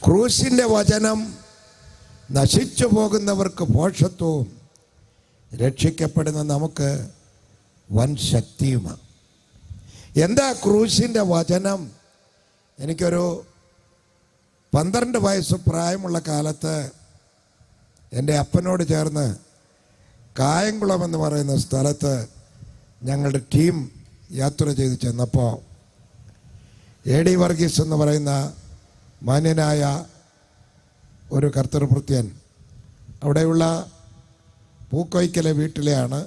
ക്രൂശിൻ്റെ വചനം നശിച്ചു പോകുന്നവർക്ക് ഭോഷത്വവും രക്ഷിക്കപ്പെടുന്ന നമുക്ക് വൻ ശക്തിയുമാണ്. എന്താ ക്രൂശിൻ്റെ വചനം? എനിക്കൊരു 12 വയസ്സ് പ്രായമുള്ള കാലത്ത് എൻ്റെ അപ്പനോട് ചേർന്ന് കായംകുളം എന്ന് പറയുന്ന സ്ഥലത്ത് ഞങ്ങളുടെ ടീം യാത്ര ചെയ്ത് ചെന്നപ്പോൾ എ.ഡി. വർഗീസ് എന്ന് പറയുന്ന മാന്യനായ ഒരു കർത്തൃഭൃത്യൻ അവിടെയുള്ള പൂക്കോയ്ക്കലെ വീട്ടിലെയാണ്.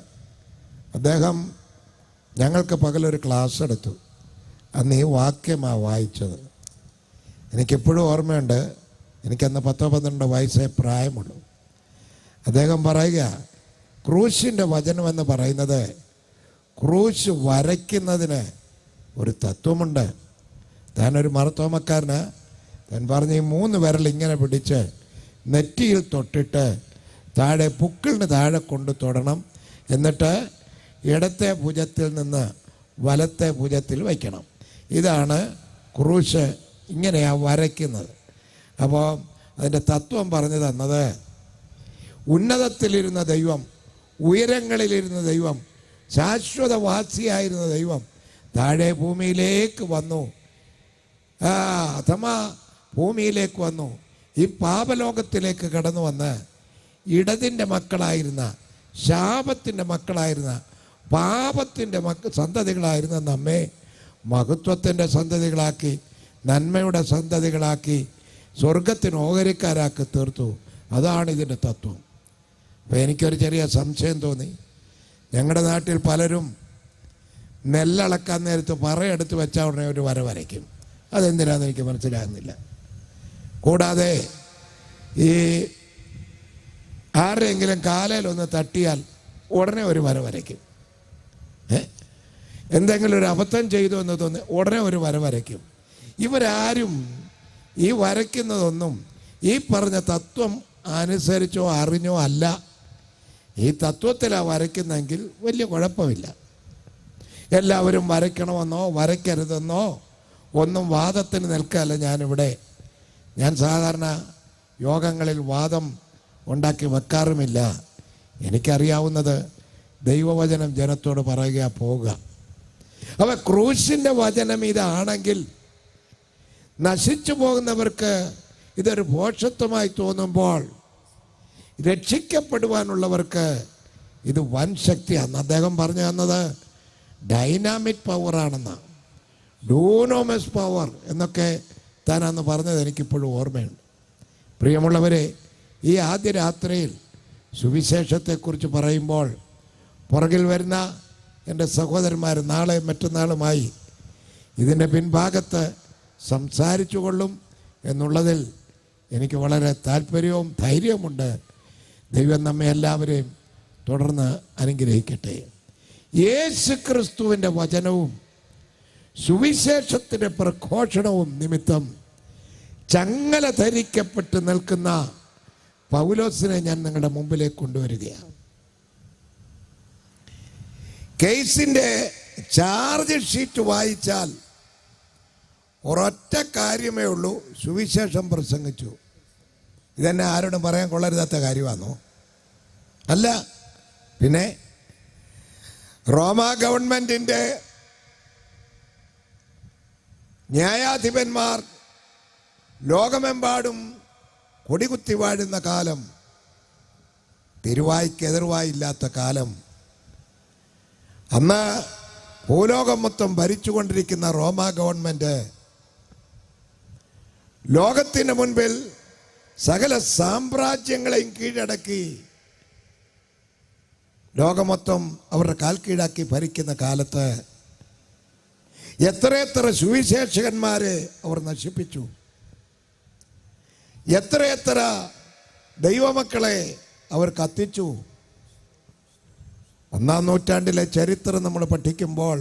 അദ്ദേഹം ഞങ്ങൾക്ക് പകലൊരു ക്ലാസ് എടുത്തു. അന്ന് ഈ വാക്യമാണ് വായിച്ചത്. എനിക്കെപ്പോഴും ഓർമ്മയുണ്ട്. എനിക്കന്ന് 10-12 വയസ്സേ പ്രായമുള്ളൂ. അദ്ദേഹം പറയുക, ക്രൂശിൻ്റെ വചനമെന്ന് പറയുന്നത് ക്രൂശ് വരയ്ക്കുന്നതിന് ഒരു തത്വമുണ്ട്. താനൊരു മർത്തോമക്കാരന് താൻ പറഞ്ഞ് ഈ 3 വിരൽ ഇങ്ങനെ പിടിച്ച് നെറ്റിയിൽ തൊട്ടിട്ട് താഴെ പുക്കിളിന് താഴെ കൊണ്ട് തൊടണം. എന്നിട്ട് ഇടത്തെ ഭുജത്തിൽ നിന്ന് വലത്തെ ഭുജത്തിൽ വയ്ക്കണം. ഇതാണ് ക്രൂശ്. ഇങ്ങനെയാണ് വരയ്ക്കുന്നത്. അപ്പോൾ അതിൻ്റെ തത്വം പറഞ്ഞു തന്നത്, ഉന്നതത്തിലിരുന്ന ദൈവം, ഉയരങ്ങളിലിരുന്ന ദൈവം, ശാശ്വതവാസിയായിരുന്ന ദൈവം താഴെ ഭൂമിയിലേക്ക് വന്നു. അഥവാ ഭൂമിയിലേക്ക് വന്നു. ഈ പാപലോകത്തിലേക്ക് കടന്നു വന്ന് ഇടതിൻ്റെ മക്കളായിരുന്ന, ശാപത്തിൻ്റെ മക്കളായിരുന്ന, പാപത്തിൻ്റെ സന്തതികളായിരുന്ന നമ്മെ മഹത്വത്തിൻ്റെ സന്തതികളാക്കി, നന്മയുടെ സന്തതികളാക്കി, സ്വർഗത്തിന് ഓഹരിക്കാരാക്കി തീർത്തു. അതാണ് ഇതിൻ്റെ തത്വം. അപ്പോൾ എനിക്കൊരു ചെറിയ സംശയം തോന്നി. ഞങ്ങളുടെ നാട്ടിൽ പലരും നെല്ലളക്കാൻ നേരത്ത് പറയെടുത്ത് വെച്ചാൽ ഉടനെ ഒരു വര വരയ്ക്കും. അതെന്തിനാന്ന് എനിക്ക് മനസ്സിലാകുന്നില്ല. കൂടാതെ ഈ ആരുടെയെങ്കിലും കാലയിലൊന്ന് തട്ടിയാൽ ഉടനെ ഒരു വര വരയ്ക്കും. എന്തെങ്കിലും ഒരു അബദ്ധം ചെയ്തു എന്ന് തോന്നി ഉടനെ ഒരു വര വരയ്ക്കും. ഇവരാരും ഈ വരയ്ക്കുന്നതൊന്നും ഈ പറഞ്ഞ തത്വം അനുസരിച്ചോ അറിഞ്ഞോ അല്ല. ഈ തത്വത്തിലാണ് വരയ്ക്കുന്നെങ്കിൽ വലിയ കുഴപ്പമില്ല. എല്ലാവരും വരയ്ക്കണമെന്നോ വരയ്ക്കരുതെന്നോ ഒന്നും വാദത്തിന് നിൽക്കല്ല ഞാനിവിടെ. ഞാൻ സാധാരണ യോഗങ്ങളിൽ വാദം ഉണ്ടാക്കി വെക്കാറുമില്ല. എനിക്കറിയാവുന്നത് ദൈവവചനം ജനത്തോട് പറയുക, പോവുക. അപ്പോൾ ക്രൂശിൻ്റെ വചനം ഇതാണെങ്കിൽ നശിച്ചു പോകുന്നവർക്ക് ഇതൊരു ഭോഷത്വമായി തോന്നുമ്പോൾ രക്ഷിക്കപ്പെടുവാനുള്ളവർക്ക് ഇത് വൻ ശക്തിയാണ്. അദ്ദേഹം പറഞ്ഞു തന്നത് ഡൈനാമിക് പവറാണെന്നാണ്. ഡൂനോമസ് പവർ എന്നൊക്കെ താൻ അന്ന് പറഞ്ഞത് എനിക്കിപ്പോഴും ഓർമ്മയുണ്ട്. പ്രിയമുള്ളവരെ, ഈ ആദ്യ രാത്രിയിൽ സുവിശേഷത്തെക്കുറിച്ച് പറയുമ്പോൾ പുറകിൽ വരുന്ന എൻ്റെ സഹോദരന്മാർ നാളെ മറ്റന്നാളുമായി ഇതിൻ്റെ പിൻഭാഗത്ത് സംസാരിച്ചു കൊള്ളും എന്നുള്ളതിൽ എനിക്ക് വളരെ താല്പര്യവും ധൈര്യവുമുണ്ട്. ദൈവം നമ്മെ എല്ലാവരെയും തുടർന്ന് അനുഗ്രഹിക്കട്ടെ. യേശു ക്രിസ്തുവിൻ്റെ വചനവും സുവിശേഷത്തിൻ്റെ പ്രഘോഷണവും നിമിത്തം ചങ്ങല ധരിക്കപ്പെട്ട് നിൽക്കുന്ന പൗലോസിനെ ഞാൻ നിങ്ങളുടെ മുമ്പിലേക്ക് കൊണ്ടുവരികയാണ്. കേസിൻ്റെ ചാർജ് ഷീറ്റ് വായിച്ചാൽ ഒരൊറ്റ കാര്യമേ ഉള്ളൂ, സുവിശേഷം പ്രസംഗിച്ചു. ഇതെന്നെ ആരോടും പറയാൻ കൊള്ളരുതാത്ത കാര്യമാണോ? അല്ല. പിന്നെ റോമ ഗവൺമെൻറ്റിൻ്റെ ന്യായാധിപന്മാർ ലോകമെമ്പാടും കൊടികുത്തി വാഴുന്ന കാലം, തിരുവായ്ക്കെതിർവായില്ലാത്ത കാലം, അന്ന് ഭൂലോകം മൊത്തം ഭരിച്ചുകൊണ്ടിരിക്കുന്ന റോമ ഗവൺമെൻറ് ലോകത്തിന് മുൻപിൽ സകല സാമ്രാജ്യങ്ങളെയും കീഴടക്കി ലോകമൊത്തം അവരുടെ കാൽ കീഴാക്കി ഭരിക്കുന്ന കാലത്ത് എത്രയെത്ര സുവിശേഷകന്മാരെ അവർ നശിപ്പിച്ചു, എത്രയെത്ര ദൈവമക്കളെ അവർ കത്തിച്ചു. 1-ാം നൂറ്റാണ്ടിലെ ചരിത്രം നമ്മൾ പഠിക്കുമ്പോൾ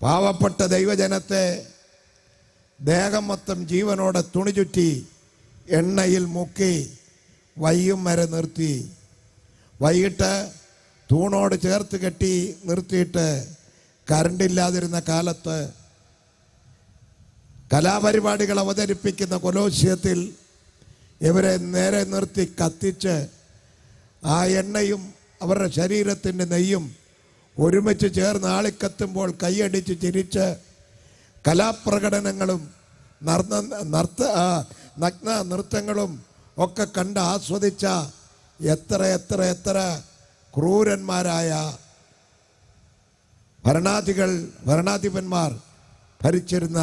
പാവപ്പെട്ട ദൈവജനത്തെ ദേഹം മൊത്തം ജീവനോടെ തുണി ചുറ്റി എണ്ണയിൽ മുക്കി വയ്യും വരെ നിർത്തി, വൈകിട്ട് തൂണോട് ചേർത്ത് കെട്ടി നിർത്തിയിട്ട് കറണ്ടില്ലാതിരുന്ന കാലത്ത് കലാപരിപാടികൾ അവതരിപ്പിക്കുന്ന കൊലോസ്യത്തിൽ ഇവരെ നേരെ നിർത്തി കത്തിച്ച് ആ എണ്ണയും അവരുടെ ശരീരത്തിൻ്റെ നെയ്യും ഒരുമിച്ച് ചേർന്ന് ആളിക്കത്തുമ്പോൾ കൈയടിച്ച് ചിരിച്ച് കലാപ്രകടനങ്ങളും നഗ്ന നൃത്തങ്ങളും ഒക്കെ കണ്ട് ആസ്വദിച്ച എത്ര എത്ര എത്ര ക്രൂരന്മാരായ ഭരണാധിപന്മാർ ഭരിച്ചിരുന്ന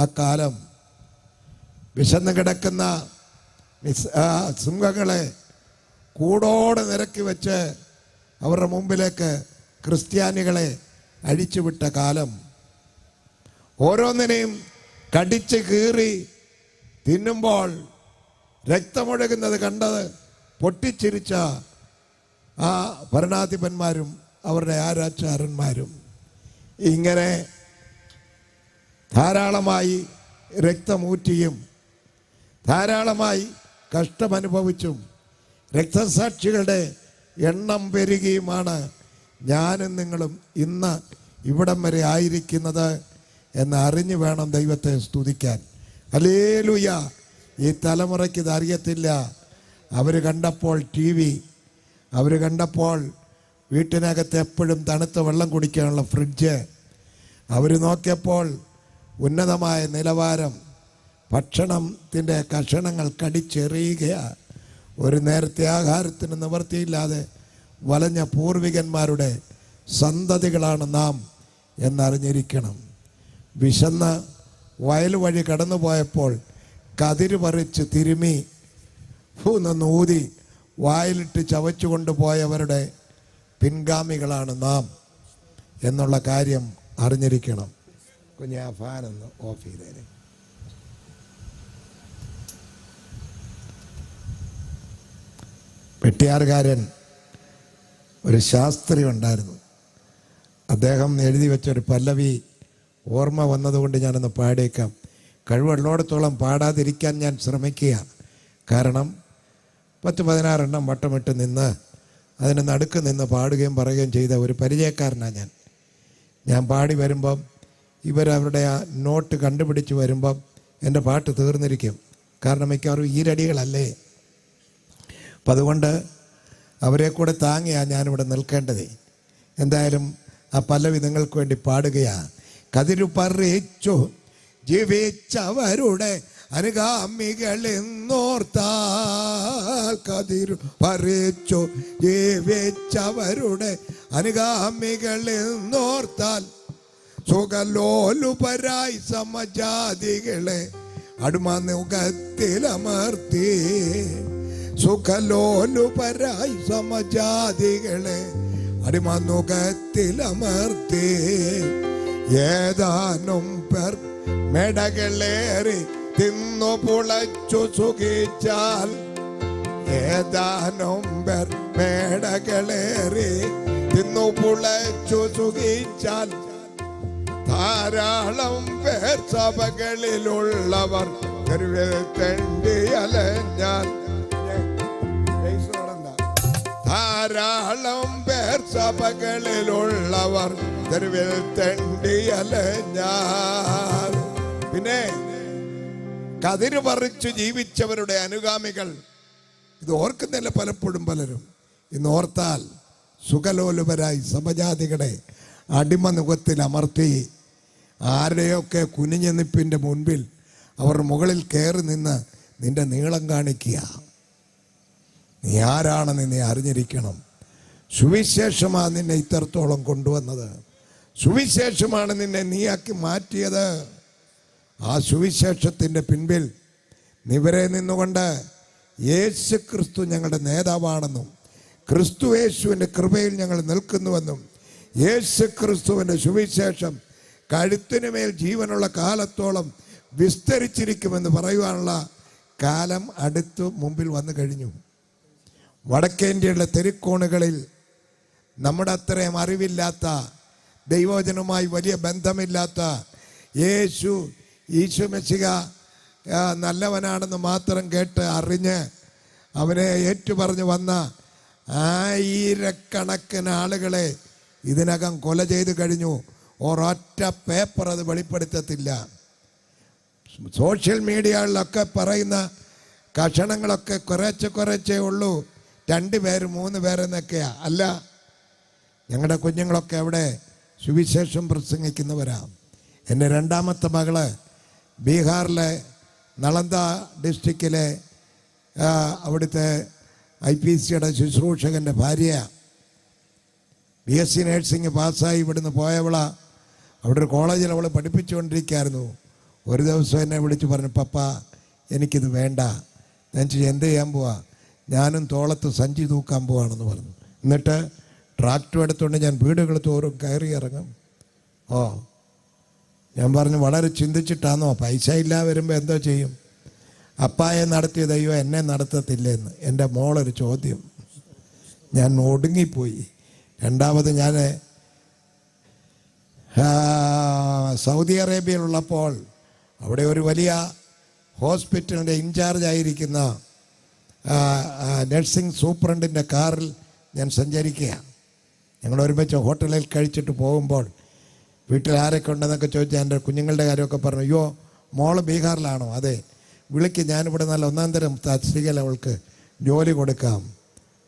ആ കാലം. വിശന്ന് കിടക്കുന്ന സിംഹങ്ങളെ കൂടോടെ നിരക്കി വെച്ച് അവരുടെ മുമ്പിലേക്ക് ക്രിസ്ത്യാനികളെ അഴിച്ചുവിട്ട കാലം. ഓരോന്നിനെയും കടിച്ച് കീറി തിന്നുമ്പോൾ രക്തമൊഴുകുന്നത് കണ്ടത് പൊട്ടിച്ചിരിച്ച ആ ഭരണാധിപന്മാരും അവരുടെ ആരാച്ചാരന്മാരും ഇങ്ങനെ ധാരാളമായി രക്തമൂറ്റിയും ധാരാളമായി കഷ്ടമനുഭവിച്ചും രക്തസാക്ഷികളുടെ എണ്ണം പെരുകിയുമാണ് ഞാനും നിങ്ങളും ഇന്ന് ഇവിടം വരെ ആയിരിക്കുന്നത് എന്ന് അറിഞ്ഞു വേണം ദൈവത്തെ സ്തുതിക്കാൻ. ഹല്ലേലൂയ. ഈ തലമുറയ്ക്ക് ഇത് അറിയത്തില്ല. അവർ കണ്ടപ്പോൾ TV, അവർ കണ്ടപ്പോൾ വീട്ടിനകത്ത് എപ്പോഴും തണുത്ത വെള്ളം കുടിക്കാനുള്ള ഫ്രിഡ്ജ്, അവർ നോക്കിയപ്പോൾ ഉന്നതമായ നിലവാരം, ഭക്ഷണത്തിൻ്റെ കഷണങ്ങൾ കടിച്ചെറിയുക, ഒരു നേരത്തെ ആഹാരത്തിന് നിവൃത്തിയില്ലാതെ വലഞ്ഞ പൂർവികന്മാരുടെ സന്തതികളാണ് നാം എന്നറിഞ്ഞിരിക്കണം. വിശന്ന് വയൽ വഴി കടന്നു പോയപ്പോൾ കതിര് പറിച്ച് തിരുമി ഊതി വായിലിട്ട് ചവച്ചു കൊണ്ടുപോയവരുടെ പിൻഗാമികളാണ് നാം എന്നുള്ള കാര്യം അറിഞ്ഞിരിക്കണം. കുഞ്ഞ് ആ ഫാനൊന്ന് ഓഫ് ചെയ്തേനെ. വെട്ടിയാറുകാരൻ ഒരു ശാസ്ത്രി ഉണ്ടായിരുന്നു. അദ്ദേഹം എഴുതി വെച്ചൊരു പല്ലവി ഓർമ്മ വന്നതുകൊണ്ട് ഞാനൊന്ന് പാടിയേക്കാം. കഴിവുള്ളോടത്തോളം പാടാതിരിക്കാൻ ഞാൻ ശ്രമിക്കുക. കാരണം 10-16 എണ്ണം വട്ടമിട്ട് നിന്ന് അതിന് നടുക്ക് നിന്ന് പാടുകയും പറയുകയും ചെയ്ത ഒരു പരിചയക്കാരനാണ് ഞാൻ. പാടി വരുമ്പം ഇവരവരുടെ ആ നോട്ട് കണ്ടുപിടിച്ച് വരുമ്പം എൻ്റെ പാട്ട് തീർന്നിരിക്കും. കാരണം മിക്കവാറും ഈരടികളല്ലേ. അപ്പം അതുകൊണ്ട് അവരെ കൂടെ താങ്ങിയാണ് ഞാനിവിടെ നിൽക്കേണ്ടത്. എന്തായാലും ആ പല്ലവി നിങ്ങൾക്ക് വേണ്ടി പാടുകയാണ്. കതിരു പറിച്ചു ജീവിച്ചവരുടെ അനുഗാമികളെന്നോർത്താൽ, കതിരു പറിച്ചു ജീവിച്ചവരുടെ അനുഗാമികളെന്നോർത്താൽ, സുഖലോലുപരായി സമജാതികളെ അടിമനുഖത്തിലമർത്തി, സുഖലോലുപരായി സമജാതികളെ അടിമനുഖത്തിലമർത്തി, ഏതാനും പേർ മെടകളേറി തിന്നു പുളച്ചു സുഖിച്ചാൽ, ഏതാനും പേർ മേടകളേറി തിന്നു പുളച്ചു സുഖിച്ചാൽ, ധാരാളം പേർ സഭകളിലുള്ളവർ തെണ്ടിയലഞ്ഞാൽ, ധാരാളം പേർ സഭകളിലുള്ളവർ തെരുവിൽ തെണ്ടിയലഞ്ഞാൽ. പിന്നെ കതിര് പറിച്ചു ജീവിച്ചവരുടെ അനുഗാമികൾ, ഇത് ഓർക്കുന്നില്ല പലപ്പോഴും പലരും. ഇന്ന് ഓർത്താൽ സുഖലോലുപരായി സമജാതികളെ അടിമനുഖത്തിൽ അമർത്തി, ആരുടെയൊക്കെ കുനിഞ്ഞു നിപ്പിൻ്റെ മുൻപിൽ അവർ മുകളിൽ കയറി നിന്ന് നിന്റെ നീളം കാണിക്കുക. നീ ആരാണെന്ന് നീ അറിഞ്ഞിരിക്കണം. സുവിശേഷമാണ് നിന്നെ ഇത്രത്തോളം കൊണ്ടുവന്നത്. സുവിശേഷമാണ് നിന്നെ നീയാക്കി മാറ്റിയത്. ആ സുവിശേഷത്തിൻ്റെ പിൻപിൽ നിവരെ നിന്നുകൊണ്ട് യേശു ക്രിസ്തു ഞങ്ങളുടെ നേതാവാണെന്നും, ക്രിസ്തു യേശുവിൻ്റെ കൃപയിൽ ഞങ്ങൾ നിൽക്കുന്നുവെന്നും, യേശു ക്രിസ്തുവിൻ്റെ സുവിശേഷം കഴുത്തിനു മേൽ ജീവനുള്ള കാലത്തോളം വിസ്തരിച്ചിരിക്കുമെന്ന് പറയുവാനുള്ള കാലം അടുത്ത് മുമ്പിൽ വന്നു കഴിഞ്ഞു. വടക്കേന്ത്യയുടെ തെരുക്കോണുകളിൽ നമ്മുടെ അത്രയും അറിവില്ലാത്ത, ദൈവവചനവുമായി വലിയ ബന്ധമില്ലാത്ത, ഈശോ മെസ്സിഹ നല്ലവനാണെന്ന് മാത്രം കേട്ട് അറിഞ്ഞ് അവനെ ഏറ്റുപറഞ്ഞു വന്ന ആയിരക്കണക്കിന് ആളുകളെ ഇതിനകം കൊല ചെയ്ത് കഴിഞ്ഞു. ഒരൊറ്റ പേപ്പർ അത് വെളിപ്പെടുത്തത്തില്ല. സോഷ്യൽ മീഡിയകളിലൊക്കെ പറയുന്ന കഷണങ്ങളൊക്കെ കുറച്ചേ ഉള്ളൂ, 2 പേര് 3 പേരെന്നൊക്കെയാ. അല്ല, ഞങ്ങളുടെ കുഞ്ഞുങ്ങളൊക്കെ അവിടെ സുവിശേഷം പ്രസംഗിക്കുന്നവരാ. എൻ്റെ 2ാമത്തെ മകള് ബീഹാറിലെ നളന്ദ ഡിസ്ട്രിക്റ്റിലെ അവിടുത്തെ IPCയുടെ ശുശ്രൂഷകൻ്റെ ഭാര്യയാണ്. BSc നേഴ്സിംഗ് പാസ്സായി ഇവിടുന്ന് പോയവളാ. അവിടെ ഒരു കോളേജിൽ അവൾ പഠിപ്പിച്ചുകൊണ്ടിരിക്കുകയായിരുന്നു. ഒരു ദിവസം എന്നെ വിളിച്ച് പറഞ്ഞു, പപ്പ എനിക്കിത് വേണ്ട. ഞാൻ എന്ത് ചെയ്യാൻ പോവാ? ഞാനും തോളത്ത് സഞ്ചി തൂക്കാൻ പോവാണെന്ന് പറഞ്ഞു. എന്നിട്ട് ട്രാക്ടർ എടുത്തുകൊണ്ട് ഞാൻ വീടുകൾ തോറും കയറി ഇറങ്ങും. ഞാൻ പറഞ്ഞു, വളരെ ചിന്തിച്ചിട്ടാണോ? പൈസ ഇല്ല വരുമ്പോൾ എന്തോ ചെയ്യും? അപ്പായെ നടത്തിയ ദൈവം എന്നെ നടത്തത്തില്ലെന്ന് എൻ്റെ മോളൊരു ചോദ്യം. ഞാൻ ഒടുങ്ങിപ്പോയി. 2ാമത് ഞാൻ സൗദി അറേബ്യയിലുള്ളപ്പോൾ അവിടെ ഒരു വലിയ ഹോസ്പിറ്റലിൻ്റെ ഇൻചാർജ് ആയിരിക്കുന്ന നഴ്സിംഗ് സൂപ്രണ്ടിൻ്റെ കാറിൽ ഞാൻ സഞ്ചരിക്കുകയാണ്. ഞങ്ങൾ ഒരുമിച്ച് ഹോട്ടലിൽ കഴിച്ചിട്ട് പോകുമ്പോൾ വീട്ടിൽ ആരൊക്കെ ഉണ്ടെന്നൊക്കെ ചോദിച്ചാൽ എൻ്റെ കുഞ്ഞുങ്ങളുടെ കാര്യമൊക്കെ പറഞ്ഞു. അയ്യോ, മോള് ബീഹാറിലാണോ? അതെ, വിളിക്ക്, ഞാനിവിടെ നല്ല 1-ാം തരം തസ്തികയിൽ അവൾക്ക് ജോലി കൊടുക്കാം,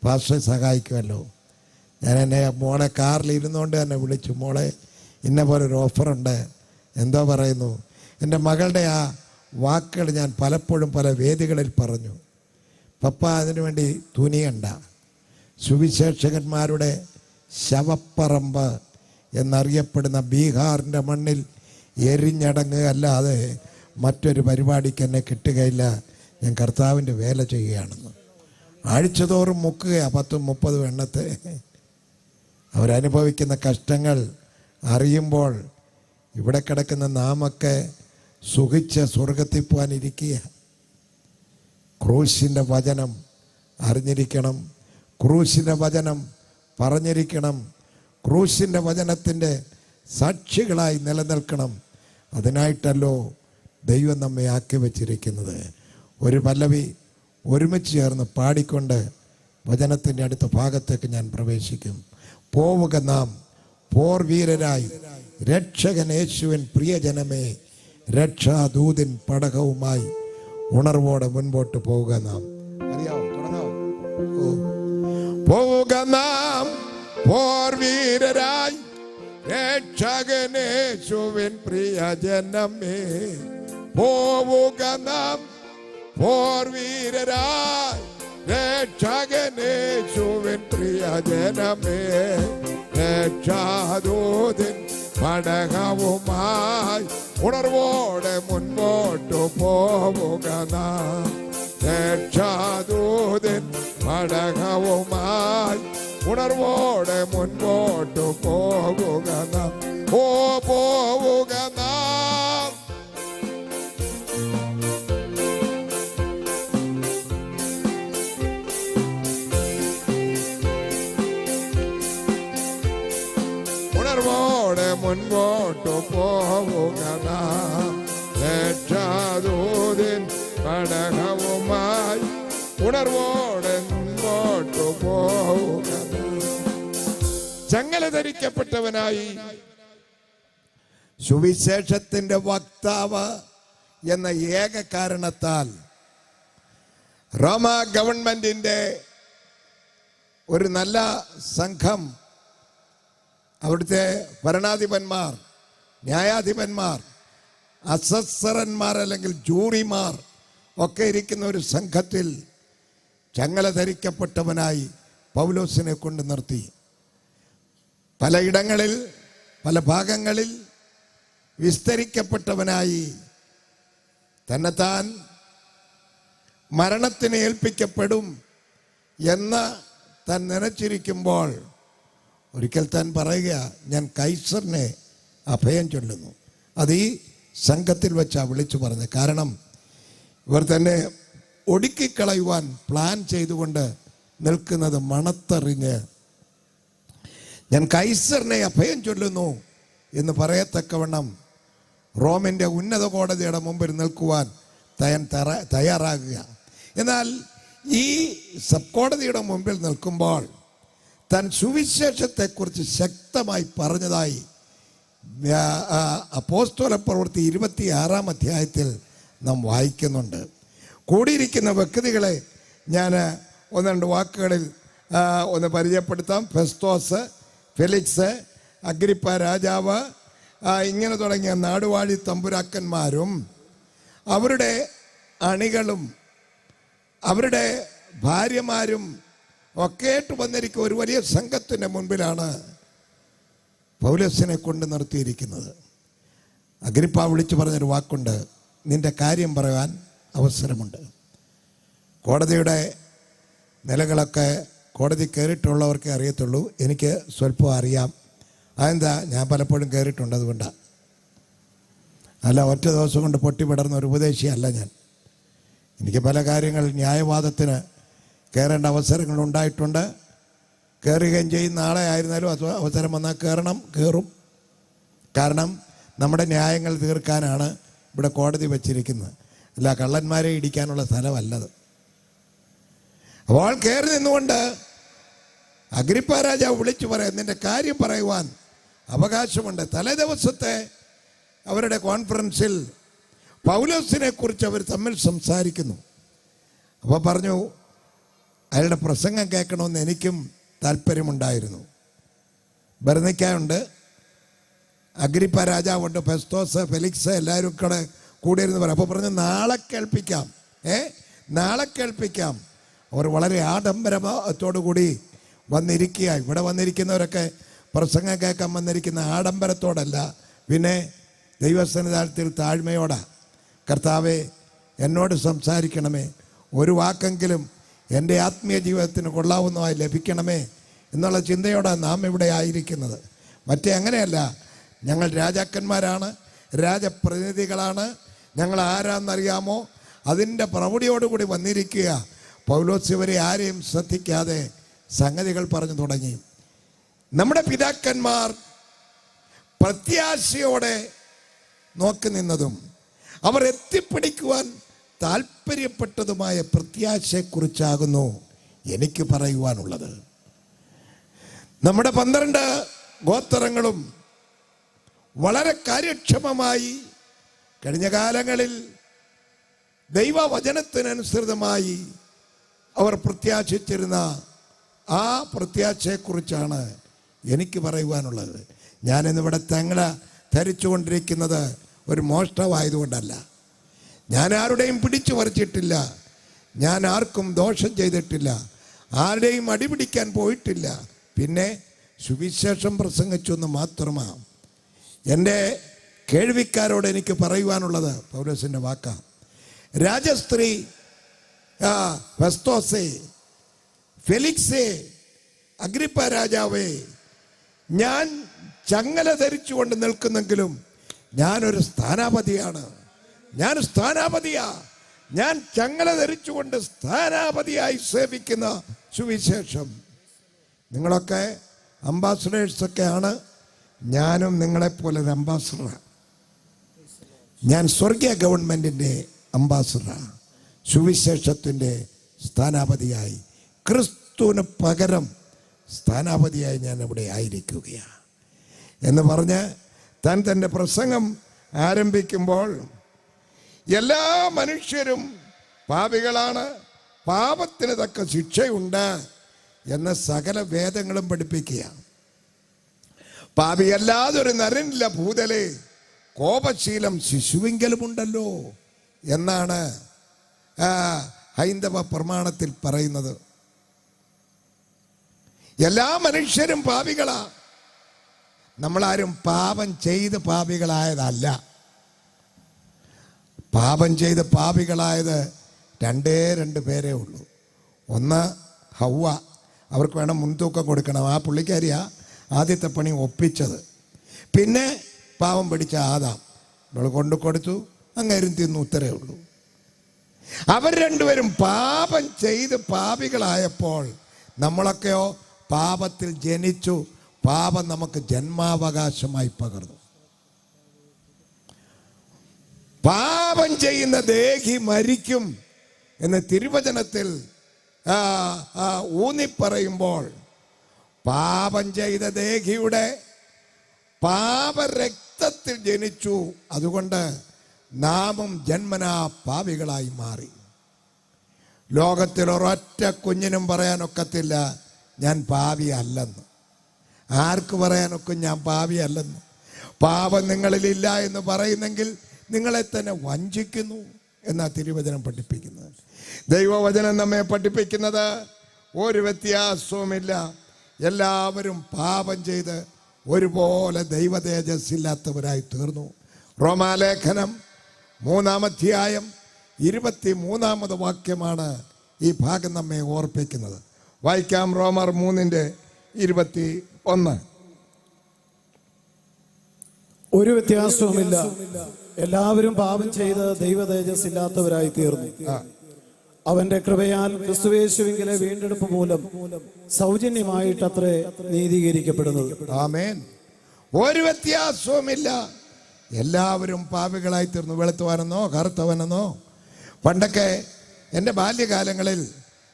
പാസ്റ്ററെ സഹായിക്കുമല്ലോ. ഞാൻ എന്നെ മോളെ കാറിൽ ഇരുന്നുകൊണ്ട് തന്നെ വിളിച്ചു, മോളെ ഇന്ന പോലെ ഒരു ഓഫറുണ്ട്, എന്തോ പറയുന്നു. എൻ്റെ മകളുടെ ആ വാക്കുകൾ ഞാൻ പലപ്പോഴും പല വേദികളിൽ പറഞ്ഞു. പപ്പ അതിനു വേണ്ടി തുനിയണ്ട. സുവിശേഷകന്മാരുടെ ശവപ്പറമ്പ് എന്നറിയപ്പെടുന്ന ബീഹാറിൻ്റെ മണ്ണിൽ എരിഞ്ഞടങ്ങുക അല്ലാതെ മറ്റൊരു പരിപാടിക്ക് എന്നെ കിട്ടുകയില്ല. ഞാൻ കർത്താവിൻ്റെ വേല ചെയ്യുകയാണെന്ന്. ആഴ്ചതോറും മുക്കുകയാണ് 10-30 എണ്ണത്തെ. അവരനുഭവിക്കുന്ന കഷ്ടങ്ങൾ അറിയുമ്പോൾ ഇവിടെ കിടക്കുന്ന നാമൊക്കെ സുഖിച്ച് സ്വർഗത്തിൽ പോകാനിരിക്കുക. ക്രൂശിൻ്റെ വചനം അറിഞ്ഞിരിക്കണം, ക്രൂശിൻ്റെ വചനം പറഞ്ഞിരിക്കണം, ക്രൂശിൻ്റെ വചനത്തിൻ്റെ സാക്ഷികളായി നിലനിൽക്കണം. അതിനായിട്ടല്ലോ ദൈവം നമ്മെ ആക്കി വച്ചിരിക്കുന്നത്. ഒരു പല്ലവി ഒരുമിച്ച് ചേർന്ന് പാടിക്കൊണ്ട് വചനത്തിൻ്റെ അടുത്ത ഭാഗത്തേക്ക് ഞാൻ പ്രവേശിക്കും. പോവുക നാം പോർവീരരായി, രക്ഷകൻ യേശുവിൻ പ്രിയജനമേ, രക്ഷാദൂതിൻ പടകവുമായി ഉണർവോടെ മുൻപോട്ട് പോവുക നാം. അറിയാവോ? തുടങ്ങാവോ? പോവുക നാം പോർവീരരായി, രക്ഷകൻ യേശുവിൻ പ്രിയജനമേ. പോവുക നാം പോർവീരരായി, രക്ഷകൻ യേശുവിൻ പ്രിയജനമേ, രക്ഷാദൂതിൻ പടകവുമായി ഉണർവോടെ മുൻപോട്ടു പോവുക നാം. രക്ഷാദൂതിൻ പടകവുമായി ഉണർവോടെ മുൻപോട്ടു പോവുക നാം. പോവുക നാം. ഉണർവോടെ മുൻപോട്ടു പോവുക നാം. രക്ഷാദൂതിൻ പടകവുമായി ഉണർവോടെ മുൻപോട്ടു പോവുക നാം. ചങ്ങല ധരിക്കപ്പെട്ടവനായി സുവിശേഷത്തിന്റെ വക്താവ് എന്ന ഏക കാരണത്താൽ റോമ ഗവൺമെന്റിന്റെ ഒരു നല്ല സംഘം, അവിടുത്തെ ഭരണാധിപന്മാർ, ന്യായാധിപന്മാർ, അസസ്സറന്മാർ അല്ലെങ്കിൽ ജൂറിമാർ ഒക്കെ ഇരിക്കുന്ന ഒരു സംഘത്തിൽ ചങ്ങല ധരിക്കപ്പെട്ടവനായി പൗലോസിനെ കൊണ്ട് നിർത്തി. പലയിടങ്ങളിൽ പല ഭാഗങ്ങളിൽ വിസ്തരിക്കപ്പെട്ടവനായി തന്നെത്താൻ മരണത്തിന് ഏൽപ്പിക്കപ്പെടും എന്ന് താൻ നനച്ചിരിക്കുമ്പോൾ ഒരിക്കൽ താൻ പറയുക, ഞാൻ കൈസറിനെ അഭയം ചൊല്ലുന്നു. അത് ഈ സംഘത്തിൽ വെച്ചാണ് വിളിച്ചു പറഞ്ഞത്. കാരണം ഇവർ തന്നെ ഒടുക്കിക്കളയുവാൻ പ്ലാൻ ചെയ്തുകൊണ്ട് നിൽക്കുന്നത് മണത്തെറിഞ്ഞ് ഞാൻ കൈസറിനെ അഭയം ചൊല്ലുന്നു എന്ന് പറയത്തക്കവണ്ണം റോമിൻ്റെ ഉന്നത കോടതിയുടെ മുമ്പിൽ നിൽക്കുവാൻ തയ്യാറാകുക. എന്നാൽ ഈ സബ് കോടതിയുടെ മുമ്പിൽ നിൽക്കുമ്പോൾ താൻ സുവിശേഷത്തെക്കുറിച്ച് ശക്തമായി പറഞ്ഞതായി അപ്പോസ്തല പ്രവൃത്തി 26-ാം അധ്യായത്തിൽ നാം വായിക്കുന്നുണ്ട്. കൂടിയിരിക്കുന്ന വ്യക്തികളെ ഞാൻ ഒന്ന് രണ്ട് വാക്കുകളിൽ ഒന്ന് പരിചയപ്പെടുത്താം. ഫെസ്തോസ്, ഫെലിക്സ്, അഗ്രിപ്പ രാജാവ്, ഇങ്ങനെ തുടങ്ങിയ നാടുവാഴി തമ്പുരാക്കന്മാരും അവരുടെ അണികളും അവരുടെ ഭാര്യമാരും ഒക്കെയായിട്ട് വന്നിരിക്കുന്ന ഒരു വലിയ സംഘത്തിൻ്റെ മുൻപിലാണ് പൗലോസിനെ കൊണ്ട് നിർത്തിയിരിക്കുന്നത്. അഗ്രിപ്പ വിളിച്ചു പറഞ്ഞൊരു വാക്കുണ്ട്, നിന്റെ കാര്യം പറയാൻ അവസരമുണ്ട്. കോടതിയുടെ നിലകളൊക്കെ കോടതി കയറിയിട്ടുള്ളവർക്കേ അറിയത്തുള്ളൂ. എനിക്ക് സ്വല്പം അറിയാം. അതെന്താ? ഞാൻ പലപ്പോഴും കയറിയിട്ടുണ്ട്, അതുകൊണ്ടാണ്. അല്ല, ഒറ്റ ദിവസം കൊണ്ട് പൊട്ടിപ്പിടർന്ന ഒരു ഉപദേശിയല്ല ഞാൻ. എനിക്ക് പല കാര്യങ്ങൾ ന്യായവാദത്തിന് കയറേണ്ട അവസരങ്ങൾ ഉണ്ടായിട്ടുണ്ട്. കയറുകയും ചെയ്യുന്ന ആളെ ആയിരുന്നാലും അവസരം വന്നാൽ കയറും. കാരണം നമ്മുടെ ന്യായങ്ങൾ തീർക്കാനാണ് ഇവിടെ കോടതി വച്ചിരിക്കുന്നത്, അല്ല കള്ളന്മാരെ ഇടിക്കാനുള്ള സ്ഥലമല്ലത്. അപ്പോൾ കയറി നിന്നുകൊണ്ട് അഗ്രിപ്പ രാജാവ് വിളിച്ചു പറയാം, നിന്റെ കാര്യം പറയുവാൻ അവകാശമുണ്ട്. തലേ ദിവസത്തെ അവരുടെ കോൺഫറൻസിൽ പൗലോസിനെ കുറിച്ച് അവർ തമ്മിൽ സംസാരിക്കുന്നു. അപ്പോൾ പറഞ്ഞു, അയാളുടെ പ്രസംഗം കേൾക്കണമെന്ന് എനിക്കും താല്പര്യമുണ്ടായിരുന്നു. ബർനിക്കായുണ്ട്, അഗ്രിപ്പ രാജാവുണ്ട്, ഫെസ്തോസ്, ഫെലിക്സ്, എല്ലാവരും കൂടെ ഇരുന്ന് പറയും. അപ്പോൾ പറഞ്ഞു, നാളെ കേൾപ്പിക്കാം. നാളെ കേൾപ്പിക്കാം. അവർ വളരെ ആഡംബരത്തോടു കൂടി വന്നിരിക്കുക. ഇവിടെ വന്നിരിക്കുന്നവരൊക്കെ പ്രസംഗം കേൾക്കാൻ വന്നിരിക്കുന്ന ആഡംബരത്തോടല്ല, പിന്നെ ദൈവസന്നിധാനത്തിൽ താഴ്മയോടാ. കർത്താവേ, എന്നോട് സംസാരിക്കണമേ, ഒരു വാക്കെങ്കിലും എൻ്റെ ആത്മീയ ജീവിതത്തിന് കൊള്ളാവുന്നതായി ലഭിക്കണമേ എന്നുള്ള ചിന്തയോടാണ് നാം ഇവിടെ ആയിരിക്കുന്നത്. മറ്റേ അങ്ങനെയല്ല. ഞങ്ങൾ രാജാക്കന്മാരാണ്, രാജപ്രതിനിധികളാണ്, ഞങ്ങൾ ആരാന്നറിയാമോ, അതിൻ്റെ പ്രൗഢിയോടുകൂടി വന്നിരിക്കുക. പൗലോസ് ഇവരെ ആരെയും ശ്രദ്ധിക്കാതെ സംഗതികൾ പറഞ്ഞു തുടങ്ങി. നമ്മുടെ പിതാക്കന്മാർ പ്രത്യാശയോടെ നോക്കി നിന്നതും അവർ എത്തിപ്പിടിക്കുവാൻ താല്പര്യപ്പെട്ടതുമായ പ്രത്യാശയെക്കുറിച്ചാകുന്നു എനിക്ക് പറയുവാനുള്ളത്. നമ്മുടെ 12 ഗോത്രങ്ങളും വളരെ കാര്യക്ഷമമായി കഴിഞ്ഞ കാലങ്ങളിൽ ദൈവവചനത്തിനനുസൃതമായി അവർ പ്രത്യാശിച്ചിരുന്ന ആ പ്രത്യാശയെക്കുറിച്ചാണ് എനിക്ക് പറയുവാനുള്ളത്. ഞാനിന്നിവിടെ തങ്ങള ധരിച്ചുകൊണ്ടിരിക്കുന്നത് ഒരു മോഷ്ടാവായതുകൊണ്ടല്ല. ഞാൻ ആരുടെയും പിടിച്ചു പറിച്ചിട്ടില്ല, ഞാൻ ആർക്കും ദോഷം ചെയ്തിട്ടില്ല, ആരുടെയും അടിപിടിക്കാൻ പോയിട്ടില്ല. പിന്നെ സുവിശേഷം പ്രസംഗിച്ചെന്ന് മാത്രമാണ് എൻ്റെ കേൾവിക്കാരോട് എനിക്ക് പറയുവാനുള്ളത്. പൗലോസിൻ്റെ വാക്കാ. രാജസ്ത്രീ ഫെസ്തോസേ, ഫെലിക്സേ, അഗ്രിപ്പ രാജാവേ, ഞാൻ ചങ്ങല ധരിച്ചുകൊണ്ട് നിൽക്കുന്നെങ്കിലും ഞാനൊരു സ്ഥാനാപതിയാണ്. ഞാൻ ചങ്ങല ധരിച്ചുകൊണ്ട് സ്ഥാനാപതിയായി സേവിക്കുന്ന സുവിശേഷം. നിങ്ങളൊക്കെ അംബാസഡേഴ്സൊക്കെയാണ്, ഞാനും നിങ്ങളെപ്പോലൊരു അംബാസഡറാണ്. ഞാൻ സ്വർഗീയ ഗവൺമെൻറ്റിൻ്റെ അംബാസഡറാണ്. സുവിശേഷത്തിൻ്റെ സ്ഥാനാപതിയായി, ക്രിസ്തുവിന് പകരം സ്ഥാനാപതിയായി ഞാൻ ഇവിടെ ആയിരിക്കുകയാണ് എന്ന് പറഞ്ഞ് താൻ തൻ്റെ പ്രസംഗം ആരംഭിക്കുമ്പോൾ, എല്ലാ മനുഷ്യരും പാപികളാണ്, പാപത്തിന് തക്ക ശിക്ഷയുണ്ട് എന്ന് സകല വേദങ്ങളും പഠിപ്പിക്കുകയാണ്. പാപിയല്ലാതൊരു നരനില്ല ഭൂതലേ, കോപശീലം ശിശുവിങ്കലുമുണ്ടല്ലോ എന്നാണ് ഹൈന്ദവ പ്രമാണത്തിൽ പറയുന്നത്. എല്ലാ മനുഷ്യരും പാപികളാ. നമ്മളാരും പാപം ചെയ്ത് പാപികളായതല്ല. പാപം ചെയ്ത് പാപികളായത് 2 പേരേ ഉള്ളൂ. ഒന്ന് ഹവ്വ, അവർക്ക് വേണം മുൻതൂക്കം കൊടുക്കണം. ആ പുള്ളിക്കാരിയാ ആദ്യത്തെ പണി ഒപ്പിച്ചത്. പിന്നെ പാവം പിടിച്ച ആദാം, നമ്മൾ കൊണ്ടു കൊടുത്തു, അങ്ങേരും തിന്നു, ഉത്തരേ ഉള്ളൂ. അവർ 2 പേരും പാപം ചെയ്ത് പാപികളായപ്പോൾ നമ്മളൊക്കെയോ പാപത്തിൽ ജനിച്ചു, പാപം നമുക്ക് ജന്മാവകാശമായി പകർന്നു. പാപം ചെയ്യുന്ന ദേഹി മരിക്കും എന്ന് തിരുവചനത്തിൽ ഊന്നിപ്പറയുമ്പോൾ, പാപം ചെയ്ത ദേഹിയുടെ പാപരക്തത്തിൽ ജനിച്ചു. അതുകൊണ്ട് നാമും ജന്മനാ പാപികളായി മാറി. ലോകത്തിൽ ഒരൊറ്റ കുഞ്ഞിനും പറയാനൊക്കത്തില്ല ഞാൻ പാപിയല്ലെന്ന്. ആർക്ക് പറയാനൊക്കും ഞാൻ പാപിയല്ലെന്ന്? പാപം നിങ്ങളിലില്ല എന്ന് പറയുന്നെങ്കിൽ നിങ്ങളെ തന്നെ വഞ്ചിക്കുന്നു എന്നാ തിരുവചനം പഠിപ്പിക്കുന്നത്. ദൈവവചനം നമ്മെ പഠിപ്പിക്കുന്നത് ഒരു വ്യത്യാസവുമില്ല, എല്ലാവരും പാപം ചെയ്ത് ഒരുപോലെ ദൈവ തേജസ്സില്ലാത്തവരായി തീർന്നു. റോമാലേഖനം 3-ാം അധ്യായം 23-ാമത് വാക്യമാണ് ഈ ഭാഗം നമ്മെ ഓർപ്പിക്കുന്നത്. വായിക്കാം. റോമർ 3:21. ഒരു വ്യത്യാസവുമില്ല, എല്ലാവരും പാപം ചെയ്ത് ദൈവ തേജസ് ഇല്ലാത്തവരായി തീർന്നു. അവന്റെ കൃപയാൽ ക്രിസ്തുയേശുവിലെ വീണ്ടെടുപ്പ് മൂലം സൗജന്യമായിട്ടത്രേ നീതീകരിക്കപ്പെടുന്നത്. ആമേൻ. ഒരു വ്യത്യാസവുമില്ല, എല്ലാവരും പാപികളായി തീർന്നു. വെളുത്തവനെന്നോ കറുത്തവനെന്നോ. പണ്ടൊക്കെ എൻ്റെ ബാല്യകാലങ്ങളിൽ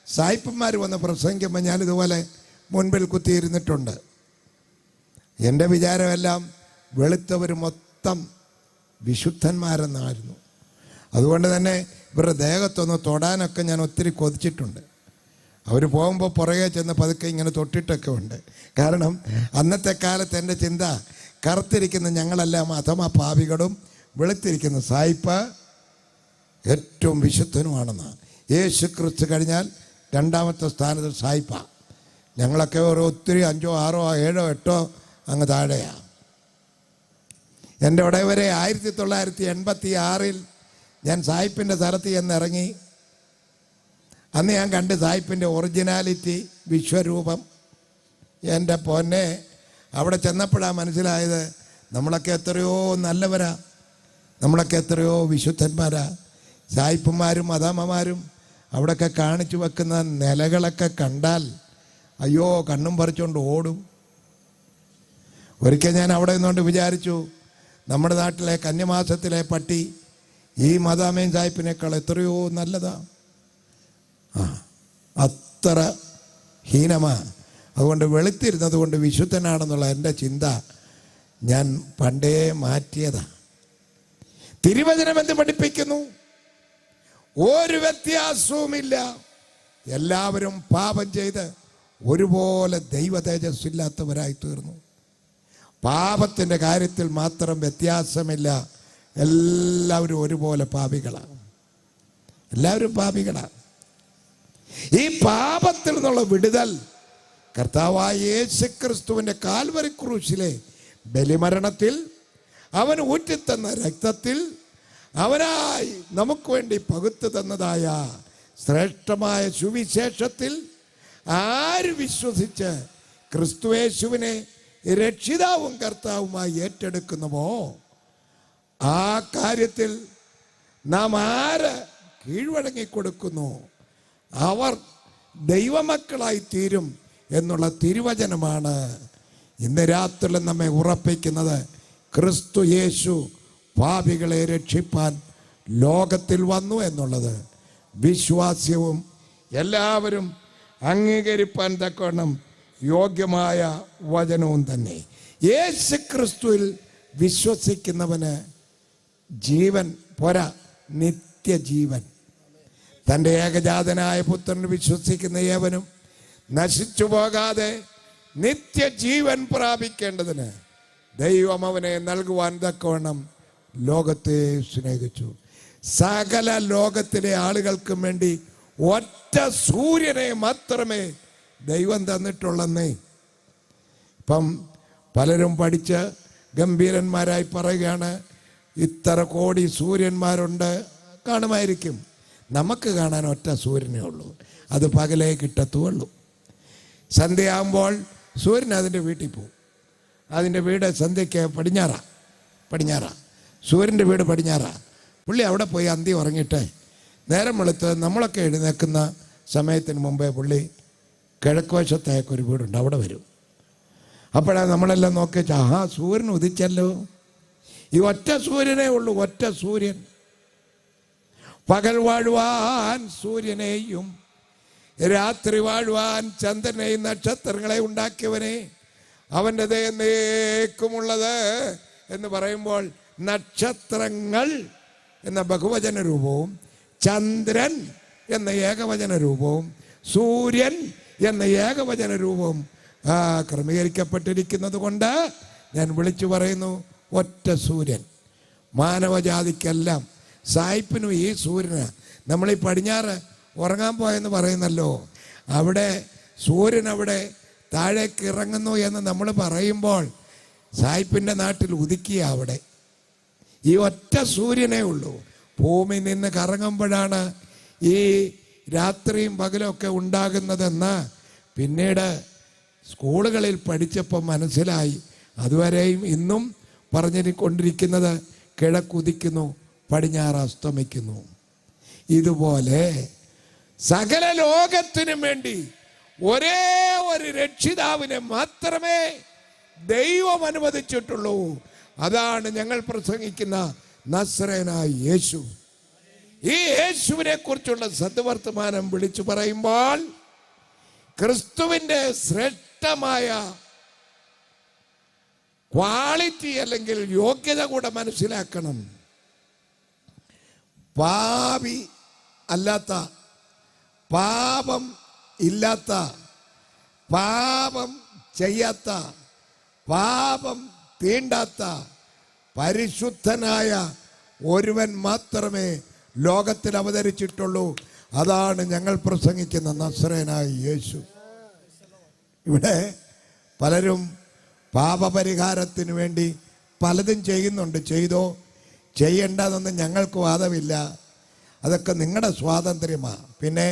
സായിപ്പന്മാർ വന്ന് പ്രസംഗിക്കുമ്പോൾ ഞാനിതുപോലെ മുൻപിൽ കുത്തിയിരുന്നിട്ടുണ്ട്. എൻ്റെ വിചാരമെല്ലാം വെളുത്തവർ മൊത്തം വിശുദ്ധന്മാരെന്നായിരുന്നു. അതുകൊണ്ട് തന്നെ ഇവരുടെ ദേഹത്തൊന്ന് തൊടാനൊക്കെ ഞാൻ ഒത്തിരി കൊതിച്ചിട്ടുണ്ട്. അവർ പോകുമ്പോൾ പുറകെ ചെന്ന് പതുക്കെ ഇങ്ങനെ തൊട്ടിട്ടൊക്കെ ഉണ്ട്. കാരണം അന്നത്തെ കാലത്ത് എൻ്റെ ചിന്ത കറുത്തിരിക്കുന്ന ഞങ്ങളെല്ലാം അഥവാ പാപികളും വെളുത്തിരിക്കുന്ന സായിപ്പ ഏറ്റവും വിശുദ്ധനുമാണെന്നാണ്. യേശു ക്രിസ്തു കഴിഞ്ഞാൽ 2-ാമത്തെ സ്ഥാനത്ത് സായിപ്പ. ഞങ്ങളൊക്കെ ഒരു ഒത്തിരി 5, 6, 7, 8 അങ്ങ് താഴെയാണ്. എൻ്റെ ഇവിടെ വരെ 1986 ഞാൻ സായിപ്പിൻ്റെ സ്ഥലത്ത് ചെന്നിറങ്ങി. അന്ന് ഞാൻ കണ്ട് സായിപ്പിൻ്റെ ഒറിജിനാലിറ്റി, വിശ്വരൂപം. എൻ്റെ പൊന്നെ, അവിടെ ചെന്നപ്പോഴാണ് മനസ്സിലായത് നമ്മളൊക്കെ എത്രയോ നല്ലവരാ, നമ്മളൊക്കെ എത്രയോ വിശുദ്ധന്മാരാ. സായിപ്പന്മാരും മദാമ്മമാരും അവിടെയൊക്കെ കാണിച്ചു വെക്കുന്ന നിലകളൊക്കെ കണ്ടാൽ അയ്യോ കണ്ണും പറിച്ചുകൊണ്ട് ഓടും. ഒരിക്കൽ ഞാൻ അവിടെ നിന്നുകൊണ്ട് വിചാരിച്ചു, നമ്മുടെ നാട്ടിലെ കന്യമാസത്തിലെ പട്ടി ഈ മദാമയും സായിപ്പിനേക്കാൾ എത്രയോ നല്ലതാ. അത്ര ഹീനമാ. അതുകൊണ്ട് വെളുത്തിരുന്നത് കൊണ്ട് വിശുദ്ധനാണെന്നുള്ള എൻ്റെ ചിന്ത ഞാൻ പണ്ടേ മാറ്റിയതാ. തിരുവചനം എന്ത് പഠിപ്പിക്കുന്നു? ഒരു വ്യത്യാസവുമില്ല, എല്ലാവരും പാപം ചെയ്ത് ഒരുപോലെ ദൈവ തേജസ്സില്ലാത്തവരായി തീർന്നു. പാപത്തിൻ്റെ കാര്യത്തിൽ മാത്രം വ്യത്യാസമില്ല, എല്ലാവരും ഒരുപോലെ പാപികളാണ്. എല്ലാവരും പാപികളാണ്. ഈ പാപത്തിൽ നിന്നുള്ള വിടുതൽ കർത്താവായ യേശുക്രിസ്തുവിൻ്റെ കാൽവരി ക്രൂശിലെ ബലിമരണത്തിൽ അവൻ ഊറ്റിത്തന്ന രക്തത്തിൽ അവനായി നമുക്ക് വേണ്ടി പകുത്തു തന്നതായ ശ്രേഷ്ഠമായ സുവിശേഷത്തിൽ ആര് വിശ്വസിച്ച് ക്രിസ്തുയേശുവിനെ രക്ഷിതാവും കർത്താവുമായി ഏറ്റെടുക്കുന്നുവോ ആ കാര്യത്തിൽ നാം ആര് കീഴ്വഴങ്ങിക്കൊടുക്കുന്നു അവർ ദൈവമക്കളായി തീരും എന്നുള്ള തിരുവചനമാണ് ഇന്ന് രാത്രി നമ്മെ ഉറപ്പിക്കുന്നത്. ക്രിസ്തു യേശു പാപികളെ രക്ഷിപ്പാൻ ലോകത്തിൽ വന്നു എന്നുള്ളത് വിശ്വാസ്യവും എല്ലാവരും അംഗീകരിപ്പാൻ തക്കവണ്ണം യോഗ്യമായ വചനവും തന്നെ. യേശു ക്രിസ്തുവിൽ വിശ്വസിക്കുന്നവന് ജീവൻ പോരാ, നിത്യജീവൻ. തൻ്റെ ഏകജാതനായ പുത്രന് വിശ്വസിക്കുന്ന ഏവനും നശിച്ചു പോകാതെ നിത്യജീവൻ പ്രാപിക്കേണ്ടതിന് ദൈവം അവനെ നൽകുവാൻ തക്കവണ്ണം ലോകത്തെ സ്നേഹിച്ചു. സകല ലോകത്തിലെ ആളുകൾക്കും വേണ്ടി ഒറ്റ സൂര്യനെ മാത്രമേ ദൈവം തന്നിട്ടുള്ളെന്നേ. ഇപ്പം പലരും പഠിച്ച് ഗംഭീരന്മാരായി പറയുകയാണ് ഇത്ര കോടി സൂര്യന്മാരുണ്ട്. കാണുമായിരിക്കും. നമുക്ക് കാണാൻ ഒറ്റ സൂര്യനേ ഉള്ളൂ, അത് പകലേ കിട്ടത്തുള്ളൂ. സന്ധ്യയാകുമ്പോൾ സൂര്യൻ അതിൻ്റെ വീട്ടിൽ പോകും. അതിൻ്റെ വീട് സന്ധ്യയ്ക്ക് പടിഞ്ഞാറാ. സൂര്യൻ്റെ വീട് പടിഞ്ഞാറാ. പുള്ളി അവിടെ പോയി അന്തി ഉറങ്ങിയിട്ട് നേരം വെളുത്ത് നമ്മളൊക്കെ എഴുന്നേൽക്കുന്ന സമയത്തിന് മുമ്പേ പുള്ളി കിഴക്ക് വശത്തേക്കൊരു വീടുണ്ട്, അവിടെ വരും. അപ്പോഴാണ് നമ്മളെല്ലാം നോക്കി സൂര്യൻ ഉദിച്ചല്ലോ. ഈ ഒറ്റ സൂര്യനേ ഉള്ളൂ, ഒറ്റ സൂര്യൻ. പകൽ വാഴുവാൻ സൂര്യനെയും രാത്രി വാഴുവാൻ ചന്ദ്രനെയും നക്ഷത്രങ്ങളെ ഉണ്ടാക്കിയവനെ, അവൻ്റെ എന്നേക്കുമുള്ളത് എന്ന് പറയുമ്പോൾ നക്ഷത്രങ്ങൾ എന്ന ബഹുവചന രൂപവും ചന്ദ്രൻ എന്ന ഏകവചന രൂപവും സൂര്യൻ എന്ന ഏകവചന രൂപവും ക്രമീകരിക്കപ്പെട്ടിരിക്കുന്നത് കൊണ്ട് ഞാൻ വിളിച്ചു പറയുന്നു, ഒറ്റ സൂര്യൻ. മാനവജാതിക്കെല്ലാം സായിപ്പിനും ഈ സൂര്യന്, നമ്മളീ പടിഞ്ഞാറ് ഉറങ്ങാൻ പോയെന്ന് പറയുന്നല്ലോ, അവിടെ സൂര്യൻ അവിടെ താഴേക്ക് ഇറങ്ങുന്നു എന്ന് നമ്മൾ പറയുമ്പോൾ സായിപ്പിൻ്റെ നാട്ടിൽ ഉദിക്കുക അവിടെ ഈ ഒറ്റ സൂര്യനേ ഉള്ളൂ. ഭൂമി നിന്ന് കറങ്ങുമ്പോഴാണ് ഈ രാത്രിയും പകലൊക്കെ ഉണ്ടാകുന്നതെന്ന് പിന്നീട് സ്കൂളുകളിൽ പഠിച്ചപ്പോൾ മനസ്സിലായി. അതുവരെയും ഇന്നും പറഞ്ഞുകൊണ്ടിരിക്കുന്നത് കിഴക്കുദിക്കുന്നു പടിഞ്ഞാറ് അസ്തമിക്കുന്നു. ഇതുപോലെ സകല ലോകത്തിനും വേണ്ടി ഒരേ ഒരു രക്ഷിതാവിനെ മാത്രമേ ദൈവം അനുവദിച്ചിട്ടുള്ളൂ. അതാണ് ഞങ്ങൾ പ്രസംഗിക്കുന്ന നസ്രയനായ യേശു. ഈ യേശുവിനെ കുറിച്ചുള്ള സദ്വർത്തമാനം വിളിച്ചു പറയുമ്പോൾ ക്രിസ്തുവിൻ്റെ ശ്രേഷ്ഠമായ ക്വാളിറ്റി അല്ലെങ്കിൽ യോഗ്യത കൂടെ മനസ്സിലാക്കണം. പാപി അല്ലാത്ത, പാപം ഇല്ലാത്ത, പാപം ചെയ്യാത്ത, പാപം തീണ്ടാത്ത പരിശുദ്ധനായ ഒരുവൻ മാത്രമേ ലോകത്തിൽ അവതരിച്ചിട്ടുള്ളൂ. അതാണ് ഞങ്ങൾ പ്രസംഗിക്കുന്ന നസ്രയനായ യേശു. ഇവിടെ പലരും പാപപരിഹാരത്തിന് വേണ്ടി പലതും ചെയ്യുന്നുണ്ട്. ചെയ്തോ ചെയ്യേണ്ടതെന്ന് ഞങ്ങൾക്ക് വാദമില്ല, അതൊക്കെ നിങ്ങളുടെ സ്വാതന്ത്ര്യമാണ്. പിന്നെ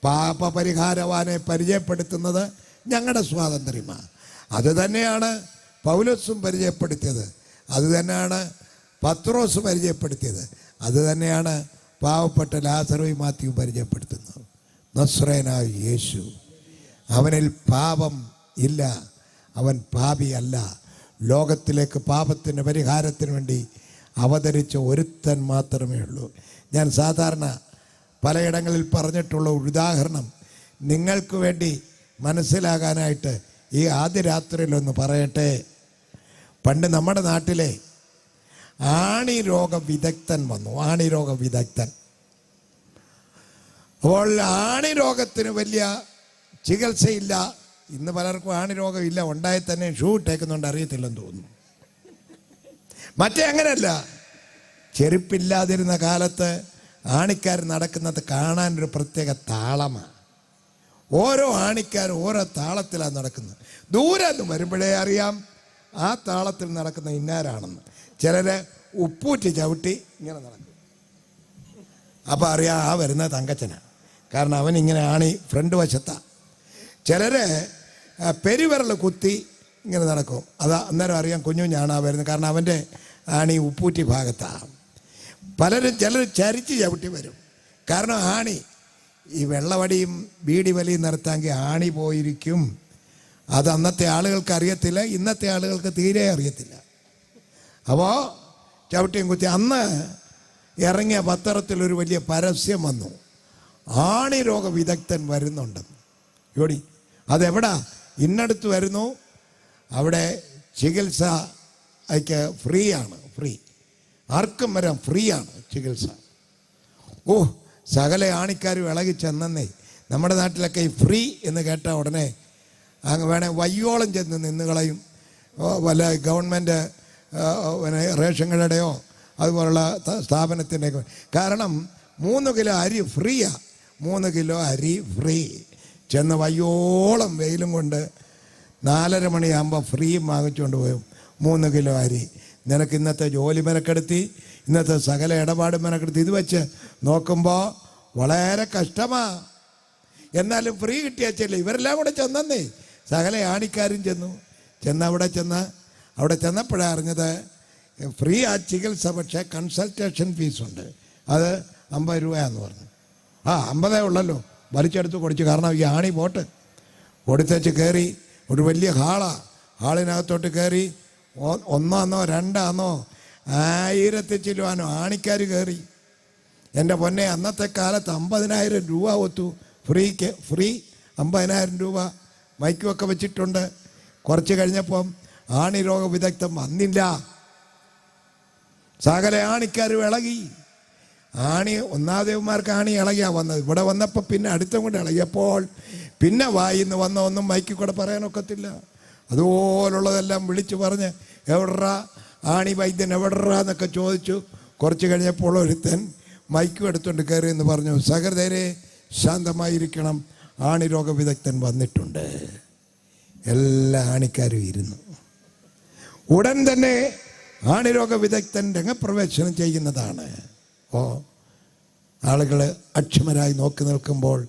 പാപപരിഹാരവാനെ പരിചയപ്പെടുത്തുന്നത് ഞങ്ങളുടെ സ്വാതന്ത്ര്യമാണ്. അത് തന്നെയാണ് പൗലോസും പരിചയപ്പെടുത്തിയത്, അത് തന്നെയാണ് പത്രോസ് പരിചയപ്പെടുത്തിയത്, അത് തന്നെയാണ് പാവപ്പെട്ട ലാസറും മാത്യു പരിചയപ്പെടുത്തുന്നത്. നസ്രയനായ യേശു, അവനിൽ പാപം ഇല്ല, അവൻ പാപിയല്ല. ലോകത്തിലേക്ക് പാപത്തിൻ്റെ പരിഹാരത്തിന് വേണ്ടി അവതരിച്ച ഒരുത്തൻ മാത്രമേ ഉള്ളൂ. ഞാൻ സാധാരണ പലയിടങ്ങളിൽ പറഞ്ഞിട്ടുള്ള ഉദാഹരണം നിങ്ങൾക്ക് വേണ്ടി മനസ്സിലാകാനായിട്ട് ഈ ആദ്യ രാത്രിയിലൊന്ന് പറയട്ടെ. പണ്ട് നമ്മുടെ നാട്ടിലെ ആണിരോഗ വിദഗ്ധൻ വന്നു. ആണിരോഗ വിദഗ്ധൻ. അപ്പോൾ ആണിരോഗത്തിന് വലിയ ചികിത്സയില്ല. ഇന്ന് പലർക്കും ആണിരോഗമില്ല, ഉണ്ടായി തന്നെ ഷൂ ഇട്ടേക്കുന്നുണ്ട്, അറിയത്തില്ലെന്ന് തോന്നുന്നു. മറ്റേ അങ്ങനെയല്ല, ചെരുപ്പില്ലാതിരുന്ന കാലത്ത് ആണിക്കാർ നടക്കുന്നത് കാണാനൊരു പ്രത്യേക താളമാണ്. ഓരോ ആണിക്കാരും ഓരോ താളത്തിലാണ് നടക്കുന്നത്. ദൂരെ നിന്ന് വരുമ്പോഴേ അറിയാം ആ താളത്തിൽ നടക്കുന്ന ഇന്നാരാണെന്ന്. ചിലർ ഉപ്പൂറ്റി ചവിട്ടി ഇങ്ങനെ നടക്കും, അപ്പോൾ അറിയാം ആ വരുന്ന തങ്കച്ചനാണ്, കാരണം അവനിങ്ങനെ ആണി ഫ്രണ്ട് വശത്താണ്. ചിലർ പെരുവിരൽ കുത്തി ഇങ്ങനെ നടക്കും, അതാ അന്നേരം അറിയാം കുഞ്ഞുഞ്ഞാണ് ആ വരുന്നത്, കാരണം അവൻ്റെ ആണി ഉപ്പൂറ്റി ഭാഗത്താണ്. ചിലർ ചരിച്ച് ചവിട്ടി വരും, കാരണം ആണി ഈ വെള്ളവടിയും ബീഡി വലിയും നിർത്താമെങ്കിൽ ആണി പോയിരിക്കും. അത് അന്നത്തെ ആളുകൾക്ക് അറിയത്തില്ല, ഇന്നത്തെ ആളുകൾക്ക് തീരെ അറിയത്തില്ല. അപ്പോൾ ചവിട്ടിയും കുത്തി. അന്ന് ഇറങ്ങിയ പത്രത്തിലൊരു വലിയ പരസ്യം വന്നു, ആണി രോഗ വിദഗ്ധൻ വരുന്നുണ്ടെന്ന്. ജോടി അതെവിടാ? ഇന്നടുത്ത് വരുന്നു, അവിടെ ചികിത്സ അയക്ക് ഫ്രീ ആണ്, ഫ്രീ, ആർക്കും വരാം, ഫ്രീ ആണ് ചികിത്സ. ഓ, സകല ആണിക്കാരും ഇളകി ചെന്നേ. നമ്മുടെ നാട്ടിലൊക്കെ ഈ ഫ്രീ എന്ന് കേട്ടാൽ ഉടനെ അങ്ങ് വേണേൽ വയ്യോളം ചെന്ന് നിന്നുകളയും. വല്ല ഗവൺമെൻറ് റേഷൻ കടയുടെയോ അതുപോലുള്ള സ്ഥാപനത്തിൻ്റെയൊക്കെ. കാരണം 3 കിലോ അരി ഫ്രീയാണ്, 3 കിലോ അരി ഫ്രീ. ചെന്ന് വയ്യോളം വെയിലും കൊണ്ട് 4:30 മണിയാകുമ്പോൾ ഫ്രീ വാങ്ങിച്ചുകൊണ്ട് പോയും 3 കിലോ അരി. നിനക്ക് ഇന്നത്തെ ജോലി മെനക്കെടുത്തി, ഇന്നത്തെ സകല ഇടപാട് മെനക്കെടുത്തി, ഇത് വെച്ച് നോക്കുമ്പോൾ വളരെ കഷ്ടമാണ്. എന്നാലും ഫ്രീ കിട്ടിയാച്ചല്ലേ. ഇവരെല്ലാം കൂടെ ചെന്നേ, സകല ആണിക്കാരും അവിടെ ചെന്നപ്പോഴാണ് അറിഞ്ഞത് ഫ്രീ ആ ചികിത്സ, പക്ഷേ കൺസൾട്ടേഷൻ ഫീസുണ്ട്, അത് 50 രൂപയാന്ന് പറഞ്ഞു. 50 ഉള്ളല്ലോ, വലിച്ചെടുത്ത് കൊടുത്തു. കാരണം ഈ ആണി പോട്ട് കൊടുത്തേച്ച് കയറി ഒരു വലിയ ഹാളിനകത്തോട്ട് കയറി. 1 2 1000 ചിലവാനോ ആണിക്കാർ കയറി. എൻ്റെ പൊന്നെ, അന്നത്തെ കാലത്ത് 50,000 രൂപ ഒത്തു ഫ്രീ 50,000 രൂപ മൈക്കുമൊക്കെ വെച്ചിട്ടുണ്ട്. കുറച്ച് കഴിഞ്ഞപ്പം ആണി രോഗ വിദഗ്ധം വന്നില്ല, സകല ആണിക്കാരും ഇളകി. ആണി ഒന്നാമദേവന്മാർക്ക് ആണി ഇളകിയാ വന്നത്. ഇവിടെ വന്നപ്പോൾ പിന്നെ അടുത്തും കൂടെ ഇളകിയപ്പോൾ പിന്നെ വായിന്ന് വന്ന ഒന്നും മൈക്കിൽ കൂടെ പറയാനൊക്കത്തില്ല. അതുപോലുള്ളതെല്ലാം വിളിച്ചു പറഞ്ഞ് എവിടാ ആണി വൈദ്യൻ എവിടാ എന്നൊക്കെ ചോദിച്ചു. കുറച്ച് കഴിഞ്ഞപ്പോൾ ഒരുത്തൻ മൈക്കും എടുത്തുകൊണ്ട് കയറി എന്ന് പറഞ്ഞു, സഹൃദയരെ ശാന്തമായിരിക്കണം, ആണി രോഗ വിദഗ്ധൻ വന്നിട്ടുണ്ട്. എല്ലാ ആണിക്കാരും ഇരുന്നു. ഉടൻ തന്നെ ആണിരോഗ വിദഗ്ധൻ രംഗപ്രവേശനം ചെയ്യുന്നതാണ്. ആളുകൾ അക്ഷമരായി നോക്കി നിൽക്കുമ്പോൾ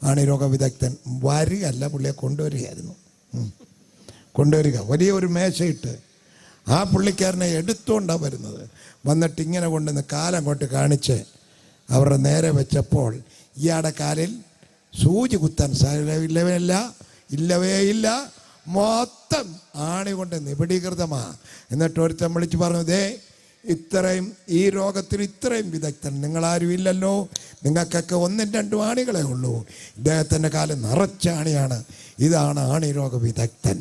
ആണിരോഗ വിദഗ്ധൻ വരികയല്ല, പുള്ളിയെ കൊണ്ടുവരികയായിരുന്നു. കൊണ്ടുവരിക വലിയൊരു മേശയിട്ട് ആ പുള്ളിക്കാരനെ എടുത്തുകൊണ്ടാണ് വരുന്നത്. വന്നിട്ട് ഇങ്ങനെ കൊണ്ടുവന്ന് കാലങ്ങോട്ട് കാണിച്ച് അവരുടെ നേരെ വെച്ചപ്പോൾ ഇയാളുടെ കാലിൽ സൂചി കുത്താൻ ഇല്ലവേ ഇല്ല, മൊത്തം ആണി കൊണ്ട് നിപിടീകൃതമാ. എന്നിട്ട് ഒരുത്തൻ വിളിച്ച് പറഞ്ഞു, ദേ ഇത്രയും ഈ രോഗത്തിൽ ഇത്രയും വിദഗ്ധൻ നിങ്ങളാരും ഇല്ലല്ലോ, നിങ്ങൾക്കൊക്കെ 1-2 ആണികളെ ഉള്ളൂ. ഇദ്ദേഹത്തിൻ്റെ കാല് നിറച്ച ആണിയാണ്. ഇതാണ് ആണി രോഗ വിദഗ്ധൻ.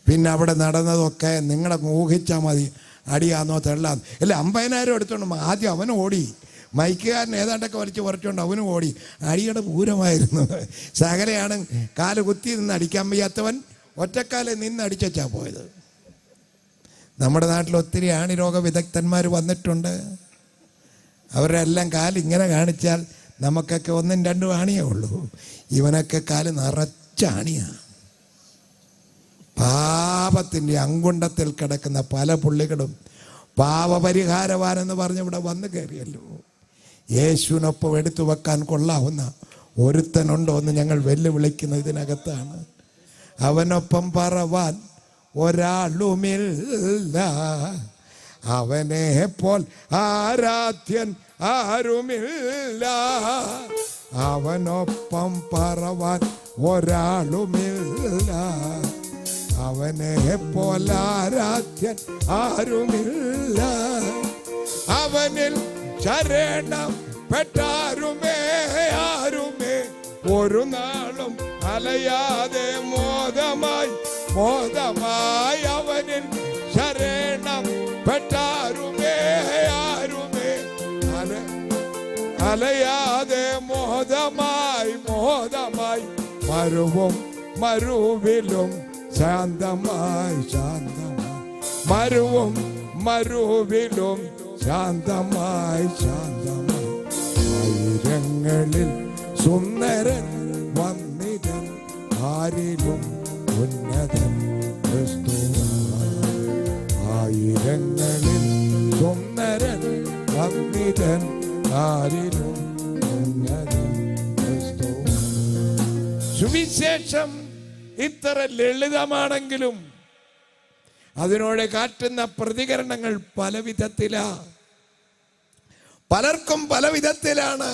പിന്നെ അവിടെ നടന്നതൊക്കെ നിങ്ങളെ ഊഹിച്ചാൽ മതി. അടിയാന്നോ തെള്ളാന്നോ അല്ല. 50,000 എടുത്തോണ്ട് ആദ്യം അവൻ ഓടി. മൈക്കുകാരൻ ഏതാണ്ടൊക്കെ പറിച്ചുകൊണ്ട് അവനും ഓടി. അടിയുടെ പൂരമായിരുന്നു. സകലയാണ് കാല് കുത്തി നിന്ന് അടിക്കാൻ വയ്യാത്തവൻ ഒറ്റക്കാലിൽ നിന്ന് അടിച്ചാ പോയത്. നമ്മുടെ നാട്ടിൽ ഒത്തിരി ആണിരോഗ വിദഗ്ധന്മാർ വന്നിട്ടുണ്ട്. അവരുടെ എല്ലാം കാലിങ്ങനെ കാണിച്ചാൽ നമുക്കൊക്കെ 1-2 ആണിയേ ഉള്ളൂ. ഇവനൊക്കെ കാല് നിറച്ച ആണിയാണ്. പാപത്തിൻ്റെ അങ്കുണ്ടത്തിൽ കിടക്കുന്ന പല പുള്ളികളും പാപപരിഹാരവാനെന്ന് പറഞ്ഞ് ഇവിടെ വന്നു കയറിയല്ലോ. യേശുവിനൊപ്പം എടുത്തു വെക്കാൻ കൊള്ളാവുന്ന ഒരുത്തനുണ്ടോ എന്ന് ഞങ്ങൾ വെല്ലുവിളിക്കുന്ന ഇതിനകത്താണ്. അവനൊപ്പം പറവാൻ ഒരാളുമില്ല, അവനെ പോൽ ആരാധ്യൻ ആരുമില്ല. അവനൊപ്പം പറവാൻ ഒരാളുമില്ല, അവനെ പോൽ ആരാധ്യൻ ആരുമില്ല. അവനിൽ ശരണം പെട്ടാരുമേ ആരുമേ ഒരു നാളും അലയാതെ മോദമായി അവനിൽ ശരണം പെട്ടാരുമേ ആരുമേ അലയാതെ മോദമായി മരുവിലും ശാന്തമായി മരുവിലും ശാന്തമായി ആയിരങ്ങളിൽ സുന്ദരൻ വന്നിതൻ ആരിലും ഉന്നതൻ ക്രിസ്തുവാൻ. ആയിരങ്ങളിൽ സുന്ദരൻ വന്നിതൻ ആരിലും ഉന്നതൻ ക്രിസ്തുവാൻ. സുവിശേഷം ഇത്ര ലളിതമാണെങ്കിലും അതിനോട് കാട്ടുന്ന പ്രതികരണങ്ങൾ പല വിധത്തിലാ. പലർക്കും പല വിധത്തിലാണ്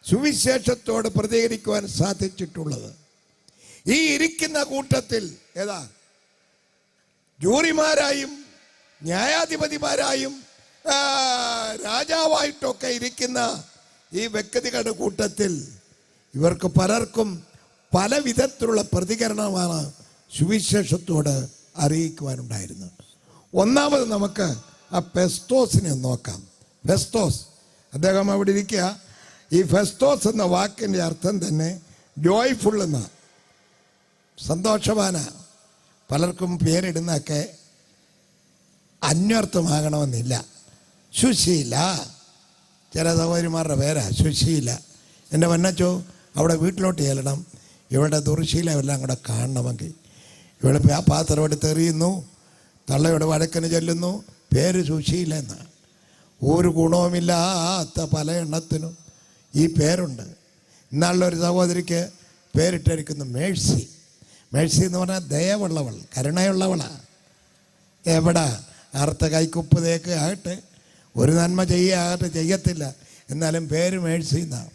സുവിശേഷത്തോട് പ്രതികരിക്കുവാൻ സാധിച്ചിട്ടുള്ളത്. ഈ ഇരിക്കുന്ന കൂട്ടത്തിൽ ഏതാ ജൂറിമാരായും ന്യായാധിപതിമാരായും രാജാവായിട്ടൊക്കെ ഇരിക്കുന്ന ഈ വ്യക്തികളുടെ കൂട്ടത്തിൽ ഇവർക്ക് പലർക്കും പല വിധത്തിലുള്ള പ്രതികരണമാണ് സുവിശേഷത്തോട് അറിയിക്കുവാനുണ്ടായിരുന്നത്. ഒന്നാമത് നമുക്ക് ആ ഫെസ്തോസിനെ നോക്കാം. ഫെസ്തോസ് അദ്ദേഹം അവിടെ ഇരിക്കുക. ഈ ഫെസ്തോസ് എന്ന വാക്കിൻ്റെ അർത്ഥം തന്നെ ജോയ്ഫുൾ എന്ന, സന്തോഷവാന. പലർക്കും പേരിടുന്നതൊക്കെ അന്വർത്ഥമാകണമെന്നില്ല. സുശീല, ചില സഹോദരിമാരുടെ പേരാ സുശീല. എൻ്റെ വന്നച്ചോ അവിടെ വീട്ടിലോട്ട് ചെല്ലണം, ഇവളുടെ ദുർശീലം എല്ലാം കൂടെ കാണണമെങ്കിൽ. ഇവിടെ ആ പാത്രം എടുത്ത് എറിയുന്നു, തള്ളയുടെ വഴക്കിന് ചെല്ലുന്നു, പേര് സുശീല എന്നാണ്. ഒരു ഗുണവുമില്ലാത്ത പല എണ്ണത്തിനും ഈ പേരുണ്ട്. ഇന്നാളൊരു സഹോദരിക്ക് പേരിട്ടിരിക്കുന്നു മേഴ്സി. മേഴ്സി എന്ന് പറഞ്ഞാൽ ദയവുള്ളവൾ, കരുണയുള്ളവളാണ്. എവിടെ അർത്ഥ കൈക്കുപ്പ് തേക്ക് ആകട്ടെ, ഒരു നന്മ ചെയ്യാകട്ടെ, ചെയ്യത്തില്ല, എന്നാലും പേര് മേഴ്സി എന്നാണ്.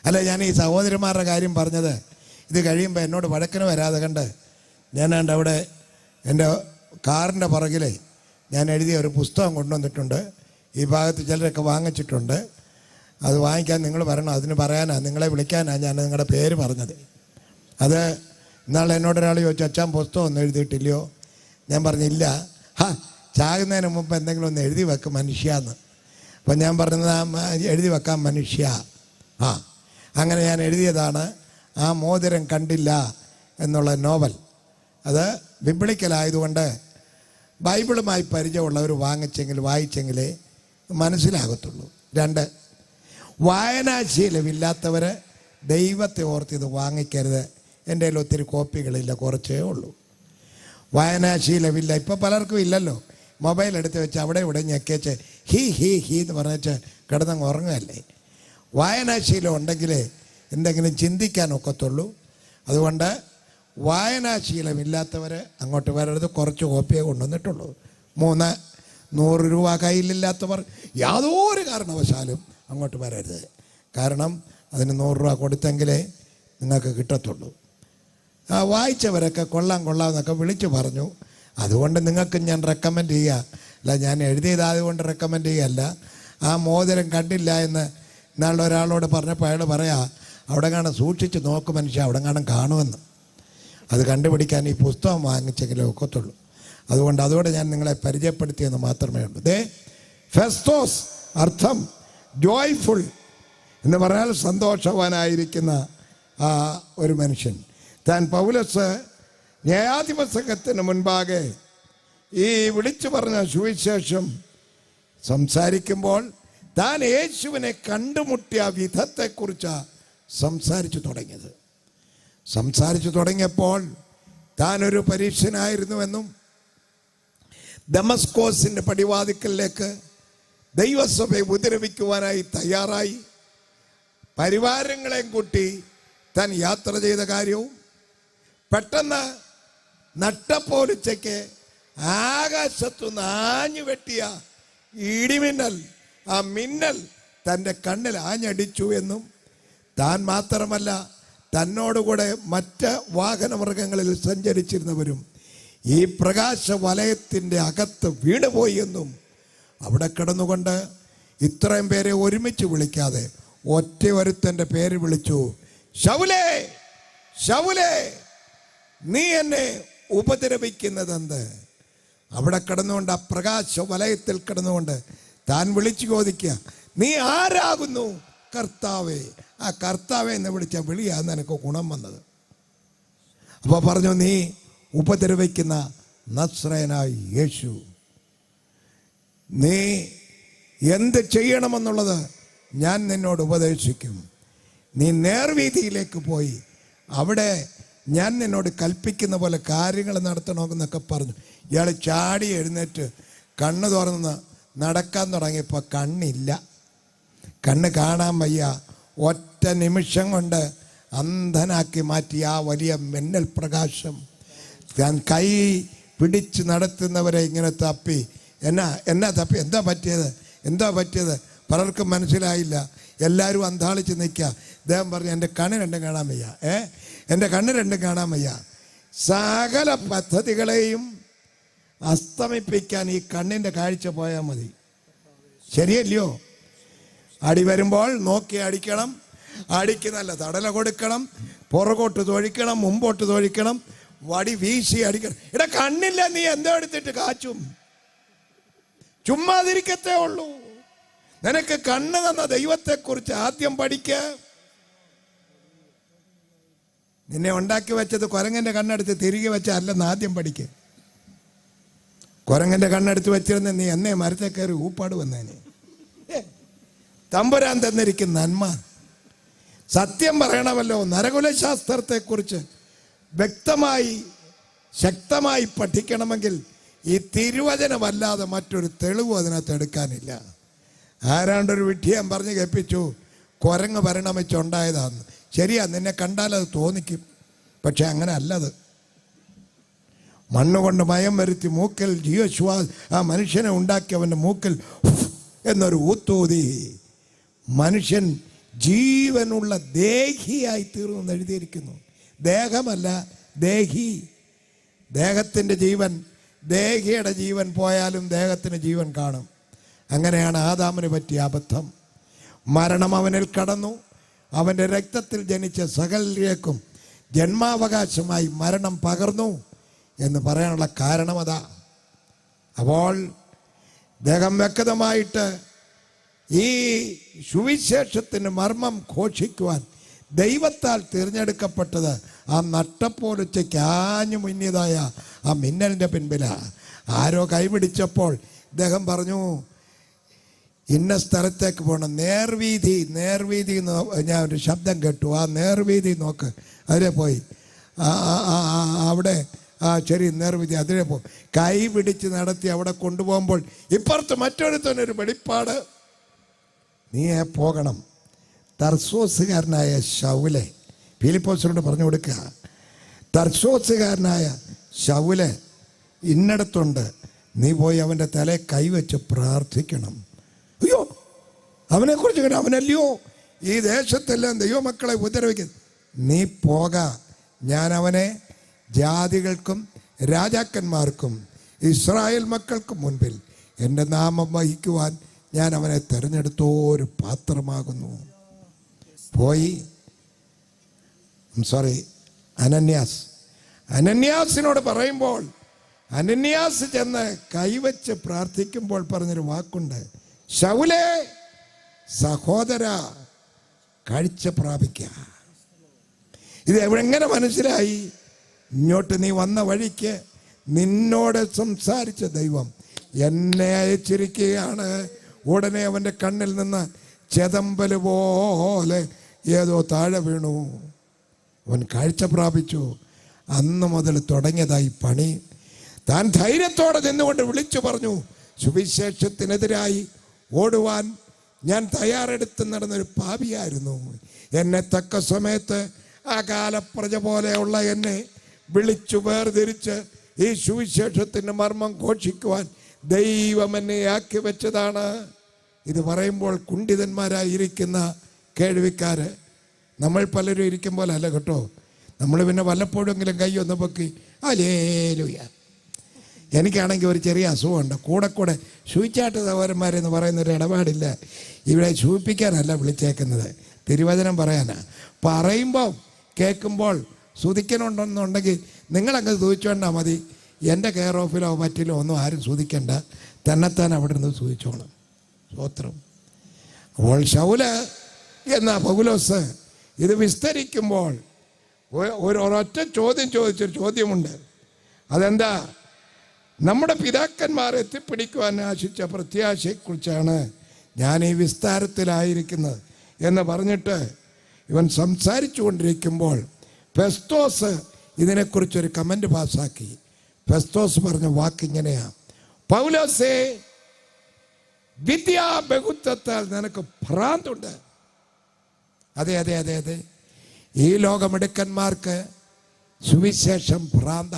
അല്ല, ഞാൻ ഈ സഹോദരിമാരുടെ കാര്യം പറഞ്ഞത് ഇത് കഴിയുമ്പോൾ എന്നോട് വഴക്കിന് വരാതെ കണ്ട് ഞാനാണ്ട് അവിടെ എൻ്റെ കാറിൻ്റെ പുറകിലെ ഞാൻ എഴുതിയ ഒരു പുസ്തകം കൊണ്ടുവന്നിട്ടുണ്ട്. ഈ ഭാഗത്ത് ചിലരൊക്കെ വാങ്ങിച്ചിട്ടുണ്ട്. അത് വാങ്ങിക്കാൻ നിങ്ങൾ വരണം. അതിന് പറയാനാണ്, നിങ്ങളെ വിളിക്കാനാണ് ഞാൻ നിങ്ങളുടെ പേര് പറഞ്ഞത്. അത് ഇന്നാൾ എന്നോടൊരാൾ ചോദിച്ചു, അച്ഛൻ പുസ്തകം ഒന്നും എഴുതിയിട്ടില്ലയോ? ഞാൻ പറഞ്ഞില്ല. ചാകുന്നതിന് മുമ്പ് എന്തെങ്കിലും ഒന്ന് എഴുതി വെക്കും മനുഷ്യാന്ന്. അപ്പം ഞാൻ പറഞ്ഞത് എഴുതി വെക്കാം മനുഷ്യ. അങ്ങനെ ഞാൻ എഴുതിയതാണ് ആ മോതിരം കണ്ടില്ല എന്നുള്ള നോവൽ. അത് ബിബ്ലിക്കലായതുകൊണ്ട് ബൈബിളുമായി പരിചയമുള്ളവർ വായിച്ചെങ്കിലേ മനസ്സിലാകത്തുള്ളൂ. 2, വായനാശീലമില്ലാത്തവർ ദൈവത്തെ ഓർത്ത് ഇത് വാങ്ങിക്കരുത്. എൻ്റെ കയ്യിൽ ഒത്തിരി കോപ്പികളില്ല, കുറച്ചേ ഉള്ളൂ. വായനാശീലമില്ല, ഇപ്പോൾ പലർക്കും ഇല്ലല്ലോ. മൊബൈൽ എടുത്ത് വെച്ച് അവിടെ ഇവിടെ ഞെക്കേച്ച് ഹീ എന്ന് പറഞ്ഞിട്ട് കിടന്നങ്ങ് ഉറങ്ങുകയല്ലേ. വായനാശീലം ഉണ്ടെങ്കിലേ എന്തെങ്കിലും ചിന്തിക്കാനൊക്കത്തുള്ളൂ. അതുകൊണ്ട് വായനാശീലമില്ലാത്തവർ അങ്ങോട്ട് വരരുത്. കുറച്ച് കോപ്പിയെ കൊണ്ടുവന്നിട്ടുള്ളൂ. 3, 100 രൂപ കയ്യിലില്ലാത്തവർ യാതൊരു കാരണവശാലും അങ്ങോട്ട് വരരുത്. കാരണം അതിന് 100 രൂപ കൊടുത്തെങ്കിലേ നിങ്ങൾക്ക് കിട്ടത്തുള്ളൂ. വായിച്ചവരൊക്കെ കൊള്ളാം എന്നൊക്കെ വിളിച്ചു പറഞ്ഞു. അതുകൊണ്ട് നിങ്ങൾക്ക് ഞാൻ റെക്കമെൻഡ് ചെയ്യുക അല്ല, ഞാൻ എഴുതിയതായതുകൊണ്ട് റെക്കമെൻഡ് ചെയ്യുകയല്ല. ആ മോതിരം കണ്ടില്ല എന്ന് ഇന്നാളുടെ ഒരാളോട് പറഞ്ഞപ്പോൾ അയാൾ പറയാ, അവിടെ കാണാൻ സൂക്ഷിച്ച് നോക്ക് മനുഷ്യ, അവിടെ കാണുമെന്ന്. അത് കണ്ടുപിടിക്കാൻ ഈ പുസ്തകം വാങ്ങിച്ചെങ്കിലേ ഒക്കത്തുള്ളൂ. അതുകൊണ്ട് ഞാൻ നിങ്ങളെ പരിചയപ്പെടുത്തിയെന്ന് മാത്രമേ ഉള്ളൂ. ഫെസ്തോസ് അർത്ഥം ജോയ്ഫുൾ എന്ന് പറഞ്ഞാൽ സന്തോഷവാനായിരിക്കുന്ന ഒരു മനുഷ്യൻ. താൻ പൗലോസ് ന്യായാധിപസംഘത്തിന് മുൻപാകെ ഈ വിളിച്ചു പറഞ്ഞ സുവിശേഷം സംസാരിക്കുമ്പോൾ താൻ യേശുവിനെ കണ്ടുമുട്ടിയ വിധത്തെക്കുറിച്ചാണ് സംസാരിച്ചു തുടങ്ങിയപ്പോൾ താനൊരു പരീക്ഷനായിരുന്നുവെന്നും ദമസ്കോസിൻ്റെ പടിവാതിക്കലിലേക്ക് ദൈവസഭയെ ഉപദ്രവിക്കുവാനായി തയ്യാറായി പരിവാരങ്ങളെയും കൂട്ടി താൻ യാത്ര ചെയ്ത കാര്യവും പെട്ടെന്ന് നട്ടപ്പോലിച്ചയ്ക്ക് ആകാശത്തുനിന്ന് ആഞ്ഞു വെട്ടിയ ഇടിമിന്നൽ, ആ മിന്നൽ തൻ്റെ കണ്ണിൽ ആഞ്ഞടിച്ചു എന്നും താൻ മാത്രമല്ല തന്നോടുകൂടെ മറ്റ് വാഹനമൃഗങ്ങളിൽ സഞ്ചരിച്ചിരുന്നവരും ഈ പ്രകാശ വലയത്തിൻ്റെ അകത്ത് വീണുപോയി എന്നും അവിടെ കിടന്നുകൊണ്ട് ഇത്രയും പേരെ ഒരുമിച്ച് വിളിക്കാതെ ഒറ്റ ഒരുത്തൻ്റെ പേര് വിളിച്ചു, ശൗലേ ശൗലേ നീ എന്നെ ഉപദ്രവിക്കുന്നതെന്ത്? അവിടെ കിടന്നുകൊണ്ട് ആ പ്രകാശ വലയത്തിൽ കിടന്നുകൊണ്ട് താൻ വിളിച്ചു ചോദിക്കുക, നീ ആരാകുന്നു? കർത്താവേ. ആ കർത്താവേ എന്ന് വിളിച്ച വിളിയാണ് എനിക്ക് ഗുണം വന്നത്. അപ്പോൾ പറഞ്ഞു, നീ ഉപദ്രവിക്കുന്ന നസ്രയനായ യേശു, നീ എന്ത് ചെയ്യണമെന്നുള്ളത് ഞാൻ നിന്നോട് ഉപദേശിക്കും. നീ നേർവീതിയിലേക്ക് പോയി അവിടെ ഞാൻ നിന്നോട് കൽപ്പിക്കുന്ന പോലെ കാര്യങ്ങൾ നടത്തണമെന്നൊക്കെ പറഞ്ഞു. ഇയാൾ ചാടി എഴുന്നേറ്റ് കണ്ണ് തുറന്ന് നടക്കാൻ തുടങ്ങിയപ്പോൾ കണ്ണില്ല, കണ്ണ് കാണാൻ വയ്യ. ഒറ്റ നിമിഷം കൊണ്ട് അന്ധനാക്കി മാറ്റി ആ വലിയ മിന്നൽ പ്രകാശം. ഞാൻ കൈ പിടിച്ച് നടത്തുന്നവരെ ഇങ്ങനെ തപ്പി, എന്നാ തപ്പി, എന്താ പറ്റിയത് പലർക്കും മനസ്സിലായില്ല. എല്ലാവരും അന്താളിച്ച് നിൽക്കുക. അദ്ദേഹം പറഞ്ഞു, എൻ്റെ കണ്ണ് രണ്ടും കാണാൻ വയ്യ, എൻ്റെ കണ്ണ് രണ്ടും കാണാൻ വയ്യ. സകല പദ്ധതികളെയും അസ്തമിപ്പിക്കാൻ ഈ കണ്ണിൻ്റെ കാഴ്ച പോയാൽ മതി. ശരിയല്ലയോ? അടി വരുമ്പോൾ നോക്കി അടിക്കണം, അടിക്കുന്നല്ല തടല കൊടുക്കണം, പുറകോട്ട് തൊഴിക്കണം, മുമ്പോട്ട് തൊഴിക്കണം, വടി വീശി അടിക്കണം. ഇവിടെ കണ്ണില്ല, നീ എന്തോ എടുത്തിട്ട് കാച്ചും? ചുമ്മാതിരിക്കത്തേ ഉള്ളൂ. നിനക്ക് കണ്ണ് തന്ന ദൈവത്തെക്കുറിച്ച് ആദ്യം പഠിക്ക. നിന്നെ ഉണ്ടാക്കി വെച്ചത് കുരങ്ങന്റെ കണ്ണെടുത്ത് തിരികെ വെച്ച അല്ലെന്ന് ആദ്യം പഠിക്ക. കുരങ്ങന്റെ കണ്ണെടുത്ത് വെച്ചിരുന്ന നീ എന്നെ മരത്തെ കയറി ഊപ്പാട് വന്നേനെ. തമ്പുരാൻ തന്നിരിക്കുന്ന നന്മ സത്യം പറയണമല്ലോ. നരകുലശാസ്ത്രത്തെക്കുറിച്ച് വ്യക്തമായി ശക്തമായി പഠിക്കണമെങ്കിൽ ഈ തിരുവചനമല്ലാതെ മറ്റൊരു തെളിവ് അതിനകത്ത് എടുക്കാനില്ല. ആരാണ്ടൊരു വിഡ്ഢിയാൻ പറഞ്ഞ് കേൾപ്പിച്ചു, കുരങ്ങ് പരിണമിച്ചുണ്ടായതാന്ന്. ശരിയാ, നിന്നെ കണ്ടാൽ അത് തോന്നിക്കും, പക്ഷെ അങ്ങനെ അല്ലത്. മണ്ണുകൊണ്ട് മയം വരുത്തി മൂക്കിൽ ആ മനുഷ്യനെ ഉണ്ടാക്കിയവൻ്റെ മൂക്കിൽ എന്നൊരു ഊത്തൂതി മനുഷ്യൻ ജീവനുള്ള ദേഹിയായി തീർന്നു എന്ന് എഴുതിയിരിക്കുന്നു. ദേഹമല്ല, ദേഹി. ദേഹത്തിൻ്റെ ജീവൻ, ദേഹിയുടെ ജീവൻ പോയാലും ദേഹത്തിന് ജീവൻ കാണും. അങ്ങനെയാണ് ആദാമിന് പറ്റിയ അബദ്ധം. മരണം അവനിൽ കടന്നു. അവൻ്റെ രക്തത്തിൽ ജനിച്ച സകലർക്കും ജന്മാവകാശമായി മരണം പകർന്നു എന്ന് പറയാനുള്ള കാരണം അതാ. അപ്പോൾ അദ്ദേഹം വ്യക്തമായിട്ട് ഈ സുവിശേഷത്തിന് മർമ്മം ഘോഷിക്കുവാൻ ദൈവത്താൽ തിരഞ്ഞെടുക്കപ്പെട്ടത് ആ നട്ടപ്പോലുച്ചയ്ക്ക് ആഞ്ഞു മുന്നിയതായ ആ മിന്നലിൻ്റെ പിൻപിലാണ്. ആരോ കൈപിടിച്ചപ്പോൾ ഇദ്ദേഹം പറഞ്ഞു, ഇന്ന സ്ഥലത്തേക്ക് പോകണം, നേർവീതി ഞാൻ ഒരു ശബ്ദം കേട്ടു, ആ നേർവീതി നോക്ക്, അതിലെ പോയി അവിടെ ശരി നേർവീതി അതിലെ പോകും. കൈ പിടിച്ച് നടത്തി അവിടെ കൊണ്ടുപോകുമ്പോൾ ഇപ്പുറത്ത് മറ്റൊരുത്തനൊരു വെളിപ്പാട്, നീ പോകണം. തർസോസുകാരനായ ശൗലെ, ഫിലിപ്പോസിനോട് പറഞ്ഞു കൊടുക്കുക, തർസോസുകാരനായ ശൗലെ ഇന്നടത്തുണ്ട്, നീ പോയി അവൻ്റെ തലയെ കൈവച്ച് പ്രാർത്ഥിക്കണം. അയ്യോ, അവനെക്കുറിച്ച് കേട്ടോ, അവനല്ലയോ ഈ ദേശത്തെല്ലാം ദൈവമക്കളെ ഉപദ്രവിക്കുന്നത്. നീ പോക, ഞാൻ അവനെ ജാതികൾക്കും രാജാക്കന്മാർക്കും ഇസ്രായേൽ മക്കൾക്കും മുൻപിൽ എൻ്റെ നാമം വഹിക്കുവാൻ ഞാൻ അവനെ തിരഞ്ഞെടുത്തോ ഒരു പാത്രമാകുന്നു. പോയി അനന്യാസിനോട് പറയുമ്പോൾ അനന്യാസ് ചെന്ന് കൈവച്ച് പ്രാർത്ഥിക്കുമ്പോൾ പറഞ്ഞൊരു വാക്കുണ്ട്, ശൗലേ സഹോദര കാഴ്ച പ്രാപിക്കുക. ഇത് എങ്ങനെ മനസ്സിലായി? ഇങ്ങോട്ട് നീ വന്ന വഴിക്ക് നിന്നോട് സംസാരിച്ച ദൈവം എന്നെ അയച്ചിരിക്കുകയാണ്. ഉടനെ അവൻ്റെ കണ്ണിൽ നിന്ന് ചെതമ്പല് പോലെ ഏതോ താഴെ വീണു. അവൻ കാഴ്ച പ്രാപിച്ചു. അന്ന് മുതൽ തുടങ്ങിയതായി പണി. താൻ ധൈര്യത്തോടെ നിന്നുകൊണ്ട് വിളിച്ചു പറഞ്ഞു, സുവിശേഷത്തിനെതിരായി ഓടുവാൻ ഞാൻ തയ്യാറെടുത്ത് നടന്നൊരു പാപിയായിരുന്നു. എന്നെ തക്ക സമയത്ത് ആ കാലപ്രജ പോലെയുള്ള എന്നെ വിളിച്ചു വേർതിരിച്ച് ഈ സുവിശേഷത്തിൻ്റെ മർമ്മം ഘോഷിക്കുവാൻ ദൈവം എന്നെ ആക്കി വെച്ചതാണ്. ഇത് പറയുമ്പോൾ കുണ്ഠിതന്മാരായിരിക്കുന്ന കേൾവിക്കാര് നമ്മൾ പലരും ഇരിക്കും പോലെ അല്ല കേട്ടോ. നമ്മൾ പിന്നെ വല്ലപ്പോഴെങ്കിലും കൈ ഒന്ന് പൊക്കി ഹല്ലേലൂയ. എനിക്കാണെങ്കിൽ ഒരു ചെറിയ അസുഖമുണ്ട്, കൂടെ സൂചിച്ചാട്ട് സഹോദരന്മാരെന്ന് പറയുന്നൊരു ഇടപാടില്ല. ഇവിടെ സൂചിപ്പിക്കാനല്ല വിളിച്ചേക്കുന്നത്, തിരുവചനം പറയാനാ. പറയുമ്പോൾ കേൾക്കുമ്പോൾ സ്തുതിക്കണമെന്നുണ്ടെങ്കിൽ നിങ്ങളങ്ങ് സ്തുതിച്ചോണ്ടാൽ മതി. എൻ്റെ കെയർ ഓഫിലോ മറ്റിലോ ഒന്നും ആരും സ്തുതിക്കണ്ട, തന്നെത്താൻ അവിടെ നിന്ന് സ്തുതിച്ചോണം. സ്തോത്രം. അപ്പോൾ ശൗല് എന്ന പൗലോസ് ഇത് വിസ്തരിക്കുമ്പോൾ ഒരൊറ്റ ചോദ്യം ചോദിച്ചൊരു ചോദ്യമുണ്ട്. അതെന്താ? നമ്മുടെ പിതാക്കന്മാർ എത്തിപ്പിടിക്കുവാൻ ആശിച്ച പ്രത്യാശയെക്കുറിച്ചാണ് ഞാൻ ഈ വിസ്താരത്തിലായിരിക്കുന്നത് എന്ന് പറഞ്ഞിട്ട് ഇവൻ സംസാരിച്ചു കൊണ്ടിരിക്കുമ്പോൾ ഫെസ്തോസ് ഇതിനെക്കുറിച്ചൊരു കമൻറ്റ് പാസ്സാക്കി. ഫെസ്തോസ് പറഞ്ഞ വാക്കിങ്ങനെയാ, പൗലോസേ വിദ്യാബഹുത്വത്താൽ നിനക്ക് ഭ്രാന്തുണ്ട്. അതെ, ഈ ലോകമിടുക്കന്മാർക്ക് സുവിശേഷം ഭ്രാന്ത.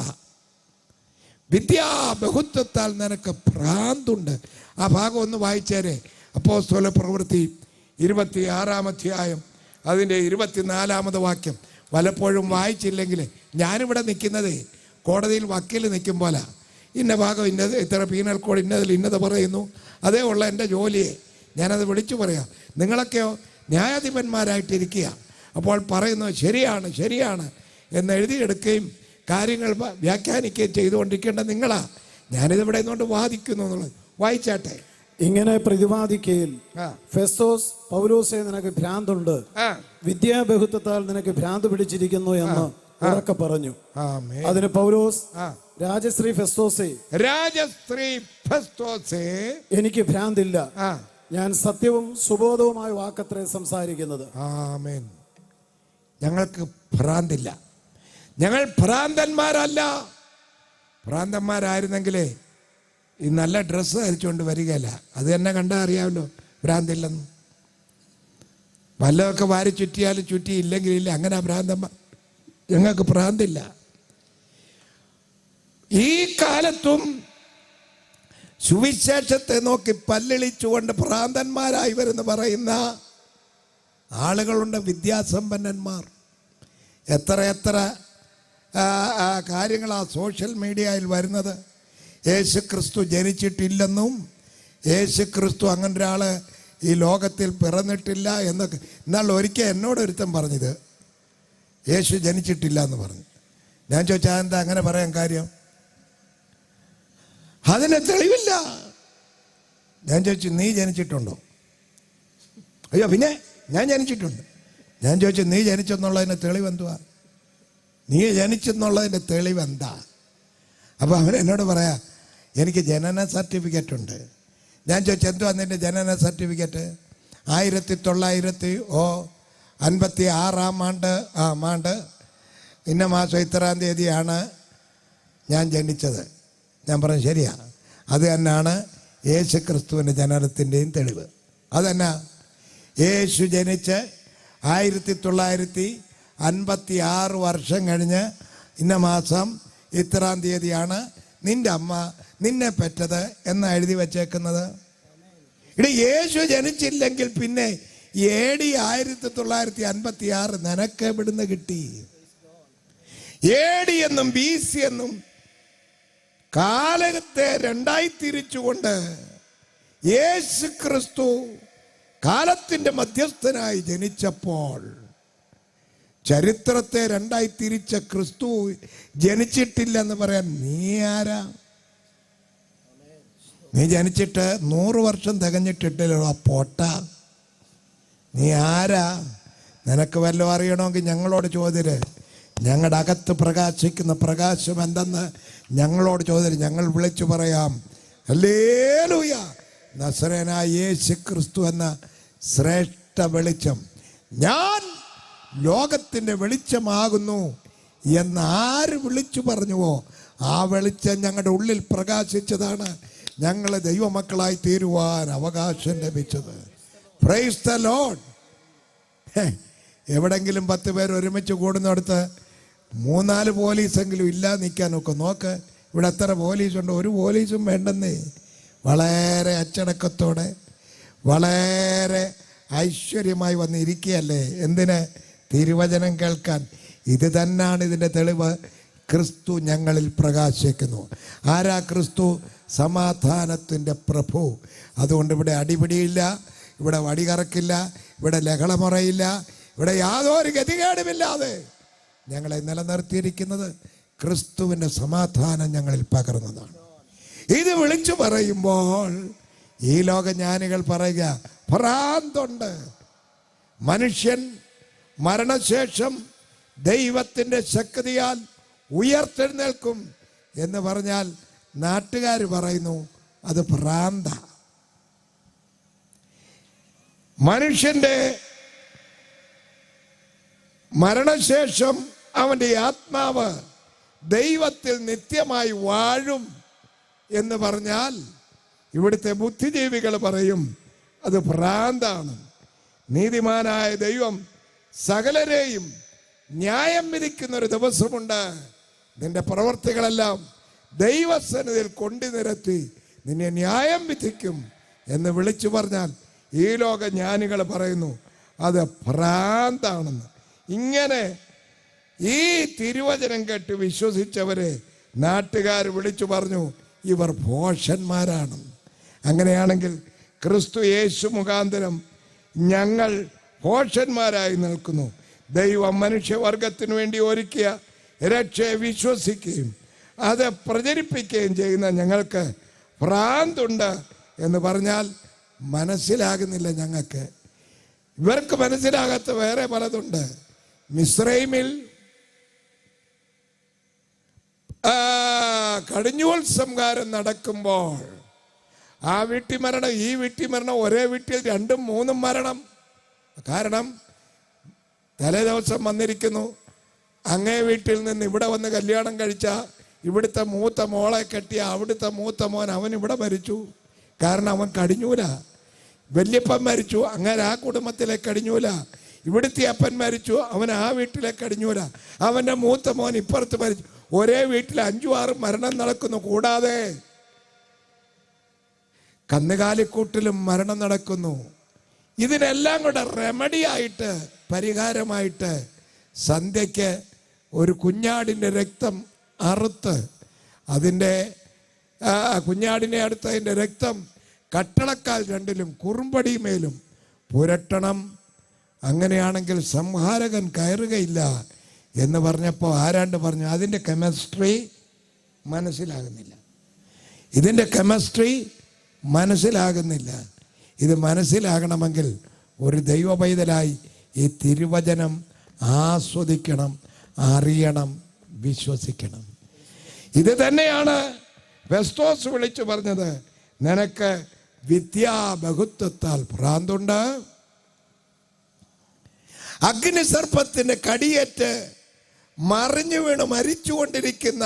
വിദ്യാബഹുത്വത്താൽ നിനക്ക് ഭ്രാന്തുണ്ട്. ആ ഭാഗം ഒന്ന് വായിച്ചേരെ. അപ്പോസ്തല പ്രവൃത്തി 26-ാം അധ്യായം അതിൻ്റെ 24-ാമത് വാക്യം. പലപ്പോഴും വായിച്ചില്ലെങ്കിൽ ഞാനിവിടെ നിൽക്കുന്നത് കോടതിയിൽ വക്കീൽ നിൽക്കും പോലെ, ഇന്ന ഭാഗം ഇന്നത്, ഇത്ര പീനൽ കോഡ് ഇന്നതിൽ ഇന്നത് പറയുന്നു, അതേ ഉള്ള എൻ്റെ ജോലിയെ ഞാനത് വിളിച്ചു പറയാം. നിങ്ങളൊക്കെയോ ന്യായാധിപന്മാരായിട്ടിരിക്കുക. അപ്പോൾ പറയുന്നത് ശരിയാണ് എന്ന് എഴുതിയെടുക്കുകയും കാര്യങ്ങൾ വ്യാഖ്യാനിക്കുകയും ചെയ്തുകൊണ്ടിരിക്കേണ്ട നിങ്ങളാ. ഞാനിതിവിടെ നിന്നുകൊണ്ട് വാദിക്കുന്നു എന്നുള്ളത്. വായിച്ചാട്ടെ. ഇങ്ങനെ പ്രതിവാദിക്കയിൽ ഫെസ്തോസ്, പൗലോസേ നിനക്ക് ഭ്രാന്തുണ്ട്, വിദ്യാബഹുത്വത്താൽ നിനക്ക് ഭ്രാന്ത് പിടിച്ചിരിക്കുന്നു എന്ന് ഉറക്കെ പറഞ്ഞു. അതിന് പൗലോസ്, രാജശ്രീ ഫെസ്തോസേ, എനിക്ക് ഭ്രാന്തില്ല, ഞാൻ സത്യവും സുബോധവുമായ വാക്കത്രേ സംസാരിക്കുന്നത്. ആമേൻ. ഞങ്ങൾക്ക് ഭ്രാന്തില്ല, ഞങ്ങൾ ഭ്രാന്തന്മാരല്ല. ഭ്രാന്തന്മാരായിരുന്നെങ്കിലേ ഈ നല്ല ഡ്രസ്സ് ധരിച്ചുകൊണ്ട് വരികയല്ല. അത് തന്നെ കണ്ടാൽ അറിയാമല്ലോ ഭ്രാന്തില്ലെന്ന്. വല്ലതൊക്കെ വാരി ചുറ്റിയാലും ചുറ്റിയില്ലെങ്കിലില്ല. അങ്ങനെ ഭ്രാന്തന്മാർ. ഞങ്ങൾക്ക് ഭ്രാന്തില്ല. ഈ കാലത്തും സുവിശേഷത്തെ നോക്കി പല്ലിളിച്ചുകൊണ്ട് ഭ്രാന്തന്മാരായി വരുന്ന പറയുന്ന ആളുകളുണ്ട്, വിദ്യാസമ്പന്നന്മാർ. എത്ര കാര്യങ്ങളാ സോഷ്യൽ മീഡിയയിൽ വരുന്നത്. യേശു ക്രിസ്തു ജനിച്ചിട്ടില്ലെന്നും യേശു ക്രിസ്തു അങ്ങനെ ഒരാൾ ഈ ലോകത്തിൽ പിറന്നിട്ടില്ല എന്നൊക്കെ. എന്നാൽ ഒരിക്കൽ എന്നോട് ഒരുത്തൻ പറഞ്ഞത് യേശു ജനിച്ചിട്ടില്ല എന്ന് പറഞ്ഞു. ഞാൻ ചോദിച്ചാൽ എന്താ അങ്ങനെ പറയാൻ കാര്യം? അതിന് തെളിവില്ല. ഞാൻ ചോദിച്ചു, നീ ജനിച്ചിട്ടുണ്ടോ? അയ്യോ പിന്നെ ഞാൻ ജനിച്ചിട്ടുണ്ട്. ഞാൻ ചോദിച്ചു, നീ ജനിച്ചെന്നുള്ളതിൻ്റെ തെളിവെന്തുവാ? നീ ജനിച്ചെന്നുള്ളതിൻ്റെ തെളിവെന്താ? അപ്പോൾ അവൻ എന്നോട് പറയാ, എനിക്ക് ജനന സർട്ടിഫിക്കറ്റ് ഉണ്ട്. ഞാൻ ചോദിച്ചു, എന്തുവാ നിൻ്റെ ജനന സർട്ടിഫിക്കറ്റ്? 1956 ആണ്ട് ഇന്ന മാസം ഇത്രാം തീയതിയാണ് ഞാൻ ജനിച്ചത്. ഞാൻ പറഞ്ഞു, ശരിയാ, അത് തന്നെയാണ് യേശു ക്രിസ്തുവിൻ്റെ ജനനത്തിൻ്റെയും തെളിവ്. അതെന്നാ, യേശു ജനിച്ച് 1956 വർഷം കഴിഞ്ഞ് ഇന്ന മാസം ഇത്രാം തീയതിയാണ് നിൻ്റെ അമ്മ നിന്നെ പെറ്റത് എന്ന് എഴുതി വച്ചേക്കുന്നത്. ഇവിടെ യേശു ജനിച്ചില്ലെങ്കിൽ പിന്നെ AD 1956 നിനക്ക് എവിടുന്ന് കിട്ടി? AD എന്നും BC എന്നും കാലത്തെ രണ്ടായി തിരിച്ചുകൊണ്ട് യേശു ക്രിസ്തു കാലത്തിന്റെ മധ്യസ്ഥനായി ജനിച്ചപ്പോൾ ചരിത്രത്തെ രണ്ടായി തിരിച്ച ക്രിസ്തു ജനിച്ചിട്ടില്ലെന്ന് പറയാൻ നീ ആരാ? നീ ജനിച്ചിട്ട് 100 വർഷം തികഞ്ഞിട്ടില്ലല്ലോ പോട്ട. നീ ആരാ? നിനക്ക് വല്ലതും അറിയണമെങ്കിൽ ഞങ്ങളോട് ചോദ്യര്. ഞങ്ങളുടെ അകത്ത് പ്രകാശിക്കുന്ന പ്രകാശം എന്തെന്ന് ഞങ്ങളോട് ചോദ്യം, ഞങ്ങൾ വിളിച്ചു പറയാം. ഹല്ലേലൂയ! നസറേനായ യേശു ക്രിസ്തു എന്ന ശ്രേഷ്ഠ വെളിച്ചം, ഞാൻ ലോകത്തിൻ്റെ വെളിച്ചമാകുന്നു എന്ന് ആര് വിളിച്ചു പറഞ്ഞുവോ ആ വെളിച്ചം ഞങ്ങളുടെ ഉള്ളിൽ പ്രകാശിച്ചതാണ് ഞങ്ങളെ ദൈവമക്കളായി തീരുവാൻ അവകാശം ലഭിച്ചത്. Praise the Lord. എവിടെങ്കിലും 10 പേർ ഒരുമിച്ച് കൂടുന്നിടത്ത് 3-4 പോലീസെങ്കിലും ഇല്ല നിൽക്കാനൊക്കെ നോക്ക്. ഇവിടെ എത്ര പോലീസുണ്ട്? ഒരു പോലീസും വേണ്ടെന്നേ. വളരെ അച്ചടക്കത്തോടെ വളരെ ഐശ്വര്യമായി വന്നിരിക്കുകയല്ലേ. എന്തിന്? തിരുവചനം കേൾക്കാൻ. ഇത് തന്നെയാണ് ഇതിൻ്റെ തെളിവ്. ക്രിസ്തു ഞങ്ങളിൽ പ്രകാശിക്കുന്നു. ആരാ ക്രിസ്തു? സമാധാനത്തിൻ്റെ പ്രഭു. അതുകൊണ്ട് ഇവിടെ അടിപിടിയില്ല, ഇവിടെ വടി കറക്കില്ല, ഇവിടെ ലഹളമുറയില്ല, ഇവിടെ യാതൊരു ഗതികേടുമില്ലാതെ ഞങ്ങളെ നിലനിർത്തിയിരിക്കുന്നത് ക്രിസ്തുവിൻ്റെ സമാധാനം ഞങ്ങളിൽ പകർന്നതാണ്. ഇത് വിളിച്ചു പറയുമ്പോൾ ഈ ലോകജ്ഞാനികൾ പറയുക, ഭ്രാന്തുണ്ട്. മനുഷ്യൻ മരണശേഷം ദൈവത്തിൻ്റെ ശക്തിയാൽ ഉയർത്തെഴുന്നേൽക്കും എന്ന് പറഞ്ഞാൽ നാട്ടുകാർ പറയുന്നു അത് ഭ്രാന്ത. മനുഷ്യന്റെ മരണശേഷം അവൻ്റെ ആത്മാവ് ദൈവത്തിൽ നിത്യമായി വാഴും എന്ന് പറഞ്ഞാൽ ഇവിടുത്തെ ബുദ്ധിജീവികൾ പറയും അത് ഭ്രാന്താണ്. നീതിമാനായ ദൈവം സകലരെയും ന്യായം വിധിക്കുന്ന ഒരു ദിവസമുണ്ട്. നിന്റെ പ്രവർത്തികളെല്ലാം ദൈവസന്നിധിയിൽ കൊണ്ടു നിരത്തി നിന്നെ ന്യായം വിധിക്കും എന്ന് വിളിച്ചു പറഞ്ഞാൽ ഈ ലോക ജ്ഞാനികൾ പറയുന്നു അത് ഭ്രാന്താണെന്ന്. ഇങ്ങനെ ഈ തിരുവചനം കേട്ട് വിശ്വസിച്ചവരെ നാട്ടുകാർ വിളിച്ചു പറഞ്ഞു ഇവർ ഭോഷന്മാരാണ്. അങ്ങനെയാണെങ്കിൽ ക്രിസ്തു യേശു മുഖാന്തരം ഞങ്ങൾ ഭോഷന്മാരായി നിൽക്കുന്നു. ദൈവം മനുഷ്യവർഗത്തിനു വേണ്ടി ഒരുക്കിയ രക്ഷയെ വിശ്വസിക്കുകയും അത് പ്രചരിപ്പിക്കുകയും ചെയ്യുന്ന ഞങ്ങൾക്ക് ഭ്രാന്തുണ്ട് എന്ന് പറഞ്ഞാൽ മനസ്സിലാകുന്നില്ല. ഞങ്ങൾക്ക് ഇവർക്ക് മനസ്സിലാകാത്ത വേറെ പലതുണ്ട്. മിസ്രൈമിൽ കടിഞ്ഞൂൽ സംഹാരം നടക്കുമ്പോൾ ആ വീട്ടിമരണം ഈ വീട്ടിമരണം ഒരേ വീട്ടിൽ 2-3 മരണം. കാരണം തലേ ദിവസം വന്നിരിക്കുന്നു, അങ്ങേ വീട്ടിൽ നിന്ന് ഇവിടെ വന്ന് കല്യാണം കഴിച്ച ഇവിടുത്തെ മൂത്ത മോളെ കെട്ടിയ അവിടുത്തെ മൂത്ത മോൻ അവൻ ഇവിടെ മരിച്ചു. കാരണം അവൻ കടിഞ്ഞൂല. വല്യപ്പൻ മരിച്ചു, അങ്ങനെ ആ കുടുംബത്തിലെ കടിഞ്ഞൂല. ഇവിടുത്തെ അപ്പൻ മരിച്ചു, അവൻ ആ വീട്ടിലെ കടിഞ്ഞൂല. അവൻ്റെ മൂത്ത മോൻ ഇപ്പുറത്ത് മരിച്ചു. ഒരേ വീട്ടിൽ 5-6 മരണം നടക്കുന്നു. കൂടാതെ കന്നുകാലിക്കൂട്ടിലും മരണം നടക്കുന്നു. ഇതിനെല്ലാം കൂടെ റെമഡിയായിട്ട് പരിഹാരമായിട്ട് സന്ധ്യയ്ക്ക് ഒരു കുഞ്ഞാടിൻ്റെ രക്തം അറുത്ത് അതിൻ്റെ കുഞ്ഞാടിനെ അടുത്ത് അതിൻ്റെ രക്തം കട്ടളക്കാൽ 2ലും കുറുമ്പടിമേലും പുരട്ടണം. അങ്ങനെയാണെങ്കിൽ സംഹാരകൻ കയറുകയില്ല എന്ന് പറഞ്ഞപ്പോൾ ആരാണ്ട് പറഞ്ഞു അതിൻ്റെ കെമിസ്ട്രി മനസ്സിലാകുന്നില്ല. ഇതിൻ്റെ കെമിസ്ട്രി മനസ്സിലാകുന്നില്ല. ഇത് മനസ്സിലാകണമെങ്കിൽ ഒരു ദൈവ പൈതലായി ഈ തിരുവചനം ആസ്വദിക്കണം, അറിയണം, വിശ്വസിക്കണം. ഇത് തന്നെയാണ് ഫെസ്തോസ് വിളിച്ചു പറഞ്ഞത്, നിനക്ക് വിദ്യാബഹുത്വത്താൽ ഭ്രാന്തുണ്ട്. അഗ്നിസർപ്പത്തിന്റെ കടിയേറ്റ് മറിഞ്ഞു വീണ് മരിച്ചുകൊണ്ടിരിക്കുന്ന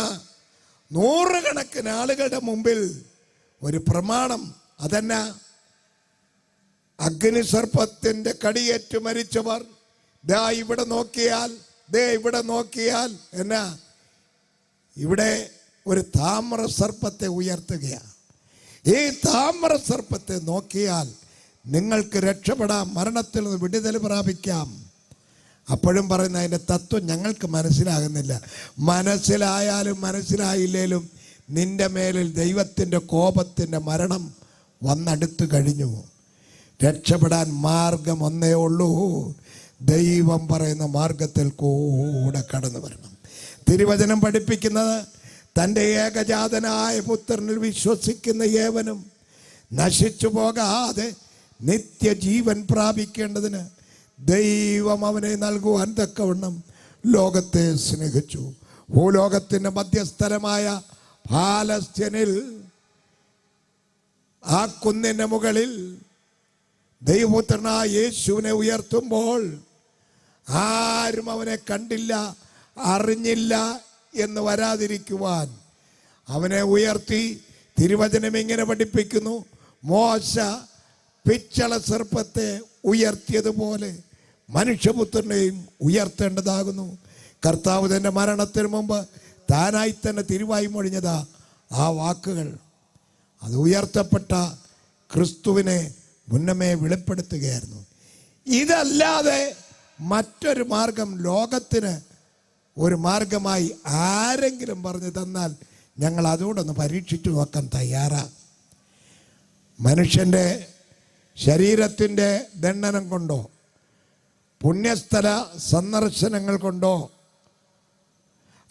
നൂറുകണക്കിന് ആളുകളുടെ മുമ്പിൽ ഒരു പ്രമാണം. അതെന്നാ? അഗ്നിസർപ്പത്തിന്റെ കടിയേറ്റ് മരിച്ചവർ ദാ ഇവിടെ നോക്കിയാൽ, ഇവിടെ നോക്കിയാൽ എന്നാ, ഇവിടെ ഒരു താമ്രസർപ്പത്തെ ഉയർത്തുകയാണ്. ഈ താമ്രസർപ്പത്തെ നോക്കിയാൽ നിങ്ങൾക്ക് രക്ഷപ്പെടാം, മരണത്തിൽ നിന്ന് വിടുതൽ പ്രാപിക്കാം. അപ്പോഴും പറയുന്ന അതിൻ്റെ തത്വം ഞങ്ങൾക്ക് മനസ്സിലാകുന്നില്ല. മനസ്സിലായാലും മനസ്സിലായില്ലേലും നിന്റെ മേലിൽ ദൈവത്തിൻ്റെ കോപത്തിൻ്റെ മരണം വന്നടുത്ത് കഴിഞ്ഞു. രക്ഷപ്പെടാൻ മാർഗം ഒന്നേ ഉള്ളൂ, ദൈവം പറയുന്ന മാർഗത്തിൽ കൂടെ കടന്നു വരണം. തിരുവചനം പഠിപ്പിക്കുന്നത് തൻ്റെ ഏകജാതനായ പുത്രനിൽ വിശ്വസിക്കുന്ന ഏവനും നശിച്ചു പോകാതെ നിത്യജീവൻ പ്രാപിക്കേണ്ടതിന് ദൈവം അവനെ നൽകുവാൻ തക്കവണ്ണം ലോകത്തെ സ്നേഹിച്ചു. ഭൂലോകത്തിൻ്റെ മധ്യസ്ഥലമായ പാലസ്തീനിൽ ആ കുന്നിൻ്റെ മുകളിൽ ദൈവപുത്രനായ യേശുവിനെ ഉയർത്തുമ്പോൾ ആരും അവനെ കണ്ടില്ല, അറിഞ്ഞില്ല എന്ന് വരാതിരിക്കുവാൻ അവനെ ഉയർത്തി. തിരുവചനം ഇങ്ങനെ പഠിപ്പിക്കുന്നു, മോശ പിച്ചള സർപ്പത്തെ ഉയർത്തിയതുപോലെ മനുഷ്യപുത്രനെയും ഉയർത്തേണ്ടതാകുന്നു. കർത്താവ് തൻ്റെ മരണത്തിന് മുമ്പ് താനായി തന്നെ തിരുവായി മൊഴിഞ്ഞതാ ആ വാക്കുകൾ. അത് ഉയർത്തപ്പെട്ട ക്രിസ്തുവിനെ മുന്നമേ വെളിപ്പെടുത്തുകയായിരുന്നു. ഇതല്ലാതെ മറ്റൊരു മാർഗം ലോകത്തിന് ഒരു മാർഗമായി ആരെങ്കിലും പറഞ്ഞു തന്നാൽ ഞങ്ങൾ അതുകൊണ്ടൊന്ന് പരീക്ഷിച്ചു നോക്കാൻ തയ്യാറാ. മനുഷ്യൻ്റെ ശരീരത്തിൻ്റെ ദണ്ഡനം കൊണ്ടോ പുണ്യസ്ഥല സന്ദർശനങ്ങൾ കൊണ്ടോ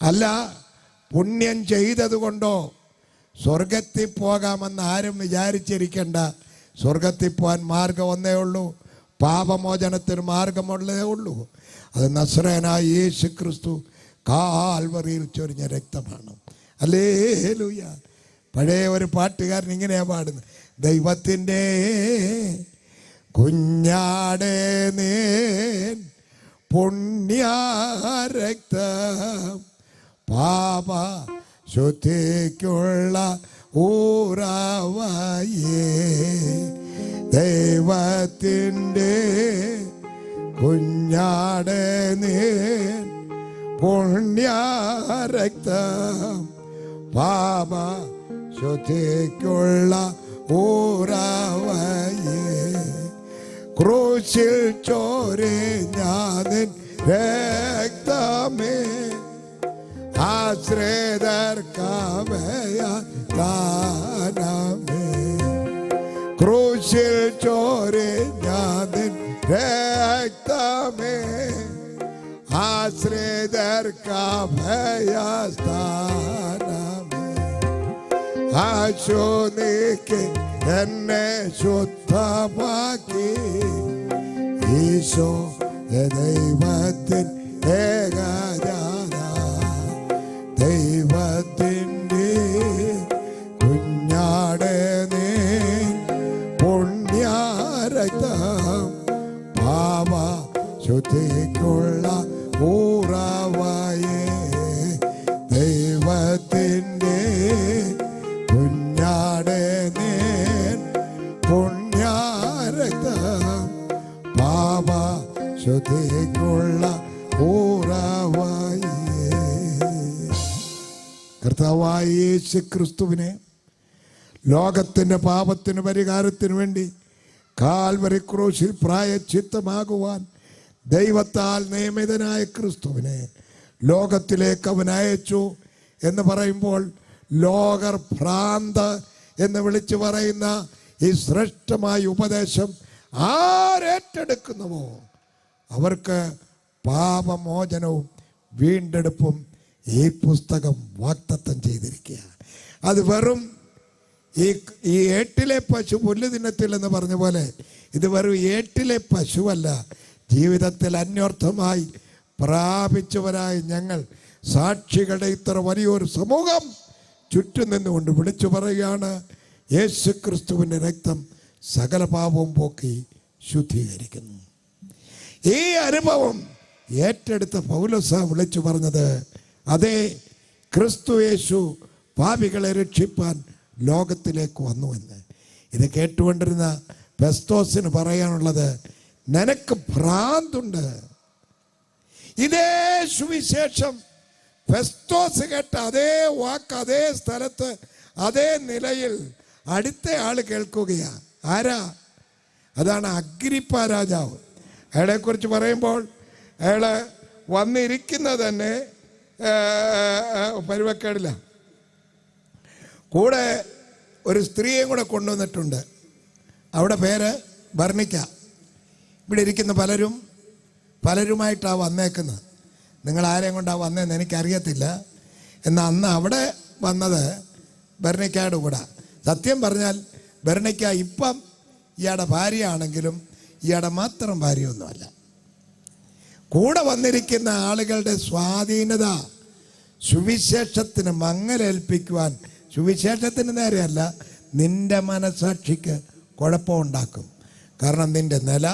അല്ല പുണ്യം ചെയ്തതുകൊണ്ടോ സ്വർഗത്തിൽ പോകാമെന്ന് ആരും വിചാരിച്ചിരിക്കേണ്ട. സ്വർഗത്തിൽ പോകാൻ മാർഗം ഒന്നേ ഉള്ളൂ, പാപമോചനത്തിന് മാർഗമുള്ളതേ ഉള്ളൂ. അത് നസ്രയനായ യേശു ക്രിസ്തു കാൽവറിയിൽ ചൊരിഞ്ഞ രക്തമാണ്. ഹല്ലേലൂയ. പഴയ ഒരു പാട്ടുകാരൻ ഇങ്ങനെയാ പാടുന്നത്, ദൈവത്തിൻ്റെ കുഞ്ഞാടേ നീൻ പുണ്യരക്തം പാപ ശുദ്ധിക്കുള്ള ഊറാവായേ. ദൈവത്തിൻ്റെ കുഞ്ഞാടേ നീൻ പുണ്യരക്തം പാപ ശുദ്ധിക്കുള്ള ഊറാവായേ. ക്രൂശിൽ ചൊരിഞ്ഞാനിൻ രക്തമേ ആശ്രിതർക്കാമേ. ക്രൂശിൽ ചൊരിഞ്ഞാനിൻ രക്തമേ ആശ്രിതർക്കാമേ. ആശോനിക്ക് എന്നെ ശുദ്ധമാക്കി ഈശോ ദൈവത്തിൻ ഏകജാത. ദൈവത്തിൻ്റെ കുഞ്ഞാടേ നീൻ പുണ്യരക്തം പാപ ശുദ്ധിക്കുള്ള ഊറാവായേ. ദൈവത്തിൻ്റെ കുഞ്ഞാടേ നീൻ പുണ്യരക്തം പാപ ശുദ്ധിക്കുള്ള ഊറാവായേ. കർത്താവായ യേശു ക്രിസ്തുവിനെ ലോകത്തിൻ്റെ പാപത്തിന് പരിഹാരത്തിന് വേണ്ടി കാൽവരി ക്രൂശിൽ പ്രായശ്ചിത്തമാകുവാൻ ദൈവത്താൽ നിയമിതനായ ക്രിസ്തുവിനെ ലോകത്തിലേക്ക് അവൻ അയച്ചു എന്ന് പറയുമ്പോൾ ലോകർ ഭ്രാന്ത് എന്ന് വിളിച്ചു പറയുന്ന ഈ ശ്രേഷ്ഠമായ ഉപദേശം ആരേറ്റെടുക്കുന്നുവോ അവർക്ക് പാപമോചനവും വീണ്ടെടുപ്പും ഈ പുസ്തകം വാഗ്ദത്തം ചെയ്തിരിക്കുക. അത് വെറും ഈ ഏട്ടിലെ പശു പുല്ല് തിന്നത്തില്ലെന്ന് പറഞ്ഞ പോലെ ഇത് വെറും ഏട്ടിലെ പശുവല്ല, ജീവിതത്തിൽ അന്വർത്ഥമായി പ്രാപിച്ചവരായ ഞങ്ങൾ സാക്ഷികളുടെ ഇത്ര വലിയൊരു സമൂഹം ചുറ്റും നിന്നുകൊണ്ട് വിളിച്ചു പറയുകയാണ്, യേശു ക്രിസ്തുവിൻ്റെ രക്തം സകല പാപവും പോക്കി ശുദ്ധീകരിക്കുന്നു. ഈ അനുഭവം ഏറ്റെടുത്ത പൗലോസാ വിളിച്ചു പറഞ്ഞത്, അതേ, ക്രിസ്തു യേശു പാപികളെ രക്ഷിപ്പാൻ ലോകത്തിലേക്ക് വന്നു എന്ന്. ഇത് കേട്ടുകൊണ്ടിരുന്ന ഫെസ്തോസിന് പറയാനുള്ളത്, നിനക്ക് ഭ്രാന്തുണ്ട്. ഇതേ സുവിശേഷം ഫെസ്തോസ് കേട്ട അതേ വാക്ക് അതേ സ്ഥലത്ത് അതേ നിലയിൽ അടുത്ത ആള് കേൾക്കുകയാ. ആരാ? അതാണ് അഗ്രിപ്പ രാജാവ്. അയാളെക്കുറിച്ച് പറയുമ്പോൾ അയാള് വന്നിരിക്കുന്നത് തന്നെ പരുവക്കേടില്ല. കൂടെ ഒരു സ്ത്രീയും കൂടെ കൊണ്ടുവന്നിട്ടുണ്ട്. അവിടെ പേര് ബർണിക്ക. ഇവിടെ ഇരിക്കുന്ന പലരുമായിട്ടാണ് വന്നേക്കുന്നത്. നിങ്ങൾ ആരെയും കൊണ്ടാണ് വന്നതെന്ന് എനിക്കറിയത്തില്ല. എന്നാൽ അന്ന് അവിടെ വന്നത് ബർണിക്കയുടെ കൂടെ. സത്യം പറഞ്ഞാൽ ബർണിക്ക ഇപ്പം ഇയാളുടെ ഭാര്യയാണെങ്കിലും ഇയാളുടെ മാത്രം ഭാര്യയൊന്നുമല്ല. കൂടെ വന്നിരിക്കുന്ന ആളുകളുടെ സ്വാധീനത സുവിശേഷത്തിന് മങ്ങലേൽപ്പിക്കുവാൻ, സുവിശേഷത്തിന് നേരെയല്ല, നിന്റെ മനസാക്ഷിക്ക് കുഴപ്പമുണ്ടാക്കും. കാരണം നിന്റെ നില,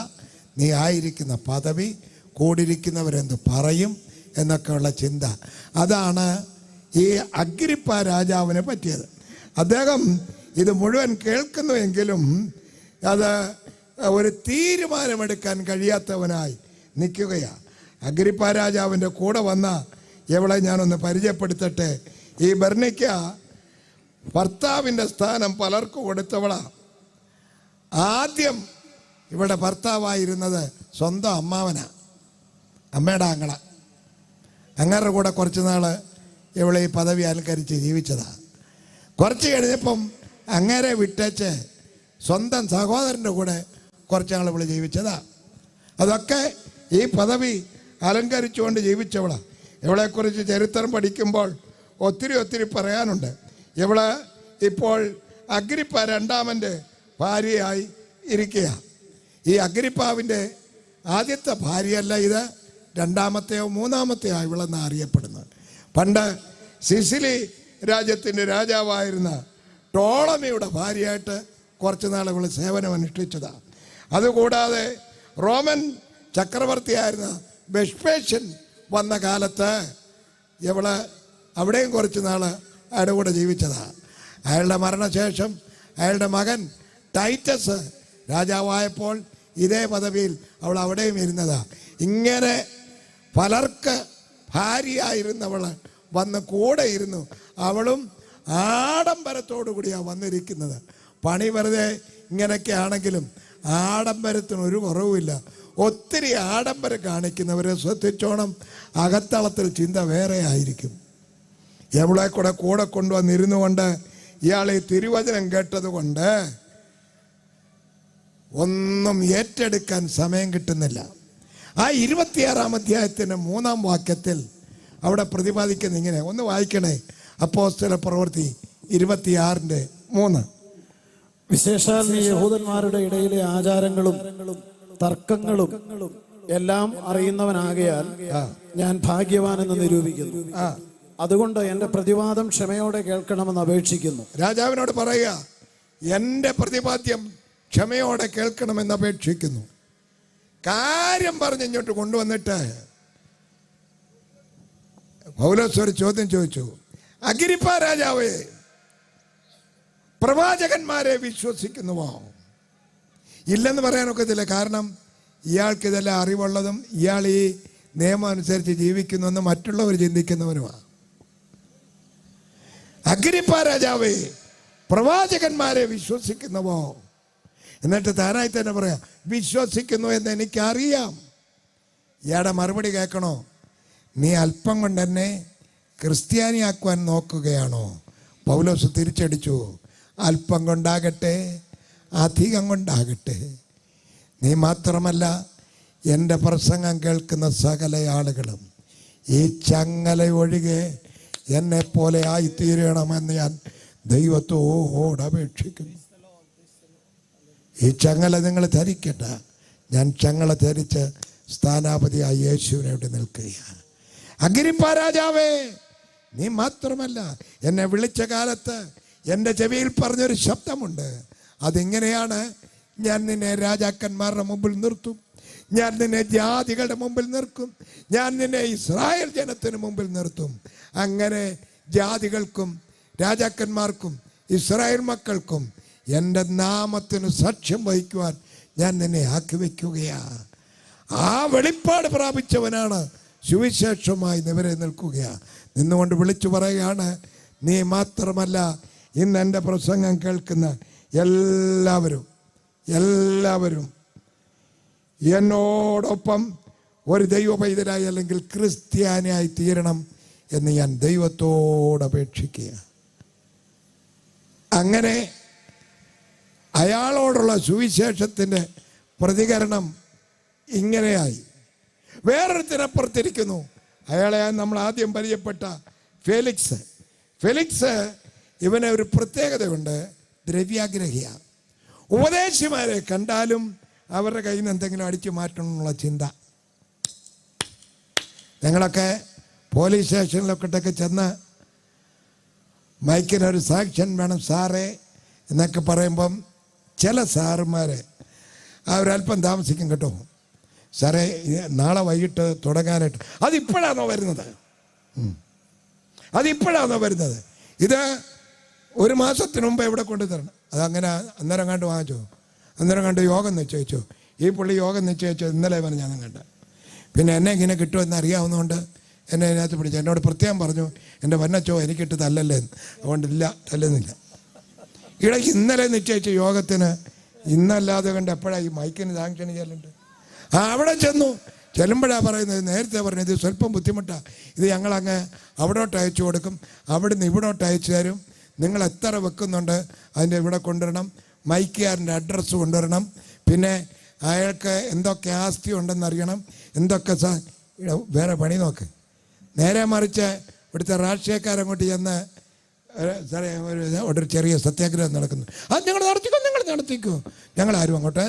നീ ആയിരിക്കുന്ന പദവി, കൂടിയിരിക്കുന്നവരെന്ത് പറയും എന്നൊക്കെയുള്ള ചിന്ത. അതാണ് ഈ അഗ്രിപ്പ രാജാവിനെ പറ്റിയത്. അദ്ദേഹം ഇത് മുഴുവൻ കേൾക്കുന്നുവെങ്കിലും അത് ഒരു തീരുമാനമെടുക്കാൻ കഴിയാത്തവനായി നിൽക്കുകയാണ്. അഗ്രിപ്പ രാജാവിൻ്റെ കൂടെ വന്ന എവളെ ഞാനൊന്ന് പരിചയപ്പെടുത്തട്ടെ. ഈ ബർണിക്ക ഭർത്താവിൻ്റെ സ്ഥാനം പലർക്കും കൊടുത്തവളാണ്. ആദ്യം ഇവിടെ ഭർത്താവായിരുന്നത് സ്വന്തം അമ്മാവനാണ്, അമ്മയുടെ ആങ്ങള. അങ്ങരുടെ കൂടെ കുറച്ച് നാൾ ഇവളെ ഈ പദവി അലങ്കരിച്ച് ജീവിച്ചതാണ്. കുറച്ച് കഴിഞ്ഞപ്പം അങ്ങേരെ വിട്ടേച്ച് സ്വന്തം സഹോദരൻ്റെ കൂടെ കുറച്ച് നാൾ ഇവൾ ജീവിച്ചതാണ്. അതൊക്കെ ഈ പദവി അലങ്കരിച്ചുകൊണ്ട് ജീവിച്ചവളാണ്. ഇവളെക്കുറിച്ച് ചരിത്രം പഠിക്കുമ്പോൾ ഒത്തിരി പറയാനുണ്ട്. ഇവള് ഇപ്പോൾ അഗ്രിപ്പ രണ്ടാമൻ്റെ ഭാര്യയായി ഇരിക്കുക. ഈ അഗ്രിപ്പാവിൻ്റെ ആദ്യത്തെ ഭാര്യയല്ല ഇത്, രണ്ടാമത്തെയോ മൂന്നാമത്തെയോ ഇവളെന്ന് അറിയപ്പെടുന്നത്. പണ്ട് സിസിലി രാജ്യത്തിൻ്റെ രാജാവായിരുന്ന ടോളമിയുടെ ഭാര്യയായിട്ട് കുറച്ച് നാൾ ഇവൾ സേവനം അനുഷ്ഠിച്ചതാണ്. അതുകൂടാതെ റോമൻ ചക്രവർത്തിയായിരുന്ന വെസ്പേഷ്യൻ വന്ന കാലത്ത് ഇവള് അവിടെയും കുറച്ച് നാൾ അയാളുടെ കൂടെ ജീവിച്ചതാണ്. അയാളുടെ മരണശേഷം അയാളുടെ മകൻ ടൈറ്റസ് രാജാവായപ്പോൾ ഇതേ പദവിയിൽ അവൾ അവിടെയും ഇരുന്നതാണ്. ഇങ്ങനെ പലർക്ക് ഭാര്യയായിരുന്നവൾ വന്ന് കൂടെ ഇരുന്നു. അവളും ആഡംബരത്തോടു കൂടിയാണ് വന്നിരിക്കുന്നത്. പണി വെറുതെ ഇങ്ങനെയൊക്കെ ആണെങ്കിലും ആഡംബരത്തിനൊരു കുറവുമില്ല. ഒത്തിരി ആഡംബരം കാണിക്കുന്നവരെ ശ്രദ്ധിച്ചോണം, അകത്തളത്തിൽ ചിന്ത വേറെ ആയിരിക്കും. എവളെ കൂടെ കൊണ്ടുവന്നിരുന്നു കൊണ്ട് ഇയാൾ ഈ തിരുവചനം കേട്ടത് കൊണ്ട് ഒന്നും ഏറ്റെടുക്കാൻ സമയം കിട്ടുന്നില്ല. ആ 26-ാം അധ്യായത്തിൻ്റെ 3-ാം വാക്യത്തിൽ അവിടെ പ്രതിപാദിക്കുന്ന ഇങ്ങനെ, ഒന്ന് വായിക്കണേ. അപ്പോസ്തല പ്രവൃത്തി 26:3. വിശേഷാൽ നീ യഹൂദന്മാരുടെ ഇടയിലെ ആചാരങ്ങളും തർക്കങ്ങളും എല്ലാം അറിയുന്നവനാകയാൽ ഞാൻ ഭാഗ്യവാനെന്ന് നിരൂപിക്കുന്നു. അതുകൊണ്ട് എന്റെ പ്രതിവാദം ക്ഷമയോടെ കേൾക്കണമെന്ന് അപേക്ഷിക്കുന്നു. രാജാവിനോട് പറയുക, എന്റെ പ്രതിപാദ്യം ക്ഷമയോടെ കേൾക്കണമെന്ന് അപേക്ഷിക്കുന്നു. കാര്യം പറഞ്ഞ് ഇങ്ങോട്ട് കൊണ്ടുവന്നിട്ട് പൗലോസ് ഒരു ചോദ്യം ചോദിച്ചു. അഗ്രിപ്പ രാജാവേ, പ്രവാചകന്മാരെ വിശ്വസിക്കുന്നുവോ? ഇല്ലെന്ന് പറയാനൊക്കത്തില്ല. കാരണം ഇയാൾക്ക് ഇതെല്ലാം അറിവുള്ളതും ഇയാൾ ഈ നിയമം അനുസരിച്ച് ജീവിക്കുന്നുവെന്ന് മറ്റുള്ളവർ ചിന്തിക്കുന്നവരുമാണ്. അഗ്രിപ്പ രാജാവേ, പ്രവാചകന്മാരെ വിശ്വസിക്കുന്നുവോ? എന്നിട്ട് താനായി തന്നെ പറയാം, വിശ്വസിക്കുന്നു എന്ന് എനിക്കറിയാം. ഇയാളുടെ മറുപടി കേൾക്കണോ? നീ അല്പം കൊണ്ട് എന്നെ ക്രിസ്ത്യാനിയാക്കുവാൻ നോക്കുകയാണോ? പൗലോസ് തിരിച്ചടിച്ചു, അല്പം കൊണ്ടാകട്ടെ അധികം കൊണ്ടാകട്ടെ, നീ മാത്രമല്ല എൻ്റെ പ്രസംഗം കേൾക്കുന്ന സകല ആളുകളും ഈ ചങ്ങല ഒഴികെ എന്നെപ്പോലെ ആയിത്തീരണമെന്ന് ഞാൻ ദൈവത്തോട് അപേക്ഷിക്കുന്നു. ഈ ചങ്ങല നിങ്ങൾ ധരിക്കട്ട. ഞാൻ ചങ്ങല ധരിച്ച് സ്ഥാനാപതിയായി യേശുവിനെ ഇവിടെ നിൽക്കുകയാണ്. അഗ്രിപ്പാ രാജാവേ, നീ മാത്രമല്ല, എന്നെ വിളിച്ച കാലത്ത് എൻ്റെ ചെവിയിൽ പറഞ്ഞൊരു ശബ്ദമുണ്ട്. അതിങ്ങനെയാണ്: ഞാൻ നിന്നെ രാജാക്കന്മാരുടെ മുമ്പിൽ നിർത്തും, ഞാൻ നിന്നെ ജാതികളുടെ മുമ്പിൽ നിർത്തും, ഞാൻ നിന്നെ ഇസ്രായേൽ ജനത്തിന് മുമ്പിൽ നിർത്തും. അങ്ങനെ ജാതികൾക്കും രാജാക്കന്മാർക്കും ഇസ്രായേൽ മക്കൾക്കും എൻ്റെ നാമത്തിന് സാക്ഷ്യം വഹിക്കുവാൻ ഞാൻ നിന്നെ ആക്കി വയ്ക്കുകയാ. ആ വെളിപ്പാട് പ്രാപിച്ചവനാണ് സുവിശേഷമായി നിവരെ നിൽക്കുകയാ. നിന്നുകൊണ്ട് വിളിച്ചു പറയുകയാണ്: നീ മാത്രമല്ല, ഇന്ന് എൻ്റെ പ്രസംഗം കേൾക്കുന്ന എല്ലാവരും എന്നോടൊപ്പം ഒരു ദൈവ പൈതലായി അല്ലെങ്കിൽ ക്രിസ്ത്യാനിയായി തീരണം എന്ന് ഞാൻ ദൈവത്തോട് അപേക്ഷിക്കുക. അങ്ങനെ അയാളോടുള്ള സുവിശേഷത്തിൻ്റെ പ്രതികരണം ഇങ്ങനെയായി. വേറൊരുത്തിനപ്പുറത്തിരിക്കുന്നു. അയാളെ നമ്മൾ ആദ്യം പരിചയപ്പെട്ട ഫെലിക്സ്. ഇവന് ഒരു പ്രത്യേകതയുണ്ട്, ദ്രവ്യാഗ്രഹിയാണ്. ഉപദേശിമാരെ കണ്ടാലും അവരുടെ കയ്യിൽ നിന്ന് എന്തെങ്കിലും അടിച്ചു മാറ്റണമെന്നുള്ള ചിന്ത. ഞങ്ങളൊക്കെ പോലീസ് സ്റ്റേഷനിലൊക്കെ ചെന്ന് മൈക്കിനൊരു സാക്ഷൻ വേണം സാറേ എന്നൊക്കെ പറയുമ്പം ചില സാറുമാർ അവരല്പം താമസിക്കും കേട്ടോ. സാറേ, നാളെ വൈകിട്ട് തുടങ്ങാനായിട്ട്. അതിപ്പോഴാണോ വരുന്നത്? ഇത് ഒരു മാസത്തിന് മുമ്പ് എവിടെ കൊണ്ടുതരണം. അതങ്ങനെ അന്നേരം കണ്ട് വാങ്ങിച്ചോ, അന്നേരം കണ്ട് യോഗം നിശ്ചയിച്ചു. ഈ പുള്ളി യോഗം നിശ്ചയിച്ചു ഇന്നലെ ഞാൻ കണ്ട. പിന്നെ എന്നെ ഇങ്ങനെ കിട്ടുമെന്ന് അറിയാവുന്നതുകൊണ്ട് എന്നെ അതിനകത്ത് പിടിച്ചു. എന്നോട് പ്രത്യേകം പറഞ്ഞു, എൻ്റെ വന്നച്ചോ എനിക്കിട്ട് തല്ലല്ലേ. അതുകൊണ്ടില്ല, തല്ലുന്നില്ല. ഇടയ്ക്ക് ഇന്നലെ നിശ്ചയിച്ച യോഗത്തിന് ഇന്നല്ലാതെ കണ്ട് എപ്പോഴാണ് ഈ മൈക്കിന് സാങ്ഷൻ ചെയ്യലുണ്ട്. അവിടെ ചെല്ലുമ്പോഴാണ് പറയുന്നത്, നേരത്തെ പറഞ്ഞത് ഇത് സ്വല്പം ബുദ്ധിമുട്ടാണ്, ഇത് ഞങ്ങളങ്ങ് അവിടോട്ട് അയച്ചു കൊടുക്കും, അവിടുന്ന് ഇവിടോട്ട് അയച്ചു തരും, നിങ്ങൾ എത്ര വെക്കുന്നുണ്ട് അതിൻ്റെ ഇവിടെ കൊണ്ടുവരണം, മൈക്കുകാരൻ്റെ അഡ്രസ്സ് കൊണ്ടുവരണം, പിന്നെ അയാൾക്ക് എന്തൊക്കെ ആസ്തി ഉണ്ടെന്നറിയണം, എന്തൊക്കെ വേറെ പണി നോക്ക്. നേരെ മറിച്ച് ഇവിടുത്തെ രാഷ്ട്രീയക്കാരങ്ങോട്ട് ചെന്ന് സാറേ ഒരു ചെറിയ സത്യാഗ്രഹം നടക്കുന്നു, അത് നിങ്ങൾ നടത്തിക്കോ, ഞങ്ങളാരും അങ്ങോട്ട്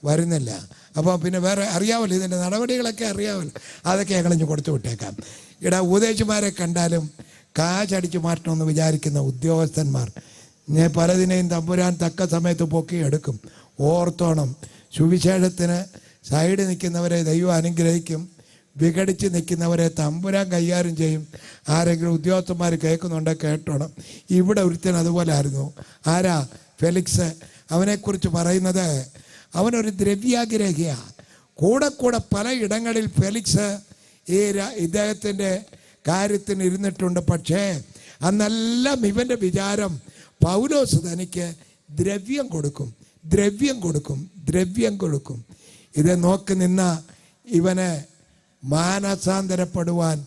വരുന്നില്ല. അപ്പോൾ പിന്നെ വേറെ അറിയാമല്ലോ, ഇതിൻ്റെ നടപടികളൊക്കെ അറിയാമല്ലോ, അതൊക്കെ ഞങ്ങളിഞ്ഞ് കൊടുത്തു വിട്ടേക്കാം. ഉപദേശിമാരെ കണ്ടാലും കാശടിച്ച് മാറ്റണമെന്ന് വിചാരിക്കുന്ന ഉദ്യോഗസ്ഥന്മാർ പലതിനെയും തമ്പുരാൻ തക്ക സമയത്ത് പൊക്കിയെടുക്കും. ഓർത്തോണം, സുവിശേഷത്തിന് സൈഡ് നിൽക്കുന്നവരെ ദൈവം അനുഗ്രഹിക്കും, വിഘടിച്ച് നിൽക്കുന്നവരെ തമ്പുരാൻ കൈകാര്യം ചെയ്യും. ആരെങ്കിലും ഉദ്യോഗസ്ഥന്മാർ കേൾക്കുന്നുണ്ട് കേട്ടോണം. ഇവിടെ ഒരുത്തൻ അതുപോലെ ആയിരുന്നു. ആരാ? ഫെലിക്സ്. അവനെക്കുറിച്ച് പറയുന്നത് അവനൊരു ദ്രവ്യാഗ്രഹിയാണ്. കൂടെ പല ഇടങ്ങളിൽ ഫെലിക്സ് ഇദ്ദേഹത്തിൻ്റെ കാര്യത്തിന് ഇരുന്നിട്ടുണ്ട്. പക്ഷേ അന്നെല്ലാം ഇവൻ്റെ വിചാരം പൗലോസ് തനിക്ക് ദ്രവ്യം കൊടുക്കും. ഇത് നോക്കി നിന്ന ഇവന് മാനസാന്തരപ്പെടുവാൻ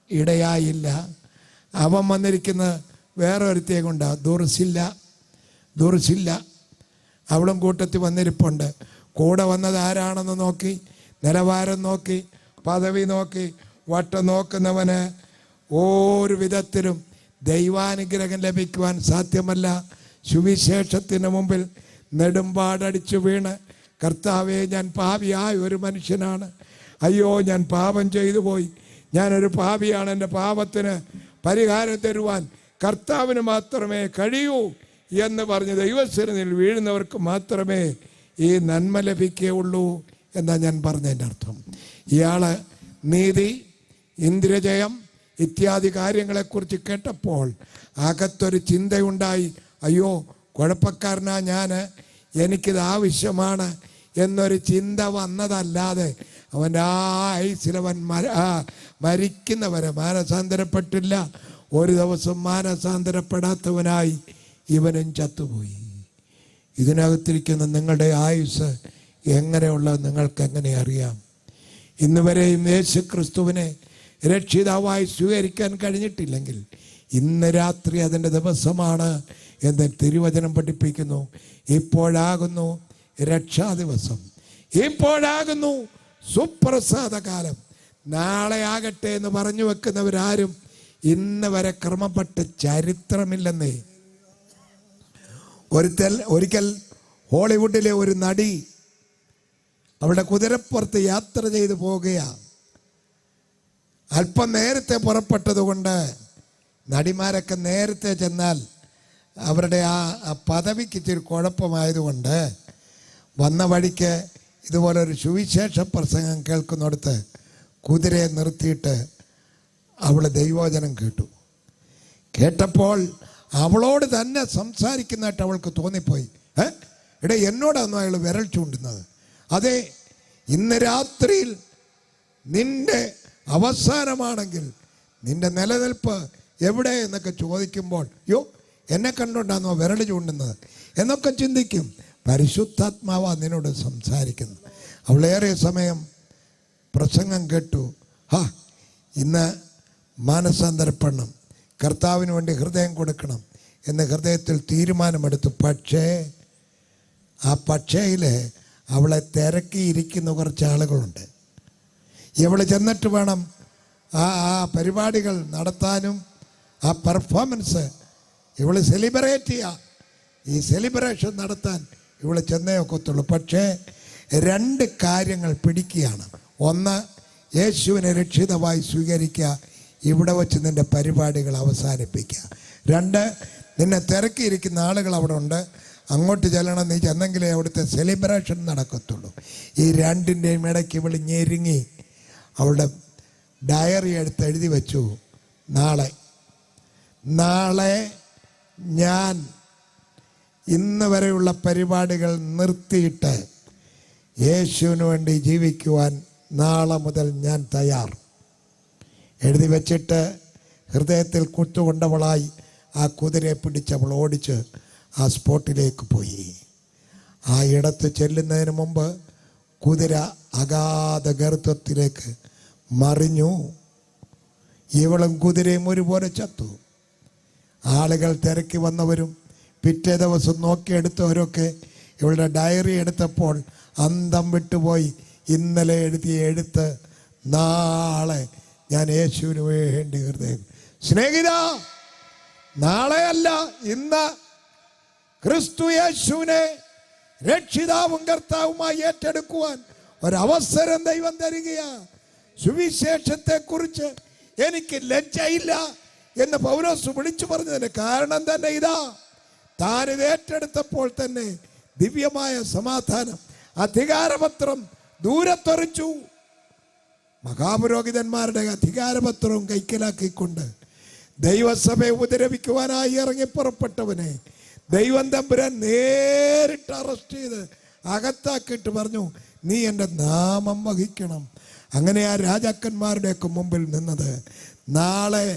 ഇടയായില്ല. അവൻ വന്നിരിക്കുന്ന വേറെ ഒരുത്തേ കൊണ്ടാ, ദുർസില്ല. അവളും കൂട്ടത്തിൽ വന്നിരിപ്പുണ്ട്. കൂടെ വന്നത് ആരാണെന്ന് നോക്കി, നിലവാരം നോക്കി, പദവി നോക്കി, വട്ടം നോക്കുന്നവന് ഒരു വിധത്തിലും ദൈവാനുഗ്രഹം ലഭിക്കുവാൻ സാധ്യമല്ല. സുവിശേഷത്തിന് മുമ്പിൽ നെടുമ്പാടടിച്ചു വീണ്, കർത്താവേ, ഞാൻ പാപിയായ ഒരു മനുഷ്യനാണ്, അയ്യോ ഞാൻ പാപം ചെയ്തു പോയി, ഞാനൊരു പാപിയാണ്, എൻ്റെ പാപത്തിന് പരിഹാരം തരുവാൻ കർത്താവിന് മാത്രമേ കഴിയൂ എന്ന് പറഞ്ഞ് ദൈവസന്നിധിയിൽ വീഴുന്നവർക്ക് മാത്രമേ ഈ നന്മ ലഭിക്കുകയുള്ളൂ എന്നാ ഞാൻ പറഞ്ഞതിൻ്റെ അർത്ഥം. ഇയാൾ നീതി, ഇന്ദ്രിയജയം ഇത്യാദി കാര്യങ്ങളെക്കുറിച്ച് കേട്ടപ്പോൾ അകത്തൊരു ചിന്തയുണ്ടായി. അയ്യോ കുഴപ്പക്കാരനാ ഞാൻ, എനിക്കിത് ആവശ്യമാണ് എന്നൊരു ചിന്ത വന്നതല്ലാതെ അവൻ്റെ ആയുസിലവൻ മരിക്കുന്നവരെ മാനസാന്തരപ്പെട്ടില്ല. ഒരു ദിവസം മാനസാന്തരപ്പെടാത്തവനായി ഇവനും ചത്തുപോയി. ഇതിനകത്തിരിക്കുന്ന നിങ്ങളുടെ ആയുസ് എങ്ങനെയുള്ള നിങ്ങൾക്ക് എങ്ങനെ അറിയാം? ഇന്ന് വരെയും യേശു ക്രിസ്തുവിനെ രക്ഷിതാവായി സ്വീകരിക്കാൻ കഴിഞ്ഞിട്ടില്ലെങ്കിൽ ഇന്ന് രാത്രി അതിൻ്റെ ദിവസമാണ് എന്ന് തിരുവചനം പഠിപ്പിക്കുന്നു. ഇപ്പോഴാകുന്നു രക്ഷാദിവസം, ഇപ്പോഴാകുന്നു സുപ്രസാദകാലം. നാളെ ആകട്ടെ എന്ന് പറഞ്ഞു വെക്കുന്നവരാരും ഇന്ന് വരെ ക്രമപ്പെട്ട ചരിത്രമില്ലെന്നേ. ഒരിക്കൽ ഹോളിവുഡിലെ ഒരു നടി അവളുടെ കുതിരപ്പുറത്ത് യാത്ര ചെയ്തു പോകുകയാണ്. അല്പം നേരത്തെ പുറപ്പെട്ടതുകൊണ്ട് നടിമാരൊക്കെ നേരത്തെ ചെന്നാൽ അവരുടെ ആ പദവിക്ക് ഇച്ചിരി കുഴപ്പമായതുകൊണ്ട് വന്ന വഴിക്ക് ഇതുപോലൊരു സുവിശേഷ പ്രസംഗം കേൾക്കുന്നിടത്ത് കുതിരയെ നിർത്തിയിട്ട് അവൾ ദൈവവചനം കേട്ടു. കേട്ടപ്പോൾ അവളോട് തന്നെ സംസാരിക്കുന്നതായിട്ട് അവൾക്ക് തോന്നിപ്പോയി. എടേ, എന്നോടാണോ അയാൾ വിരൽ ചൂണ്ടുന്നത്? അതെ, ഇന്ന് രാത്രിയിൽ നിന്റെ അവസാനമാണെങ്കിൽ നിന്റെ നിലനിൽപ്പ് എവിടെ എന്നൊക്കെ ചോദിക്കുമ്പോൾ എന്നെ കണ്ടുകൊണ്ടാണോ വിരൽ ചൂണ്ടുന്നത് എന്നൊക്കെ ചിന്തിക്കും. പരിശുദ്ധാത്മാവാ നിന്നോട് സംസാരിക്കുന്നു. അവളേറെ സമയം പ്രസംഗം കേട്ടു. ഇന്ന് മാനസാന്തരപ്പെടണം, കർത്താവിന് വേണ്ടി ഹൃദയം കൊടുക്കണം എന്ന് ഹൃദയത്തിൽ തീരുമാനമെടുത്തു. പക്ഷേയിൽ അവളെ തിരക്കിയിരിക്കുന്ന കുറച്ച് ആളുകളുണ്ട്. ഇവള് ചെന്നിട്ട് വേണം ആ പരിപാടികൾ നടത്താനും ആ പെർഫോമൻസ് ഇവള് സെലിബ്രേറ്റ് ചെയ്യുക. ഈ സെലിബ്രേഷൻ നടത്താൻ ഇവള് ചെന്നേ ഒക്കത്തുള്ളൂ. പക്ഷേ 2 കാര്യങ്ങൾ പിടിക്കുകയാണ്. ഒന്ന്, യേശുവിനെ രക്ഷിതമായി സ്വീകരിക്കുക, ഇവിടെ വച്ച് നിൻ്റെ പരിപാടികൾ അവസാനിപ്പിക്കുക. 2, നിന്നെ തിരക്കിയിരിക്കുന്ന ആളുകൾ അവിടെ ഉണ്ട്, അങ്ങോട്ട് ചെല്ലണം, നീ ചെന്നെങ്കിലേ അവിടുത്തെ സെലിബ്രേഷൻ നടക്കത്തുള്ളൂ. ഈ 2ൻ്റെയും ഇടയ്ക്ക് ഇവൾ ഞെരുങ്ങി അവളുടെ ഡയറി എടുത്ത് എഴുതി വെച്ചു, നാളെ ഞാൻ ഇന്ന് വരെയുള്ള പരിപാടികൾ നിർത്തിയിട്ട് യേശുവിന് വേണ്ടി ജീവിക്കുവാൻ നാളെ മുതൽ ഞാൻ തയ്യാർ. എഴുതി വച്ചിട്ട് ഹൃദയത്തിൽ കുത്തുകൊണ്ടവളായി ആ കുതിരയെ പിടിച്ചവൾ ഓടിച്ച് ആ സ്പോട്ടിലേക്ക് പോയി. ആ ഇടത്ത് ചെല്ലുന്നതിന് മുമ്പ് കുതിര അഗാധ ഗർത്തത്തിലേക്ക് മറിഞ്ഞു. ഇവളും കുതിരയും ഒരുപോലെ ചത്തു. ആളുകൾ തിരക്കി വന്നവരും പിറ്റേ ദിവസം നോക്കിയെടുത്തവരൊക്കെ ഇവളുടെ ഡയറി എടുത്തപ്പോൾ അന്തം വിട്ടുപോയി. ഇന്നലെ എഴുതിയ എഴുത്ത്, നാളെ ഞാൻ യേശുവിന് വേണ്ടി ഹൃദയം. സ്നേഹിത, നാളെയല്ല ഇന്ന് ക്രിസ്തു യേശുവിനെ രക്ഷിതാവും കർത്താവുമായി ഏറ്റെടുക്കുവാൻ ഒരവസരം ദൈവം തരികയാ. സുവിശേഷത്തെക്കുറിച്ച് എനിക്ക് ലജ്ജയില്ല എന്ന് പൗലോസ് വിളിച്ചു പറഞ്ഞതിന് കാരണം തന്നെ ഇതാ. താനിത് ഏറ്റെടുത്തപ്പോൾ തന്നെ ദിവ്യമായ സമാധാനം, അധികാരപത്രം ദൂരത്തെറിച്ചു. മഹാപുരോഹിതന്മാരുടെ അധികാരപത്രവും കൈക്കലാക്കിക്കൊണ്ട് ദൈവസഭയെ ഉപദ്രവിക്കുവാനായി ഇറങ്ങി പുറപ്പെട്ടവനെ ദൈവം തമ്പുരാൻ നേരിട്ട് അറസ്റ്റ് ചെയ്ത് അകത്താക്കിയിട്ട് പറഞ്ഞു, നീ എൻ്റെ നാമം വഹിക്കണം. അങ്ങനെ ആ രാജാക്കന്മാരുടെയൊക്കെ മുമ്പിൽ നിന്നത് നാളെ